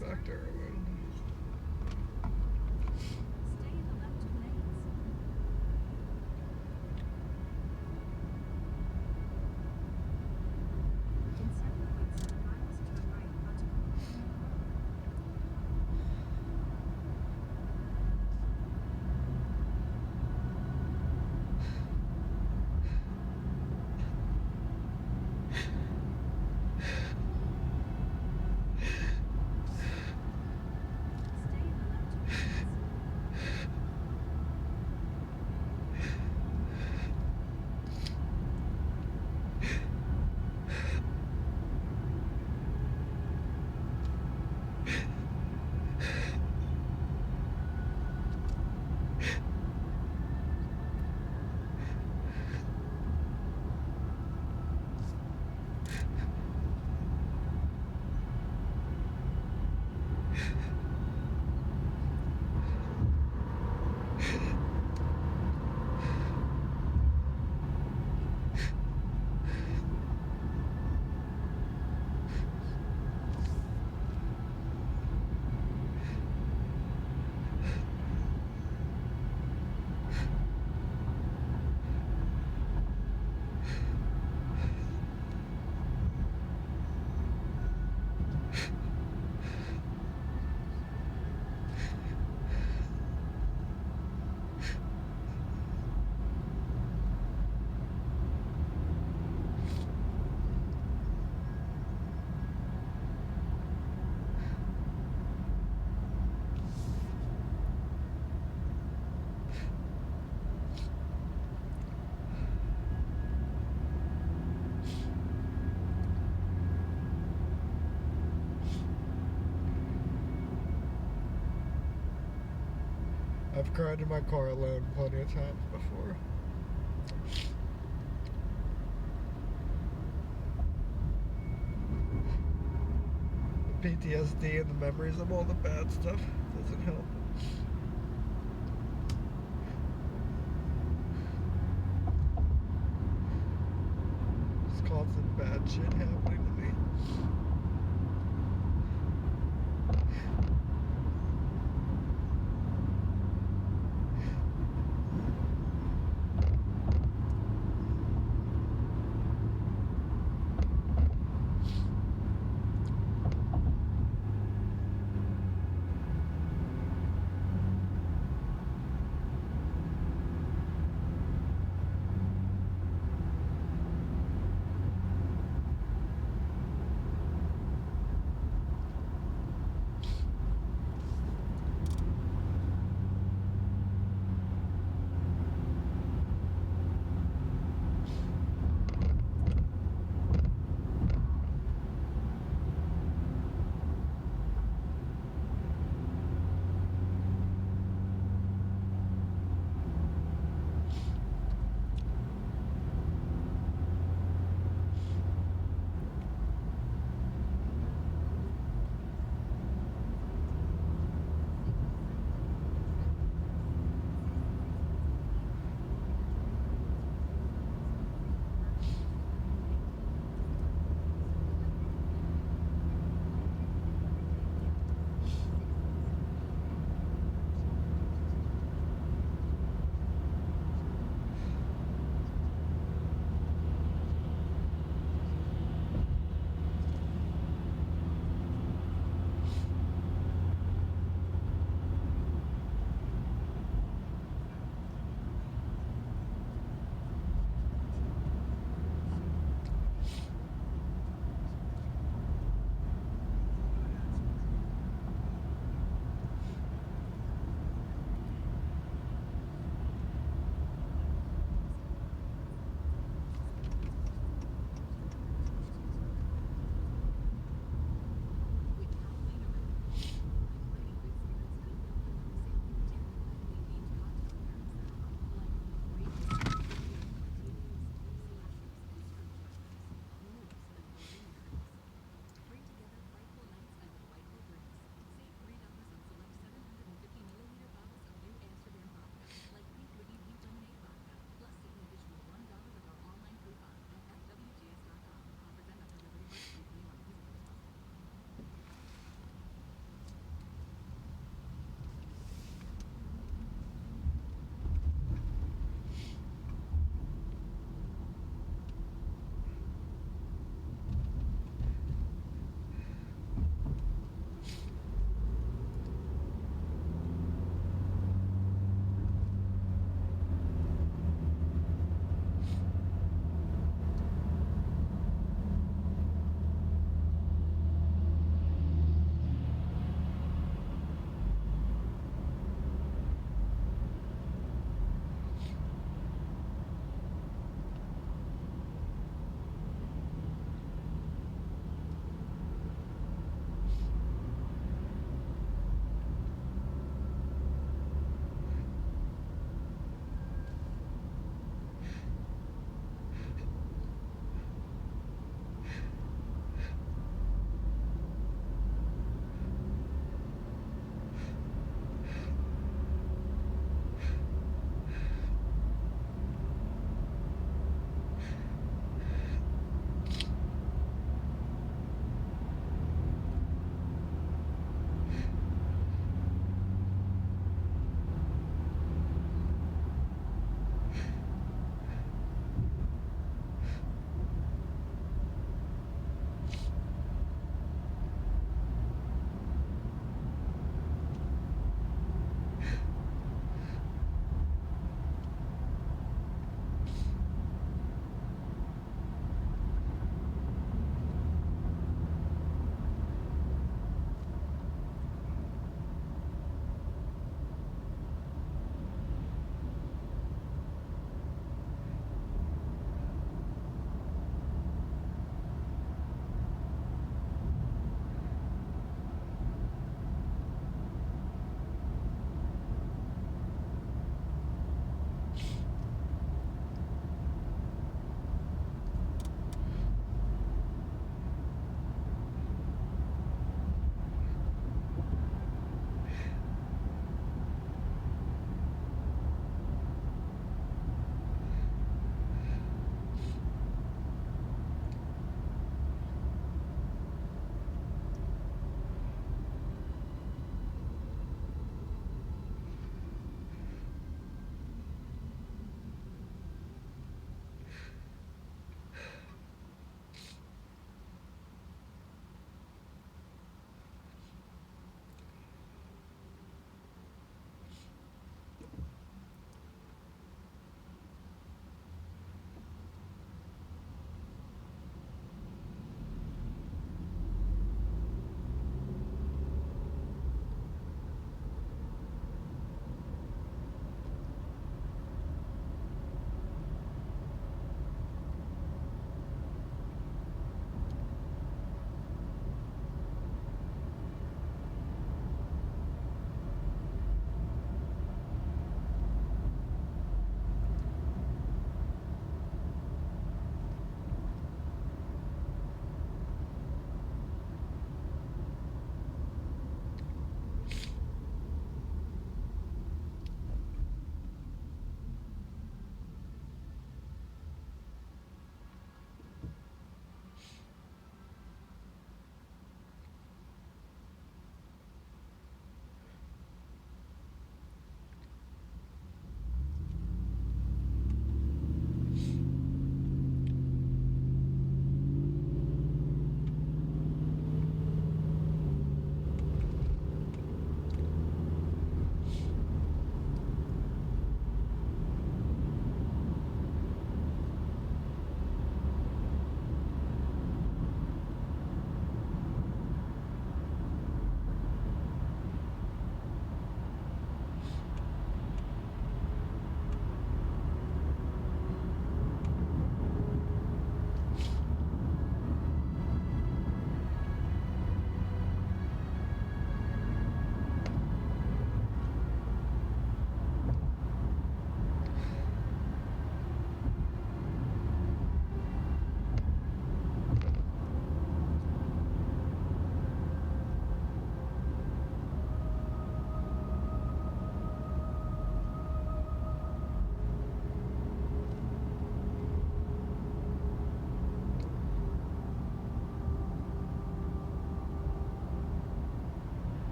S2: Back there.
S20: Stay in the left two lanes. In 7.7 miles, turn right onto
S9: I've cried in my car alone plenty of times before. The PTSD and the memories of all the bad stuff doesn't help. It's constant bad shit happening to me.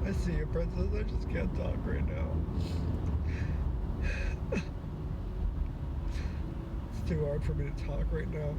S9: I see you, princess. I just can't talk right now. It's too hard for me to talk right now.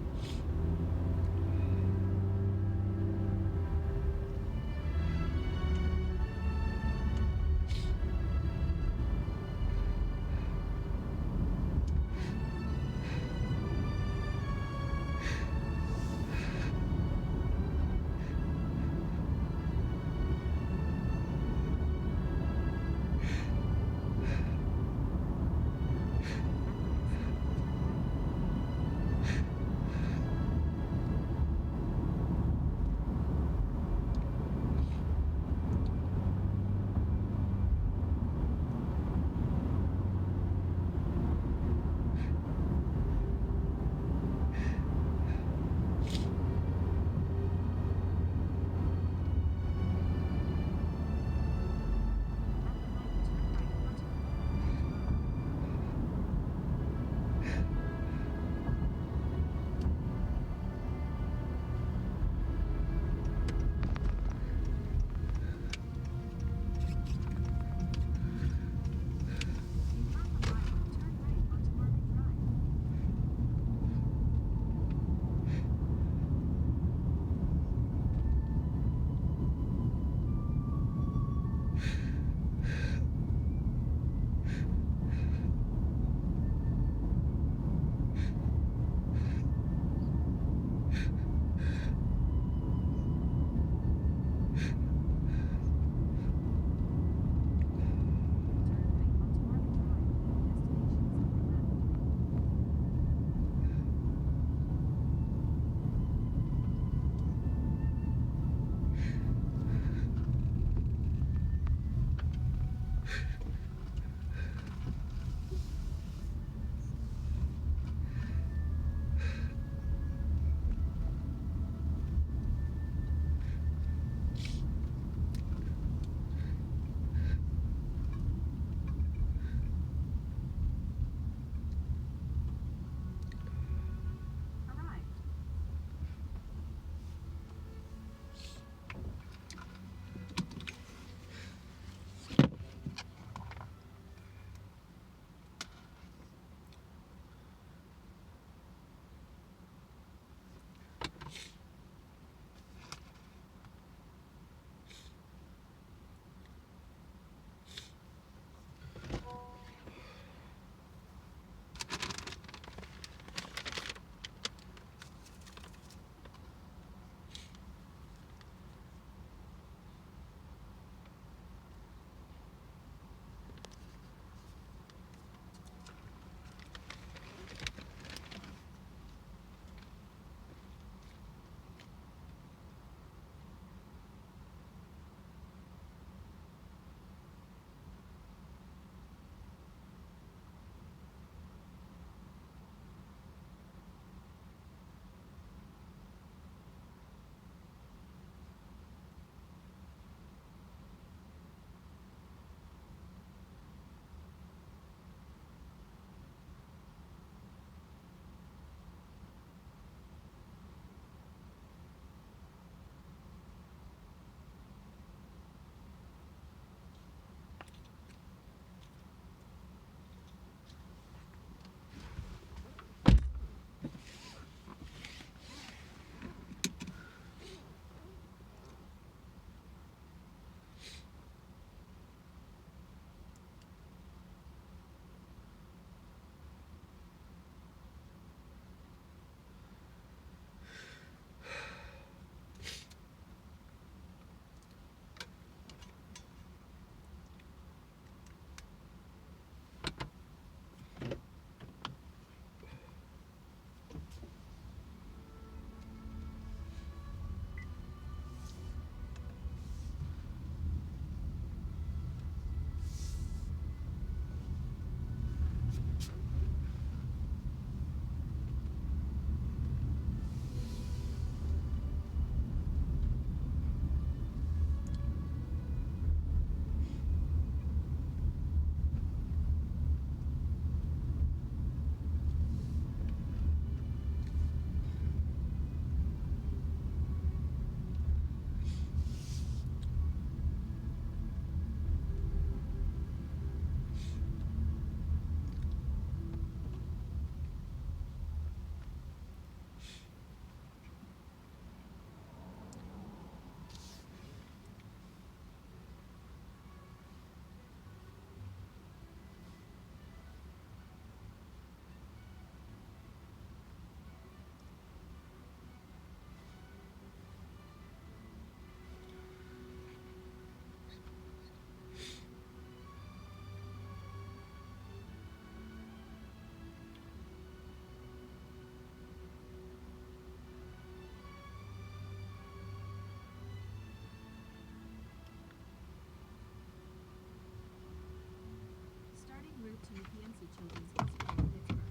S20: Children's Hospital in Pittsburgh.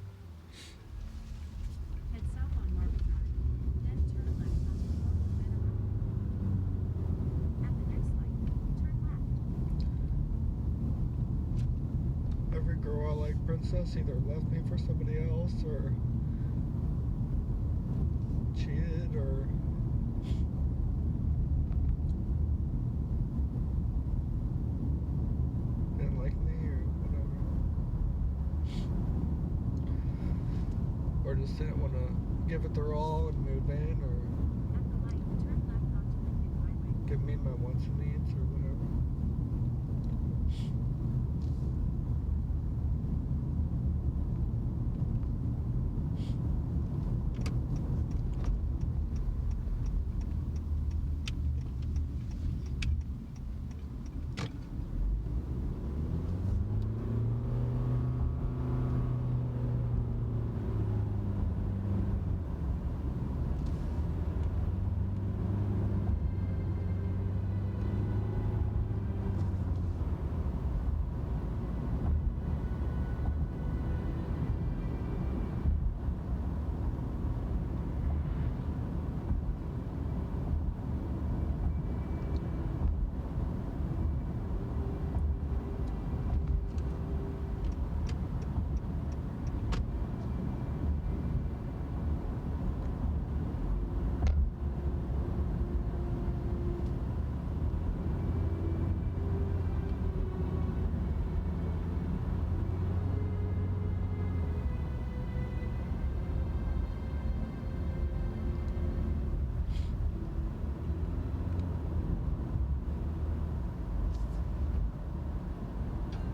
S20: Head south on Market Drive, then turn left onto North Panorama. At the next light, turn left.
S9: Every girl I like, Princess, either left me for somebody else or cheated or didn't like me or whatever. Or just didn't want to give it their all and move in or
S20: At the light, turn left onto Lincoln Highway.
S9: give me my wants and needs or whatever.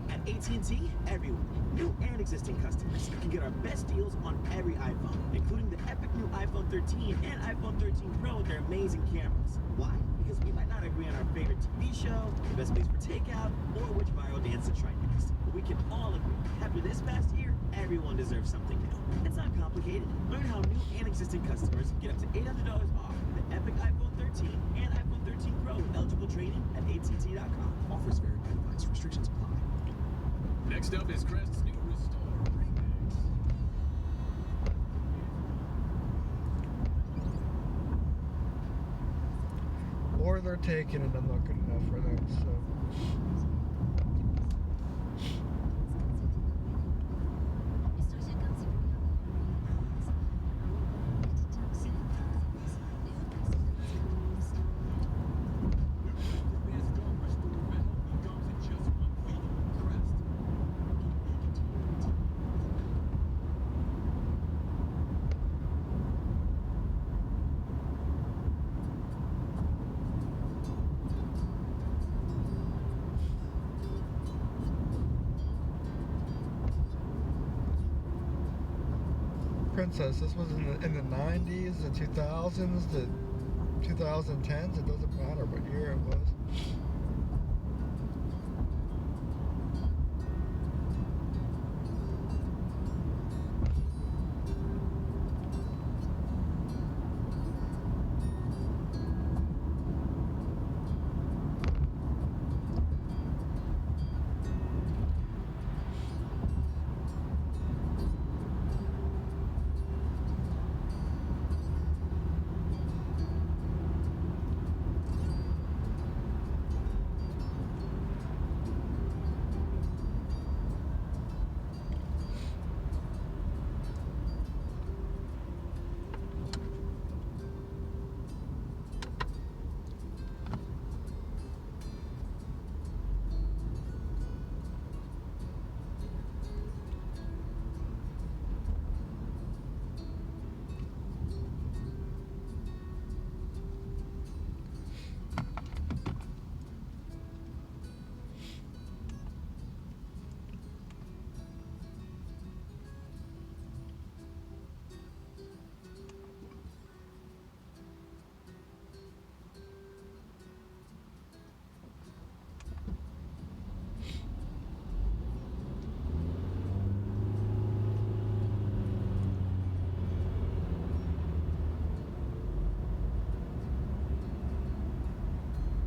S3: At AT&T, everyone, new and existing customers, can get our best deals on every iPhone, including the epic new iPhone 13 and iPhone 13 Pro with their amazing cameras. Why? Because we might not agree on our favorite TV show, the best place for takeout, or which viral dance to try next. But we can all agree, after this past year, everyone deserves something new. It's not complicated. Learn how new and existing customers get up to $800 off the epic iPhone 13 and iPhone 13 Pro with eligible trade-in at AT&T.com. Offers vary by device. Restrictions apply.
S22: Next up is Crest's new Restore Remix.
S9: Or they're taken and I'm not good enough for them, so. Princess, this was in the 90s, the 2000s, the 2010s. It doesn't matter what year it was.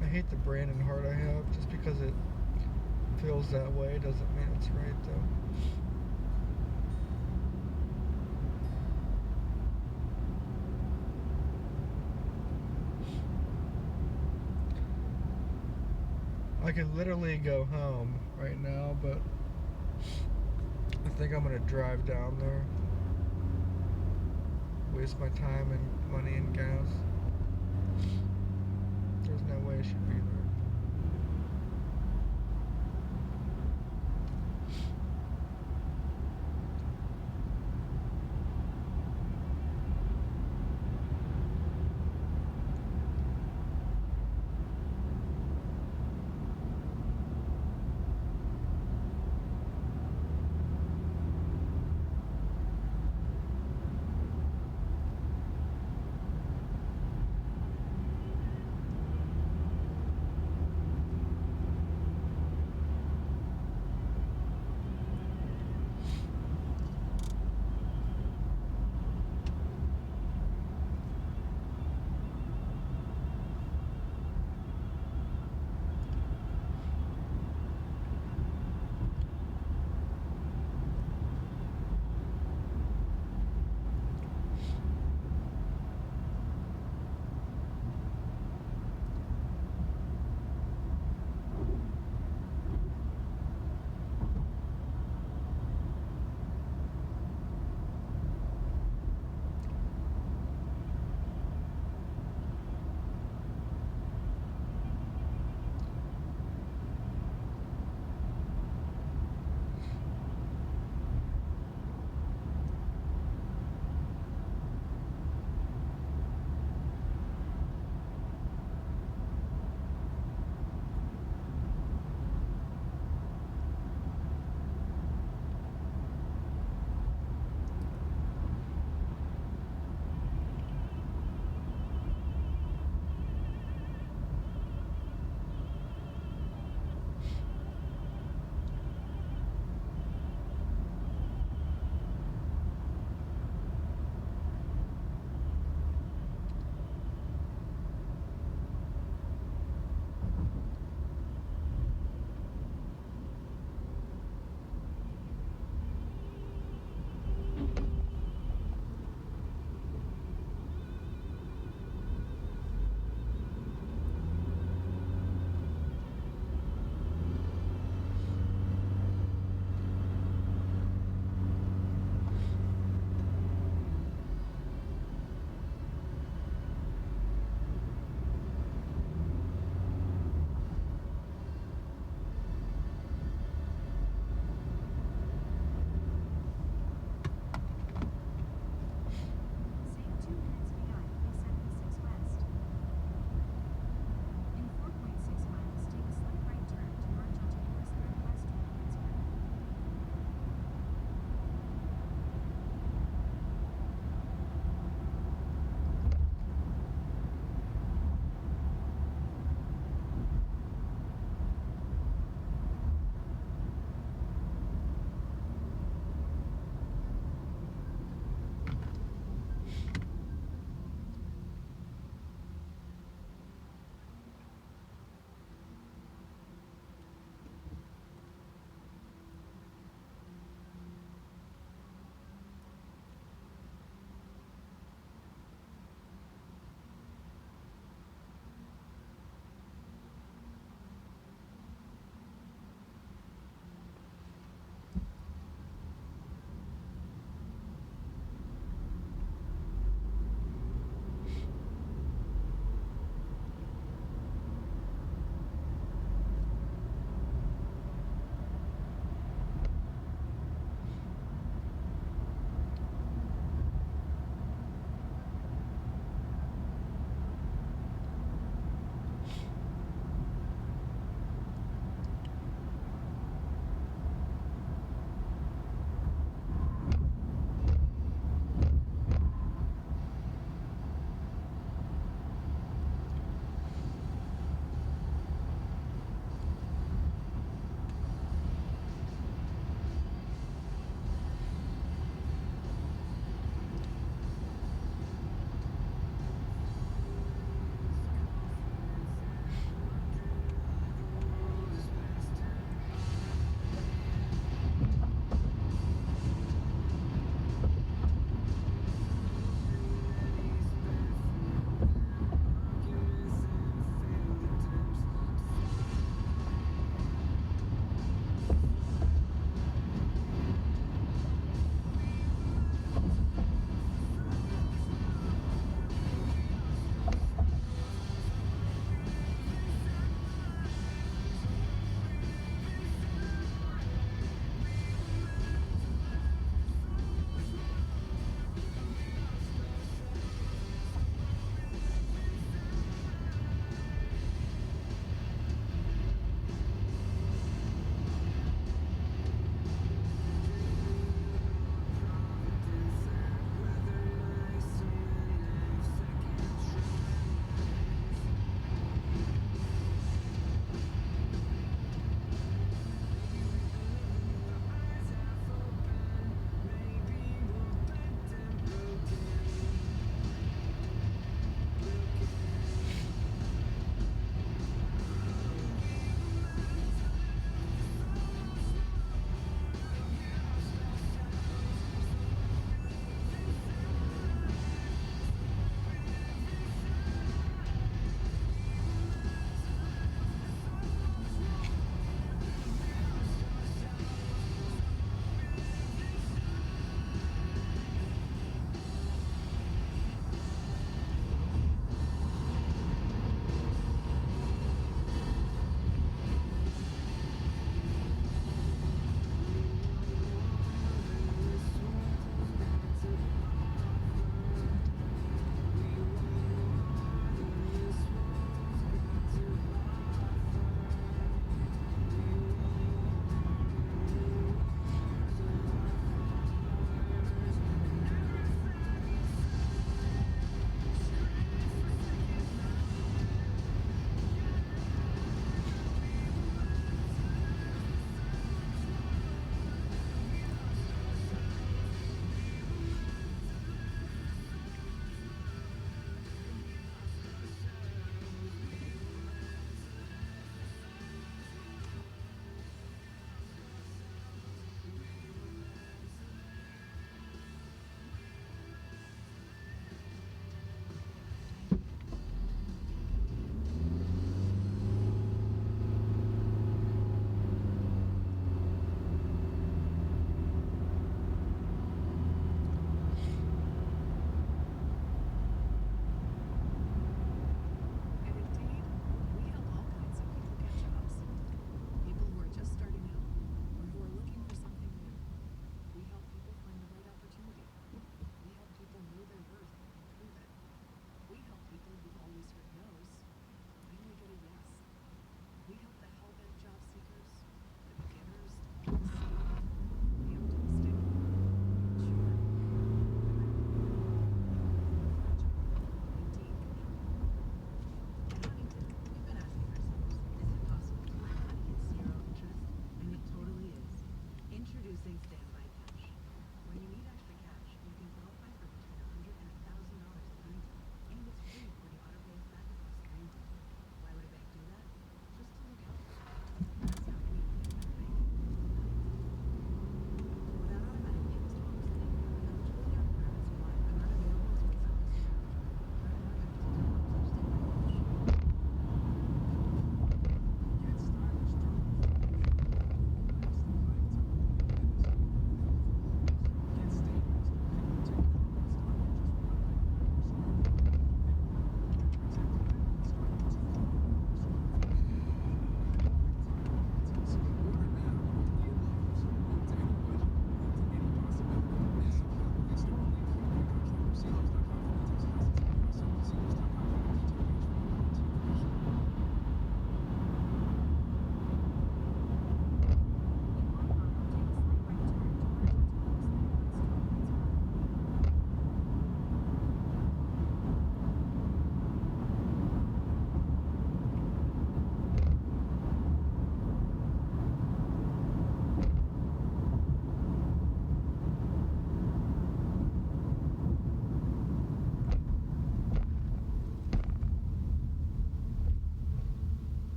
S9: I hate the brain and heart I have. Just because it feels that way doesn't mean it's right, though.
S2: could literally go home right now, but I think I'm gonna drive down there. Waste my time and money and gas. There's no way I should be there.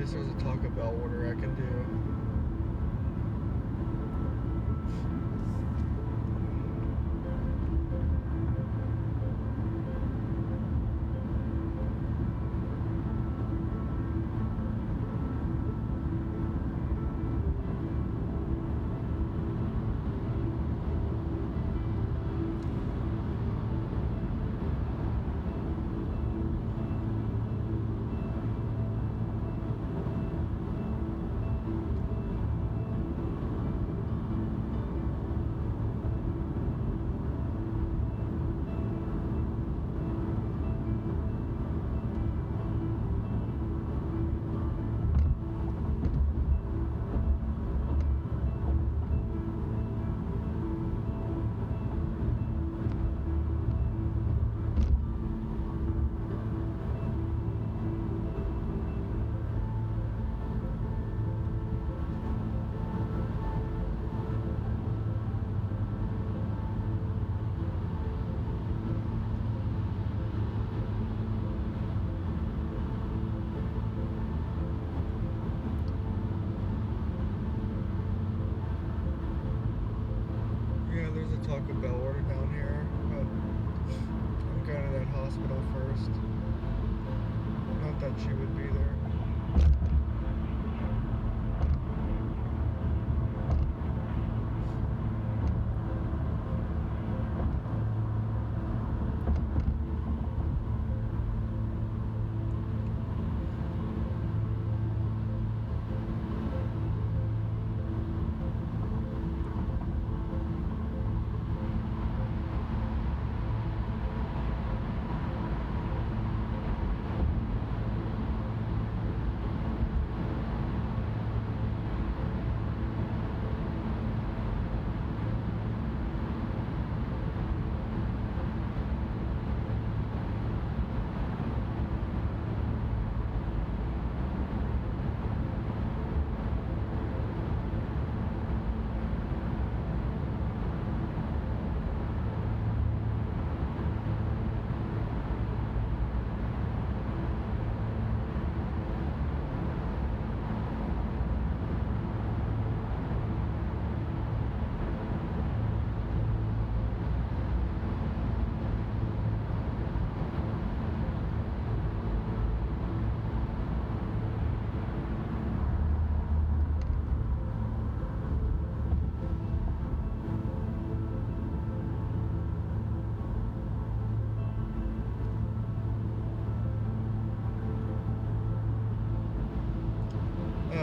S2: least there's a Taco Bell order I can do. Taco Bell order down here, but I'm going to that hospital first. Not that she would be there.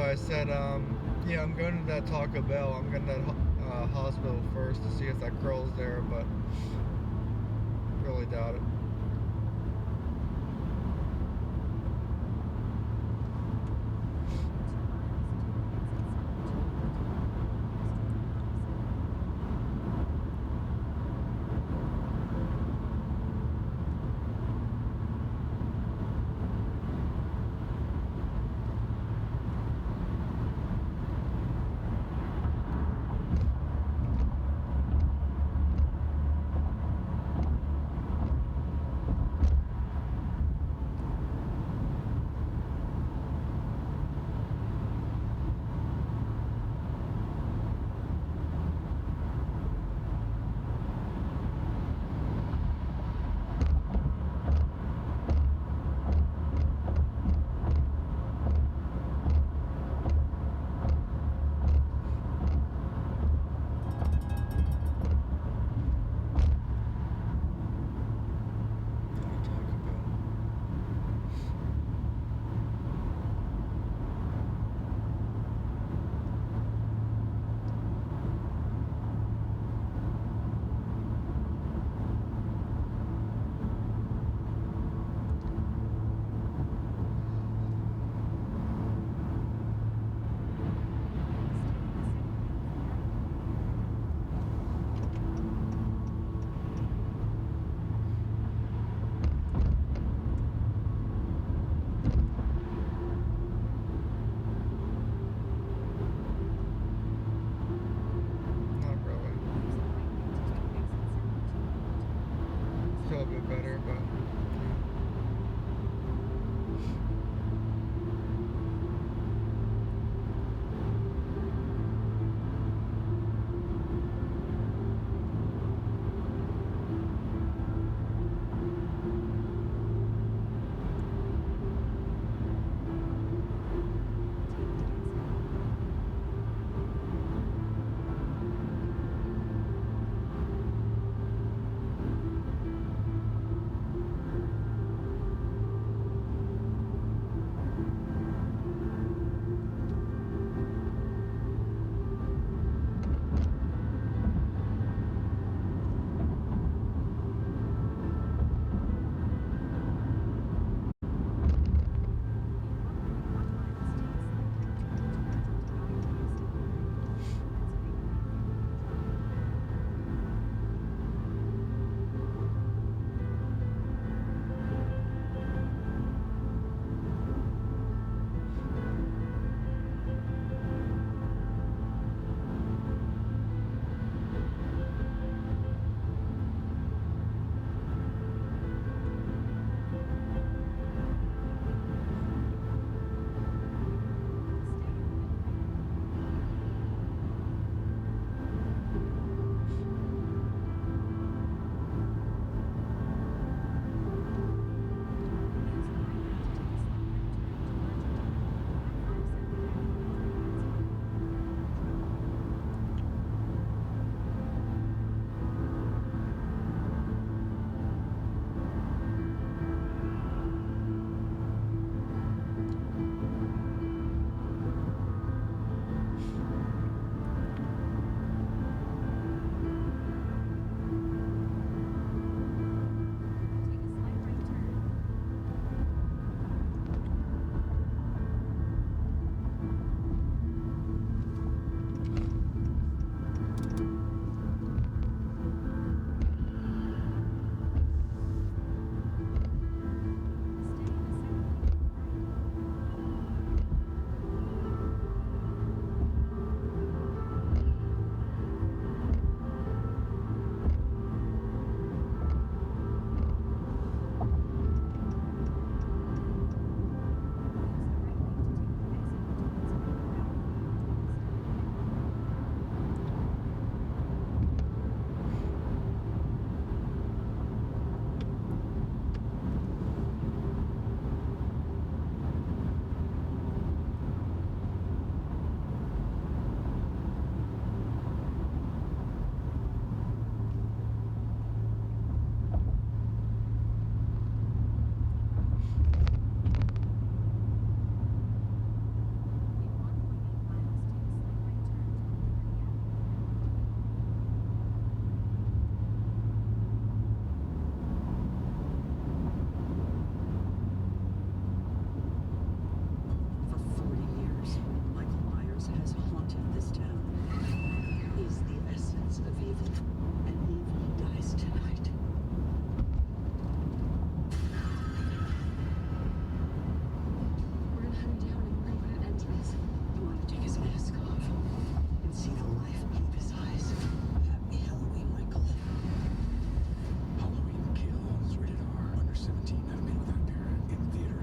S2: I said, yeah, I'm going to that Taco Bell. I'm going to that hospital first to see if that girl's there, but really doubt it.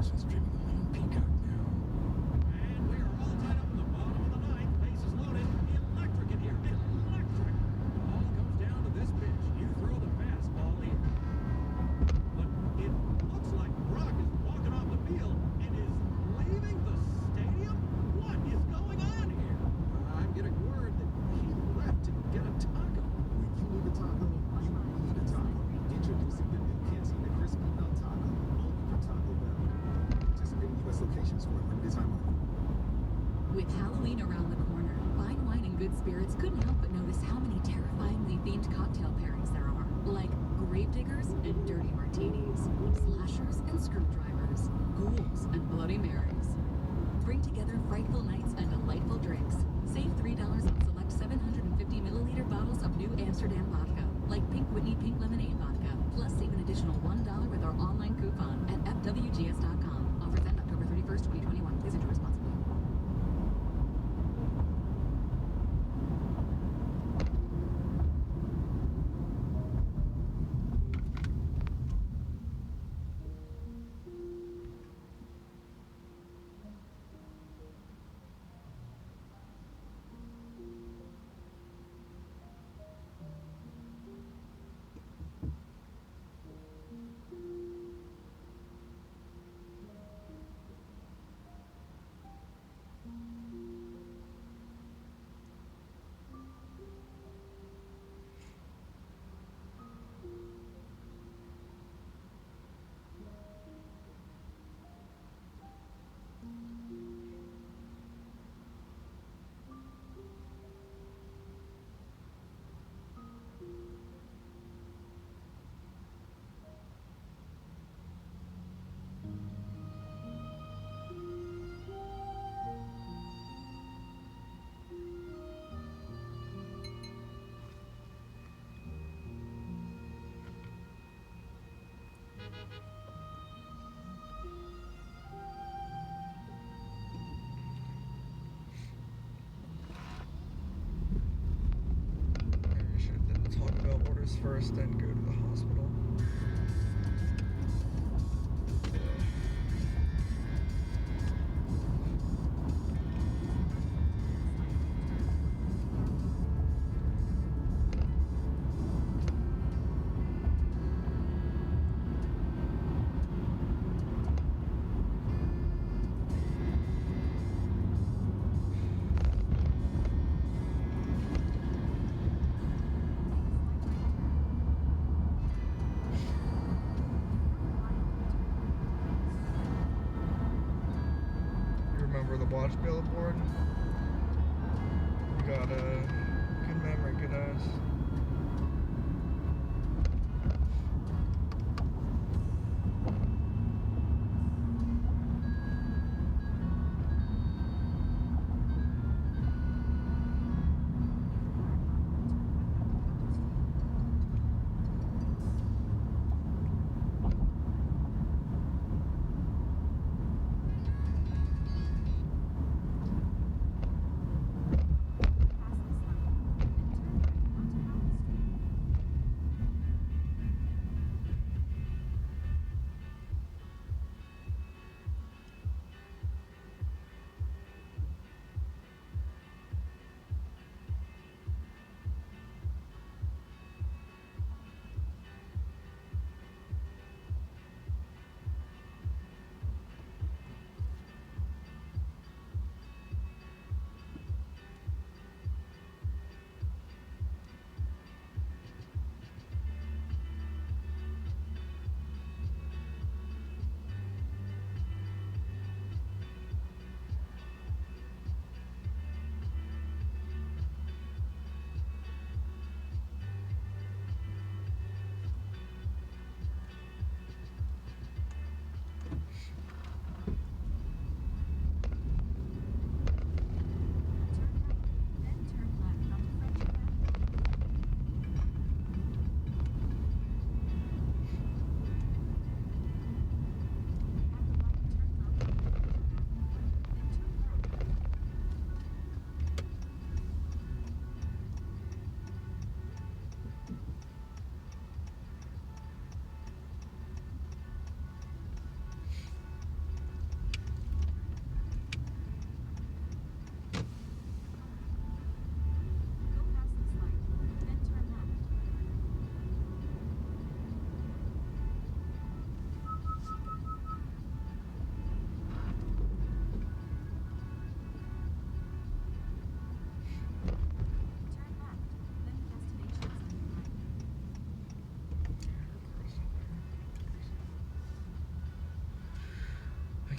S11: Madison's dreaming the lone peacock now.
S22: And we are all tied up in the bottom of the ninth. Bases loaded. Electric in here. Electric. All comes down to this pitch. You throw the fastball in. But it looks like Brock is walking off the field and is leaving the stadium. What is going on here? I'm getting word that he left to get a taco.
S11: When you need a taco, you need a taco. Introducing the new Cantina Crispy Bell Taco, only from Taco Bell. Participating U.S. locations for a limited time only.
S8: With Halloween around the corner, Fine Wine and Good Spirits couldn't help but notice how many terrifyingly themed cocktail pairings there are, like gravediggers and dirty martinis, slashers and screwdrivers, ghouls and Bloody Marys. Bring together frightful nights and delightful drinks. Save $3 on select 750 milliliter bottles of New Amsterdam vodka, like Pink Whitney Pink Lemonade vodka. Plus, save an additional $1 with our online coupon at fwgs.com. Offers end October 31st, 2021. Please enjoy responsibly.
S2: Maybe you should have done the Taco Bell orders first, then go to the hospital. You remember the watch billboard? You got a good memory, good eyes.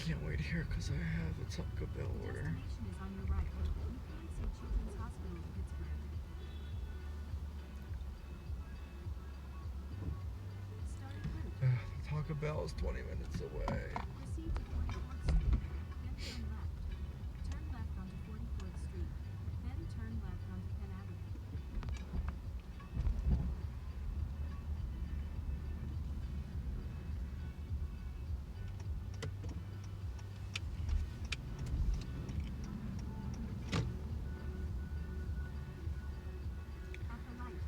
S2: can't wait here because I have a Taco Bell order.
S20: Destination is on your right. UPMC Children's Hospital of Pittsburgh. Starting route.
S2: The Taco Bell is 20 minutes away.
S20: Proceed to 44th Street. Then turn left. Turn left onto 44th Street. Then turn left onto Penn Avenue. At the light,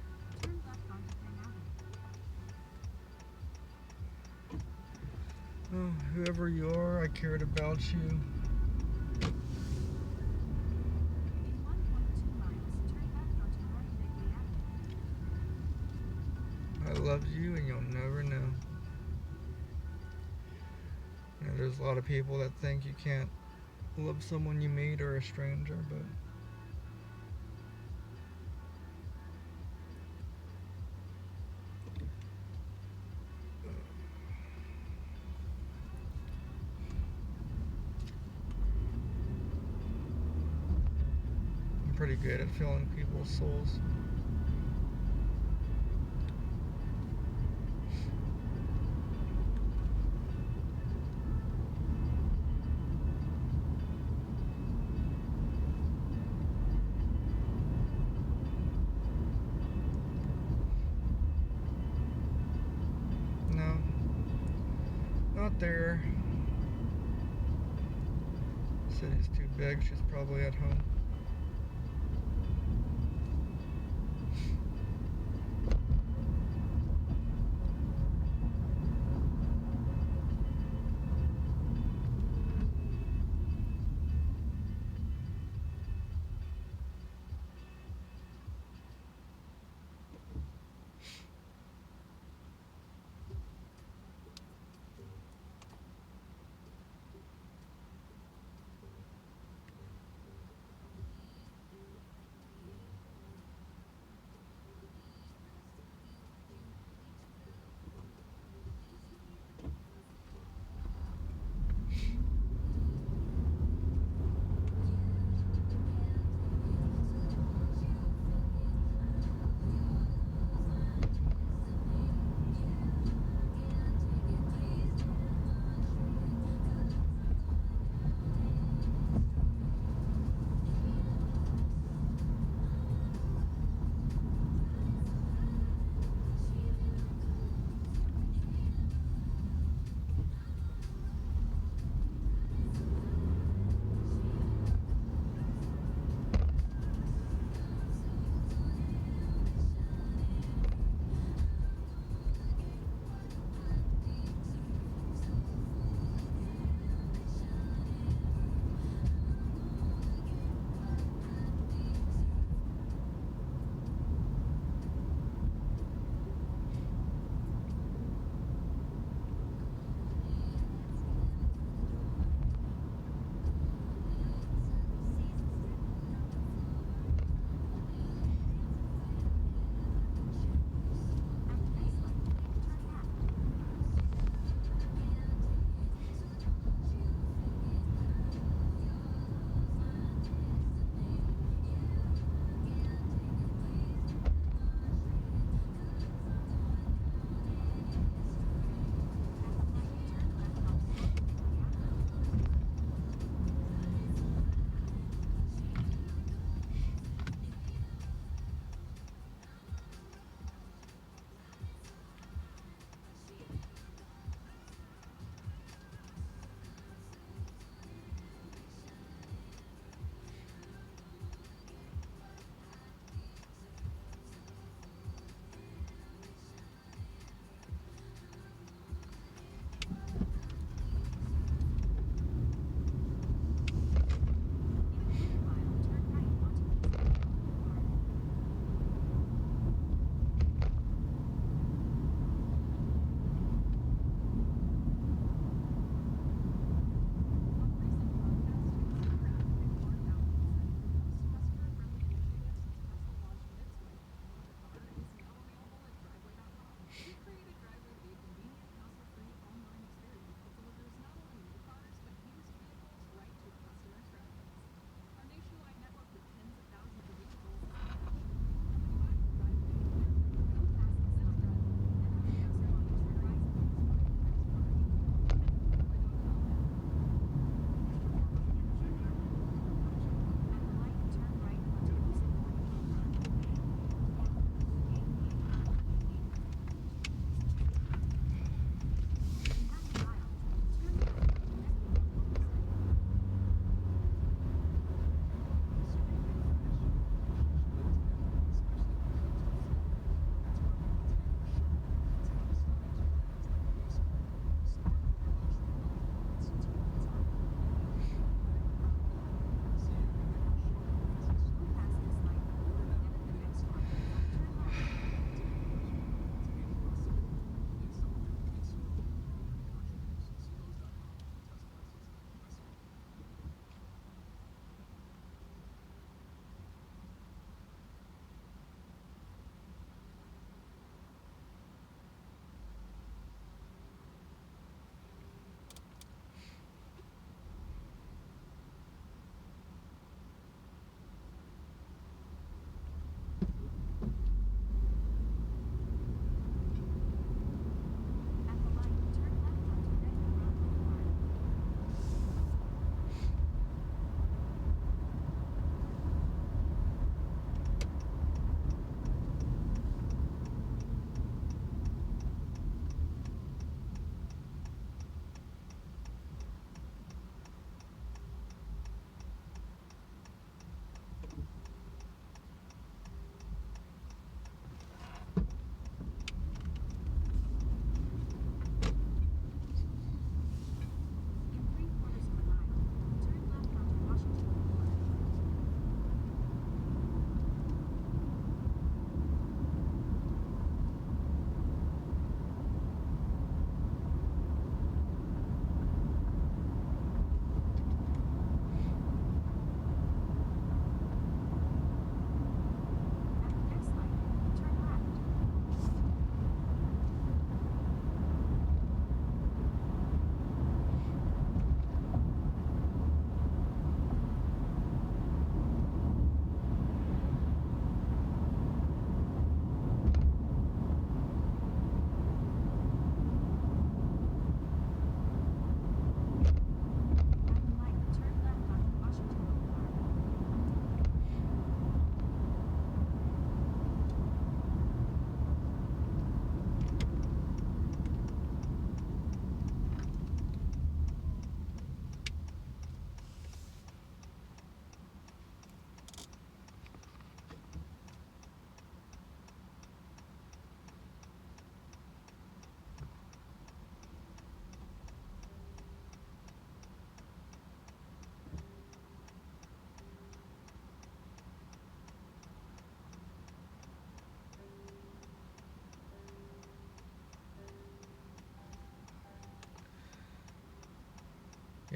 S20: turn left onto Penn Avenue.
S2: Oh, whoever you are, I cared about you.
S20: In 1.2 miles, turn left onto North Negley Avenue.
S2: I love you and you'll never know. You know, there's a lot of people that think you can't love someone you meet or a stranger, but I'm pretty good at feeling people's souls. No, not there. City's too big. She's probably at home.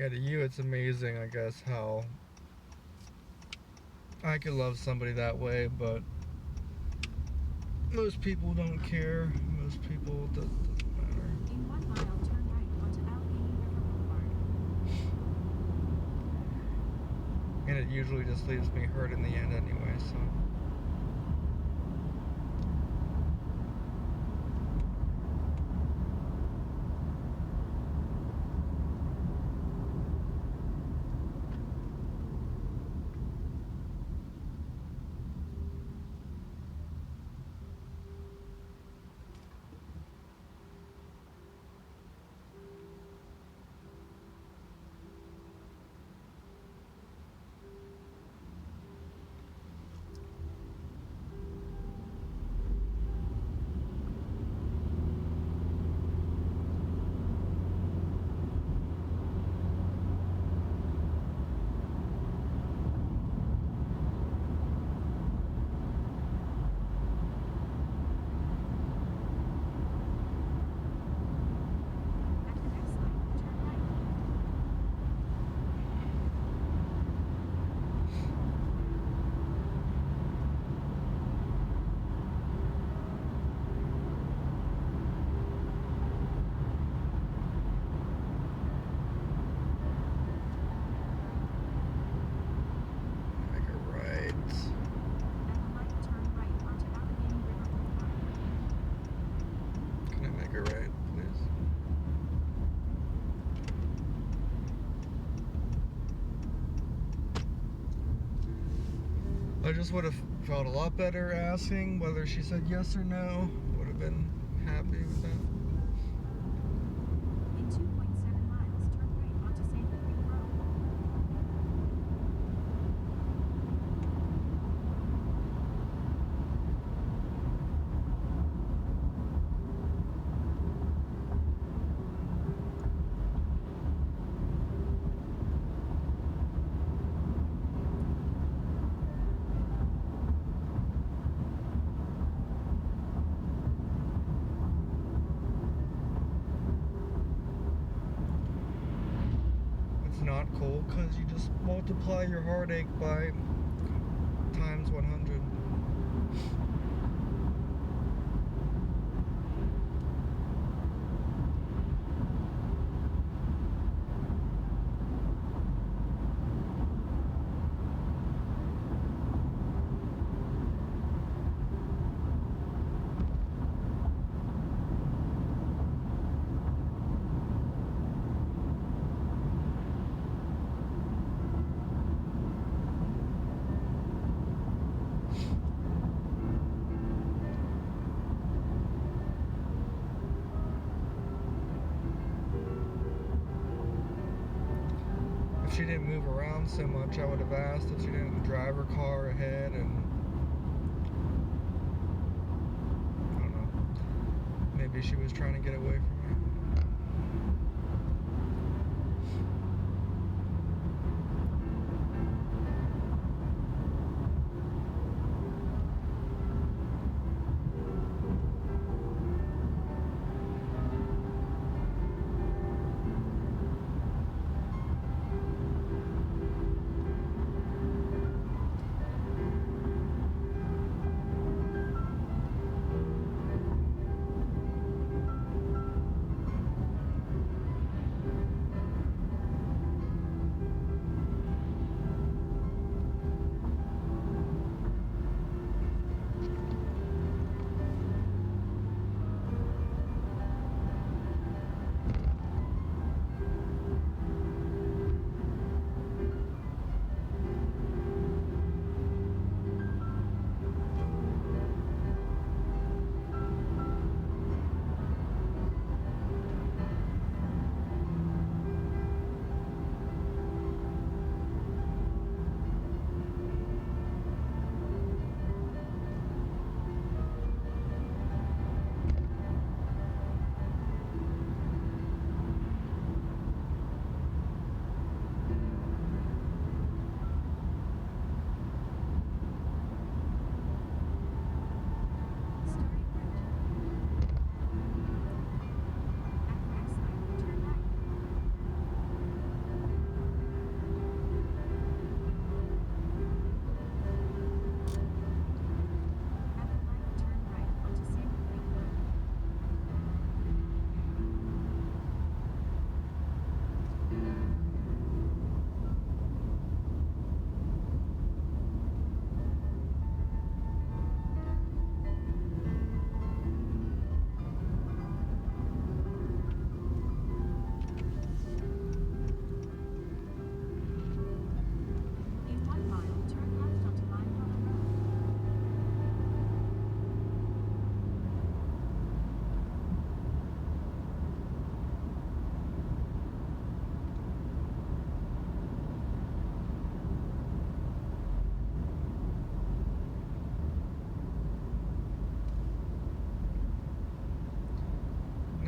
S2: Yeah, to you it's amazing, I guess, how I could love somebody that way, but most people don't care. Most people, it doesn't matter.
S20: In 1 mile, turn right onto Allegheny River Boulevard.
S2: And it usually just leaves me hurt in the end anyway, so. I just would have felt a lot better asking whether she said yes or no. Would have been happy with that.
S20: In 2.7 miles, turn right onto Sandy Creek Road.
S2: Not cool because you just multiply your heartache by times 100. If she didn't move around so much, I would have asked if she didn't drive her car ahead, and I don't know, maybe she was trying to get away from me.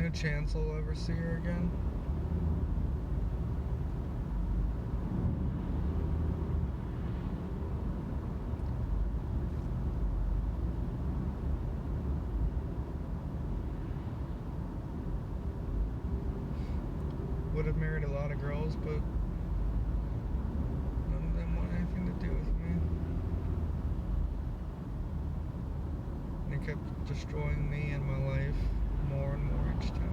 S2: a chance I'll ever see her again. Would have married a lot of girls, but none of them want anything to do with me. And they kept destroying me and my life more and more each time.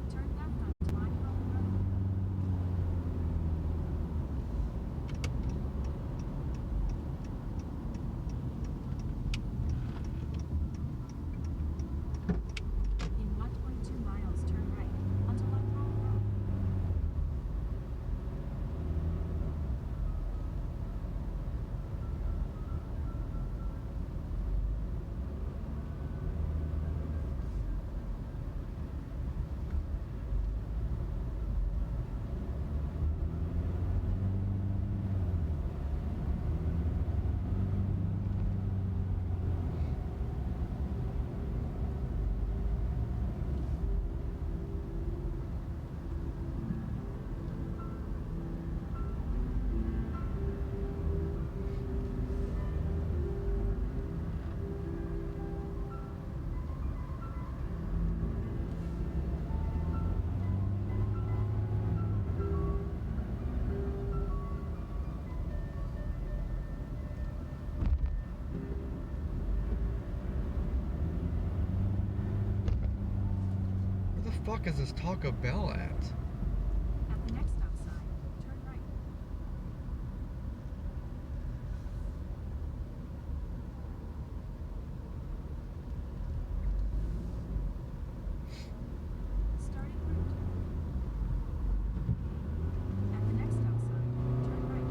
S20: Turn left onto Line Home Road. In 1.2 miles, turn right onto Line Home Road.
S2: Where the fuck is this Taco Bell at?
S20: At the next stop sign, turn right. Starting route. At the next stop sign, turn right.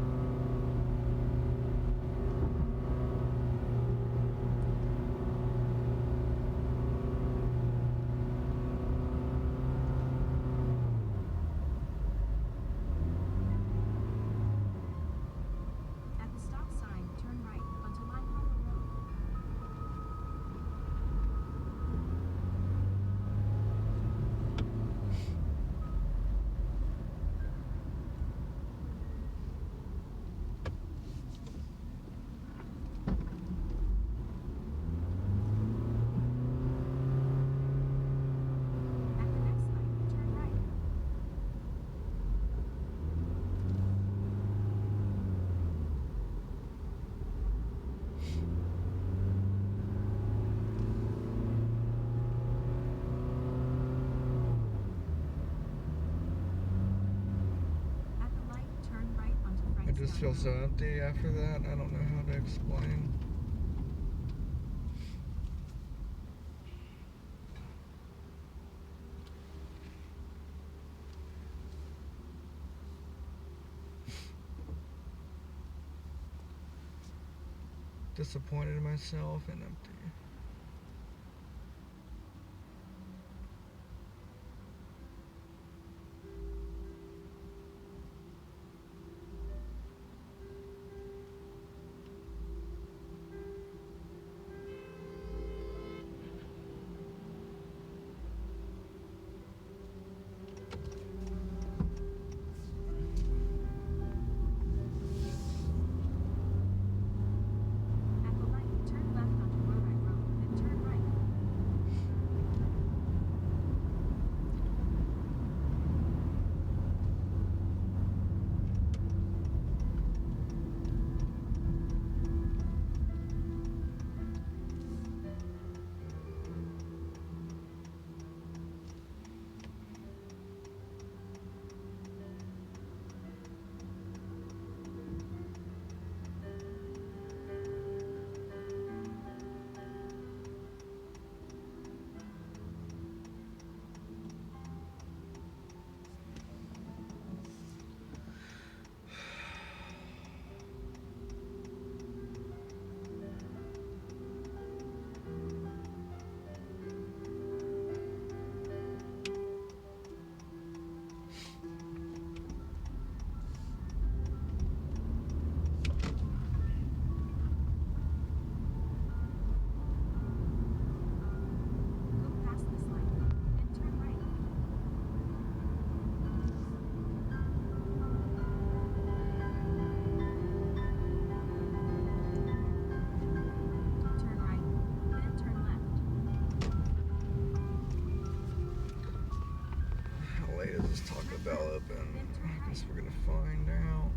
S20: At the stop sign, turn right onto Line Harbor Road. At the next light, turn right. At the light, turn right onto
S2: I
S20: Frankstown
S2: just feel
S20: Road.
S2: so empty after that. I don't know how to explain. Disappointed in myself and empty.
S20: At the light, turn left onto Rhodite Road.
S2: Bell open? I guess we're gonna find out.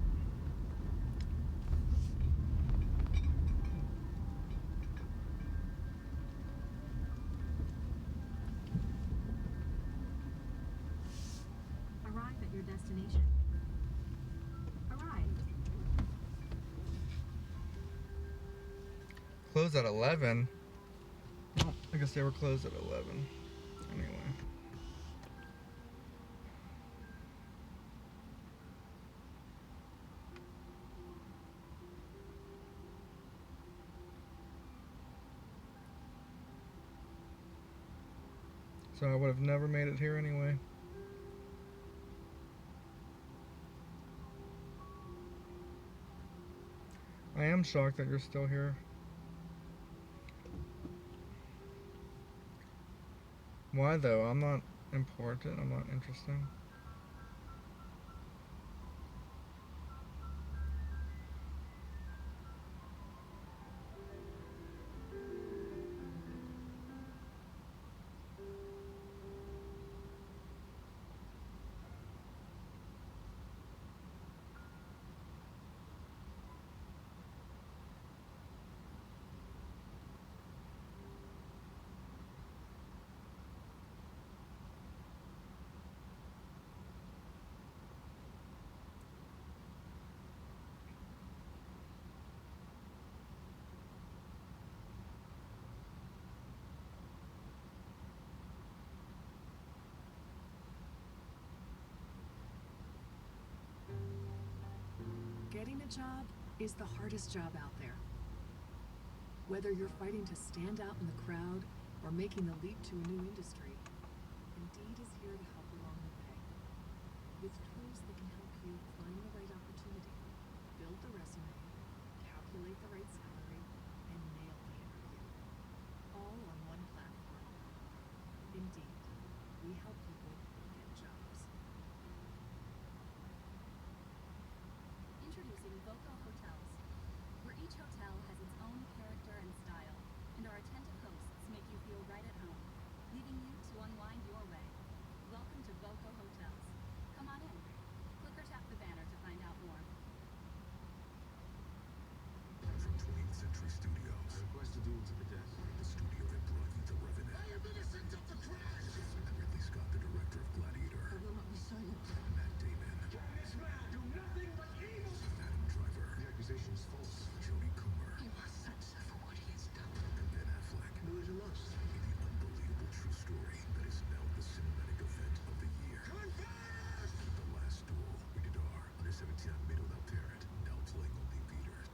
S20: Arrive at your destination. Arrive.
S2: Close at 11. Oh, I guess they were closed at 11. Anyway. So I would have never made it here anyway. I am shocked that you're still here. Why though? I'm not important. I'm not interesting.
S12: Getting a job is the hardest job out there. Whether you're fighting to stand out in the crowd or making the leap to a new industry, Indeed is here to help along the way. With tools that can help you find the right opportunity, build the resume, calculate the right salary, and nail the interview. All on one platform. Indeed, we help people get jobs.
S5: Introducing Voco Hotels, where each hotel has its own character and style, and our attentive hosts make you feel right at home, leaving you to unwind your way. Welcome to Voco Hotels. Come on in. Click or tap the banner to find out more.
S11: From 20th Century Studios. I request a duel to the death. The studio that brought you The Revenant. I am innocent of the crime! And Ridley Scott, the director of Gladiator. I will not be silent. Matt Damon. This man do nothing but evil! Adam Driver. The accusation is false. Jodie Comer. He must answer for what he has done. And Ben Affleck. No, it must. In the unbelievable true story that is now the cinematic event of the year. The Last Duel. Rated R. Under 17 made without parent. Now playing only in theaters.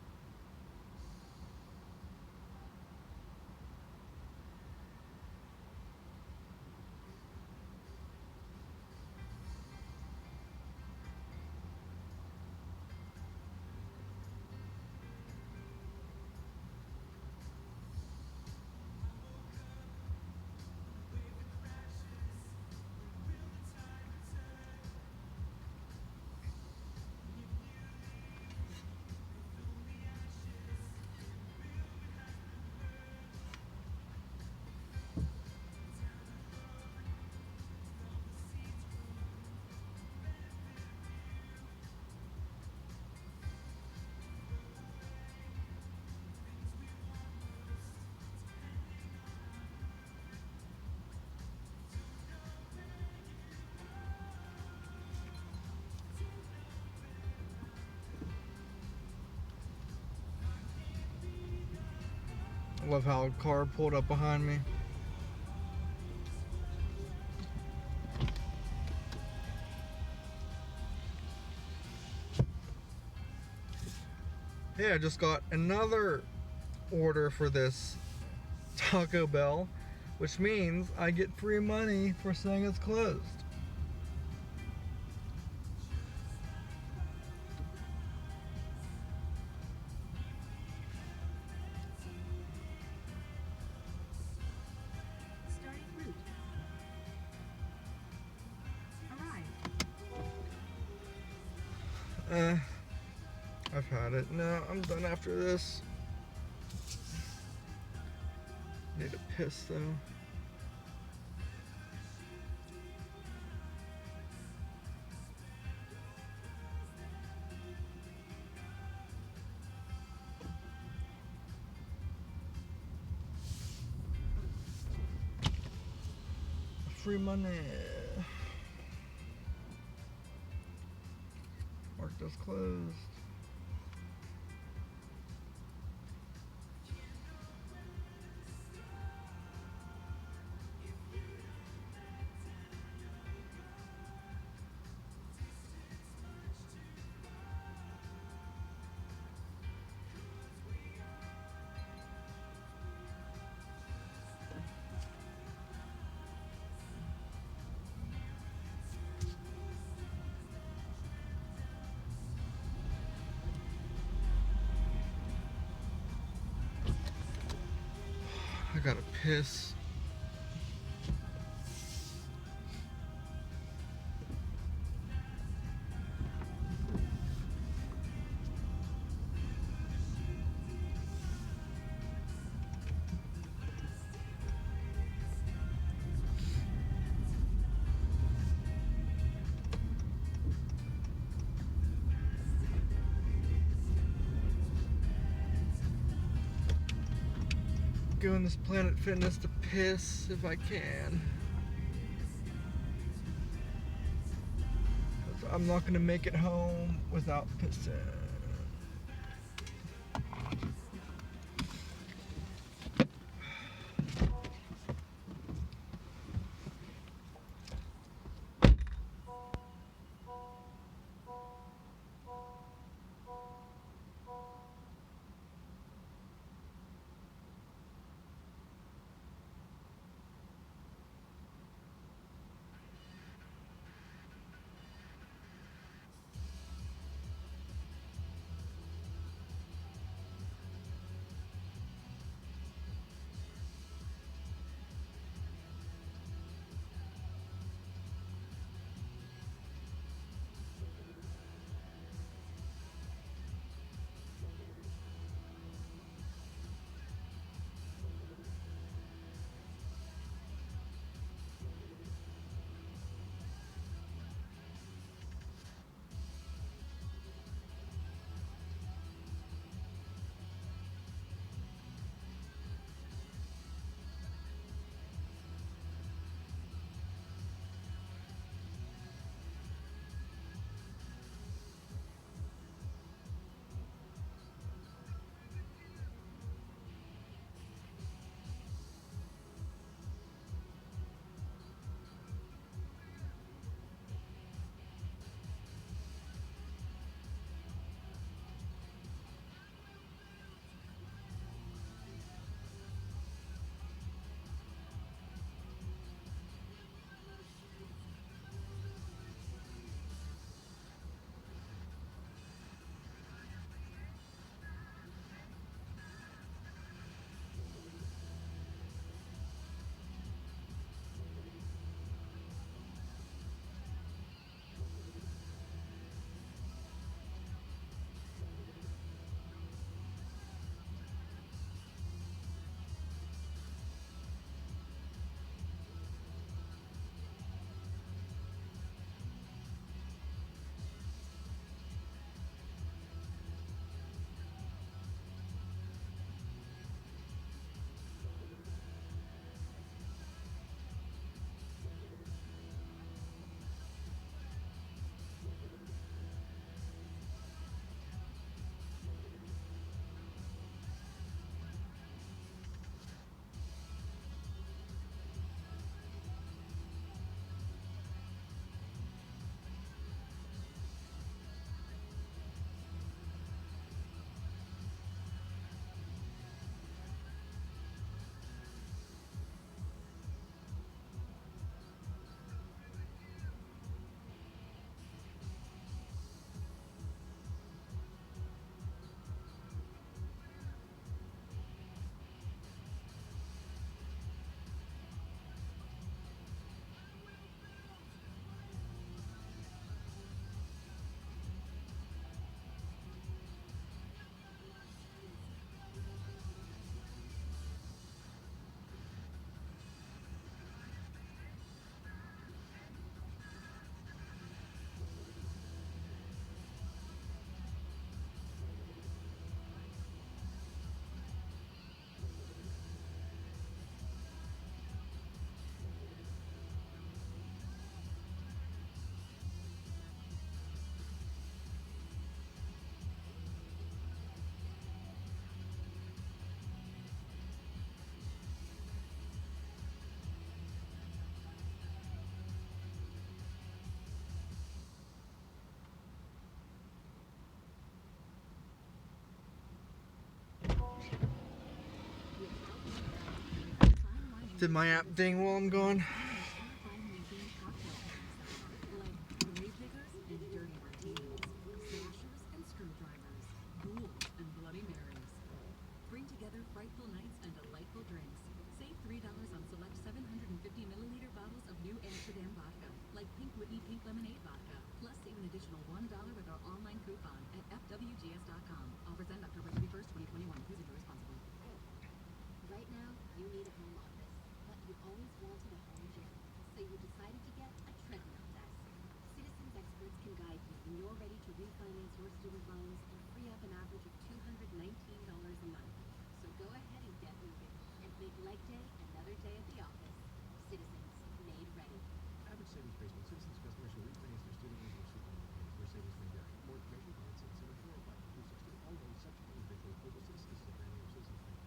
S2: I love how a car pulled up behind me. Hey, I just got another order for this Taco Bell, which means I get free money for saying it's closed.
S20: Starting route. Arrive.
S2: I've had it. No, I'm done after this. Need a piss though. free money. Marked as closed. I gotta piss. Go in this Planet Fitness to piss if I can. I'm not gonna make it home without pissing. Did my app thing while I'm gone.
S8: Terrifyingly themed cocktail pairings that are like grave diggers and dirty martinis, slashers and screwdrivers, ghouls and Bloody Marys. Bring together frightful nights and delightful drinks. Save $3 on select 750 milliliter bottles of New Amsterdam vodka, like Pink Whitney Pink Lemonade vodka. Plus, save an additional $1 with our online coupon at fwgs.com. Offers end October 31st, 2021. Please enjoy responsibly.
S5: Right now, you need a home office, but you always wanted a home gym, so you decided to get a treadmill desk. Citizens experts can guide you when you're ready to refinance your student loans and free up an average of $219 a month. So go ahead and get moving and make leg day another day at the office. Citizens made ready.
S13: Average savings based on Citizens customers who refinance their student loans or student loan payments, where savings may vary. More information, call 877-405-262. All loans subject to individual approval. Citizens is a brand name of Citizens Bank.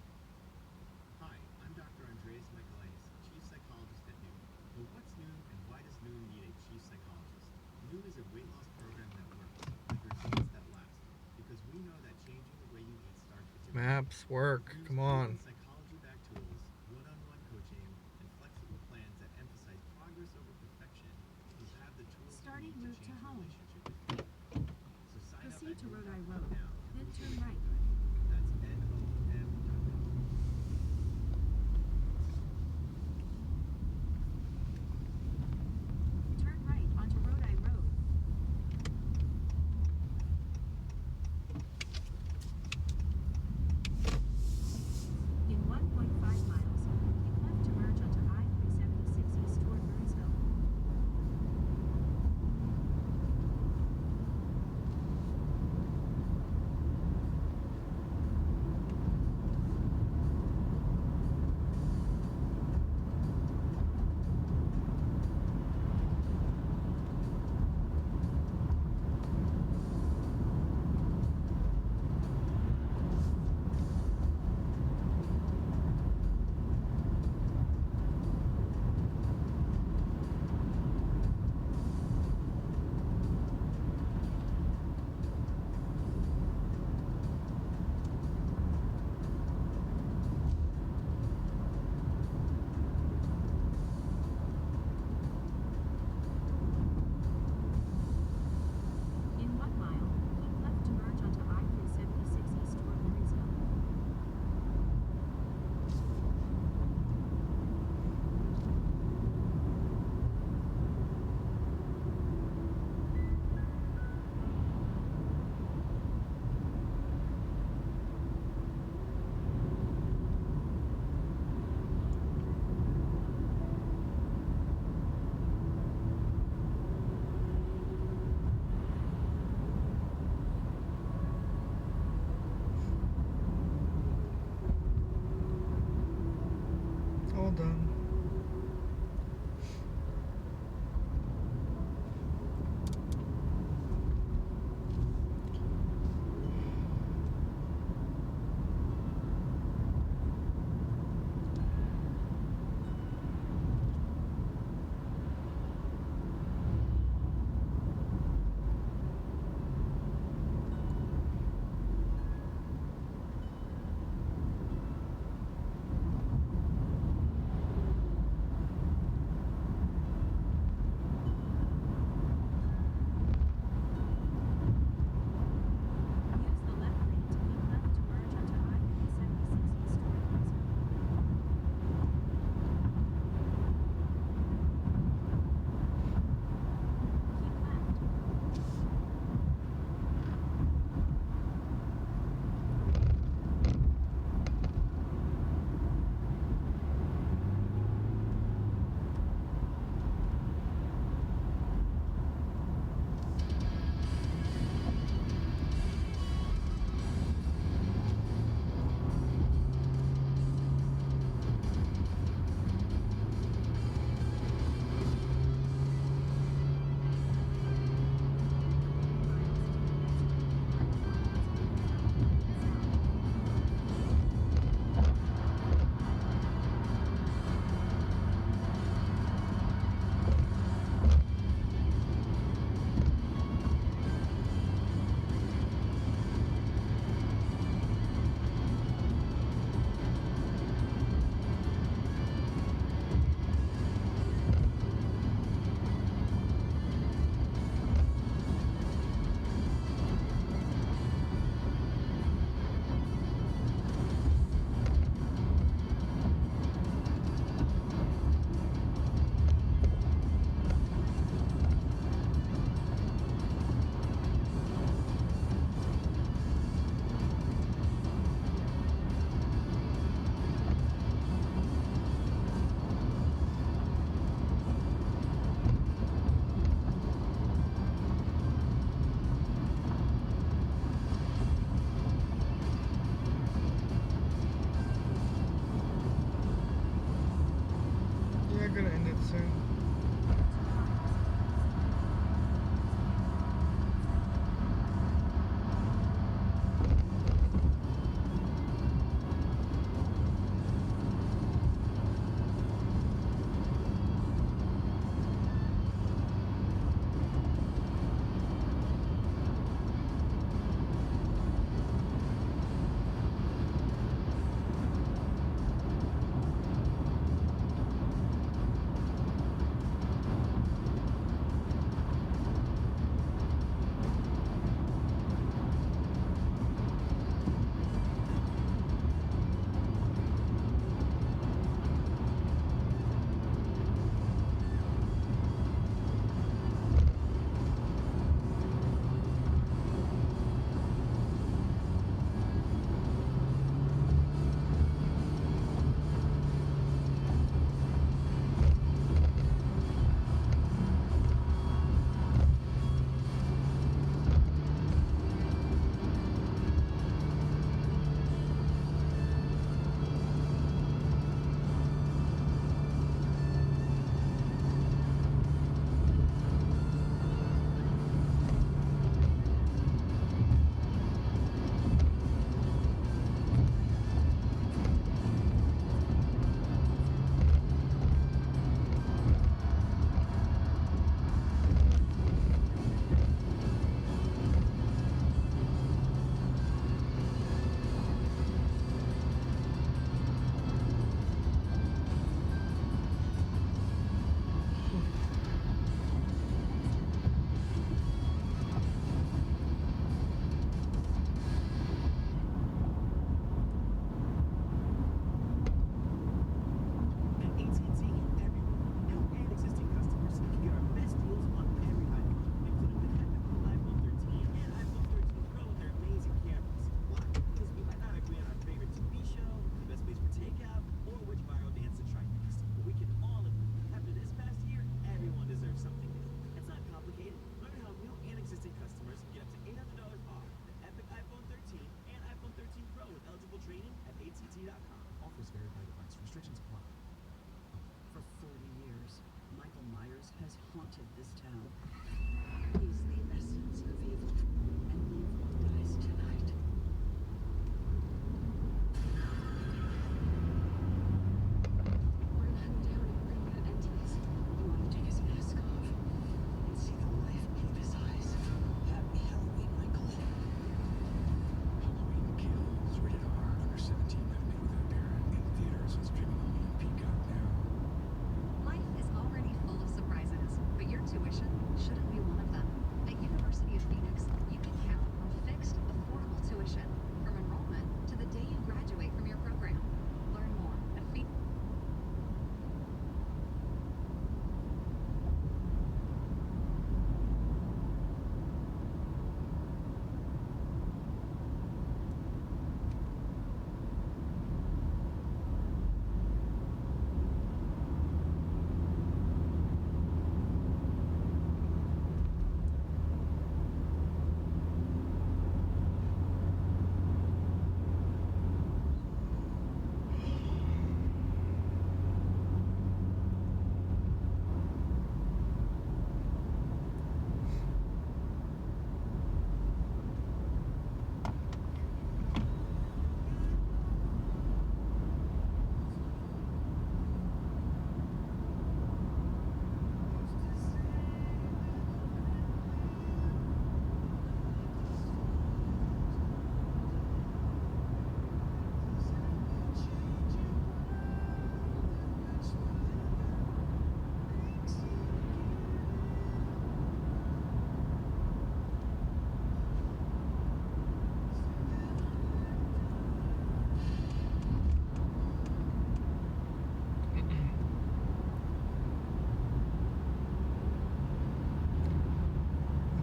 S14: Hi, I'm Dr. Andreas Michaelides, Chief Psychologist at Noon. But what's Noon and why does Noon need a Chief Psychologist? Noon is a weight loss program that works, with results that last. Because we know that changing the way you eat starts with your
S2: Maps work. Come on.
S14: psychology-backed tools, one-on-one coaching, and flexible plans that emphasize progress over perfection. You have the tools
S5: Starting
S14: you need
S5: route
S14: to
S5: to
S14: change your
S5: home.
S14: relationship with food. So sign up
S5: Proceed
S14: at
S5: to Rhode
S14: noon.com
S5: Island Road,
S14: now.
S5: then turn right.
S14: That's NOM.com.
S5: Turn right onto Rhode Island Road.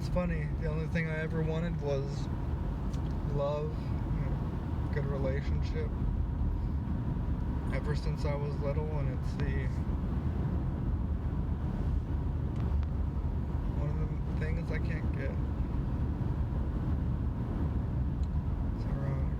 S2: it's funny. The only thing I ever wanted was love, good relationship. Ever since I was little, and it's one of the things I can't get. It's ironic.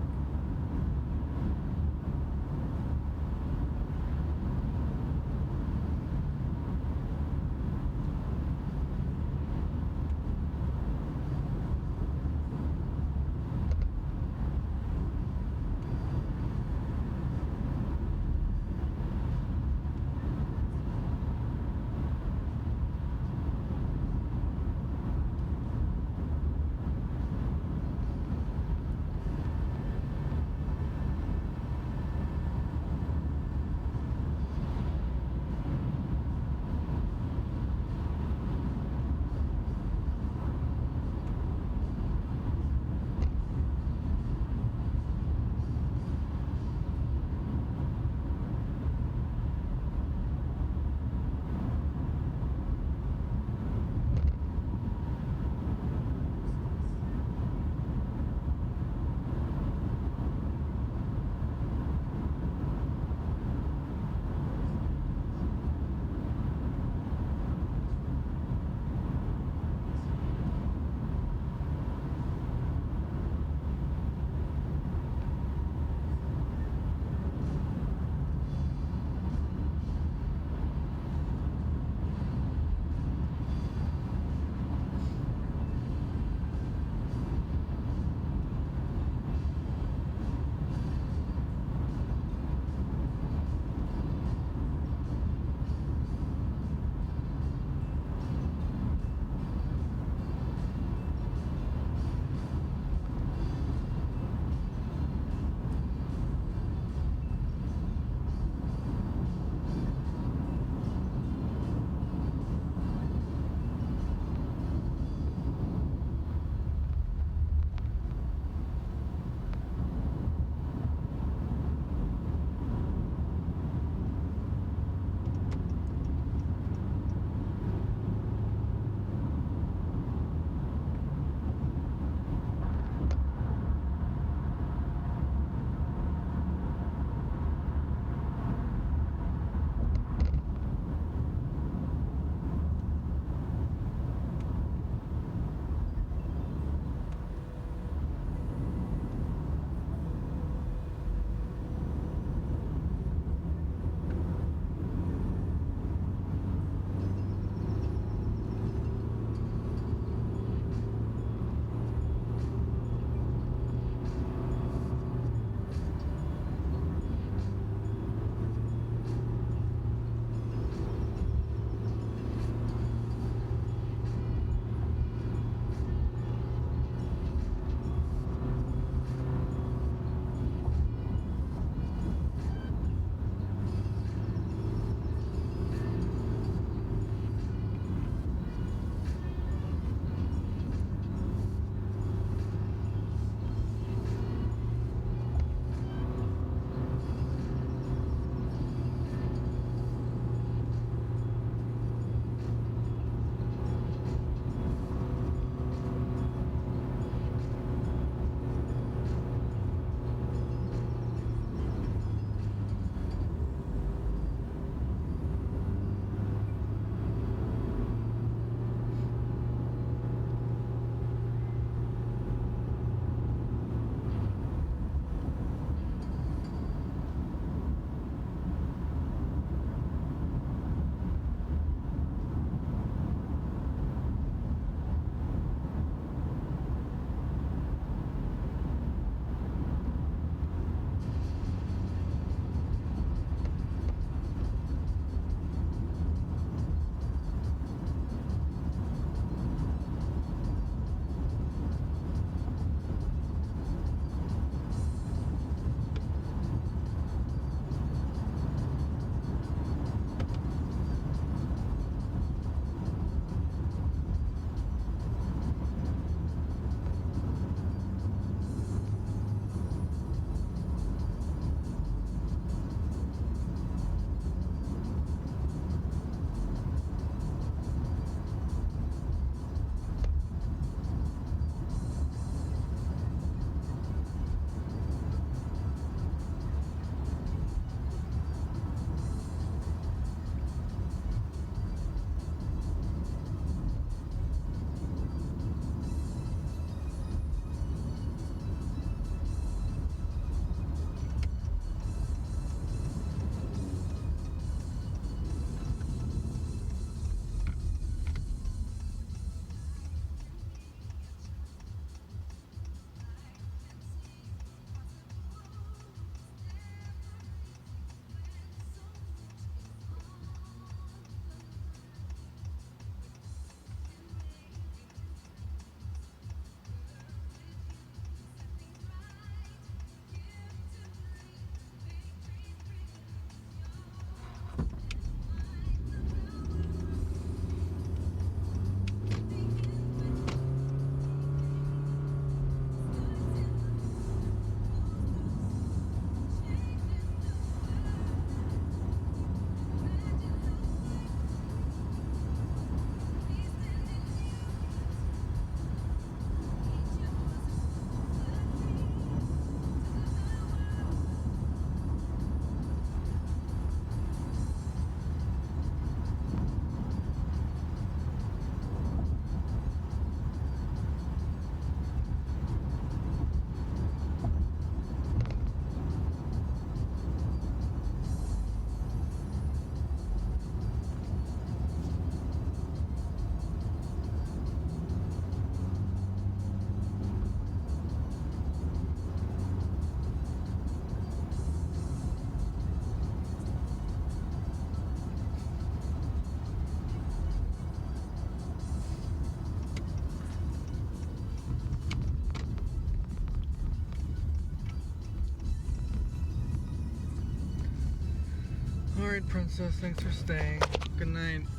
S2: Alright, Princess, thanks for staying. Good night.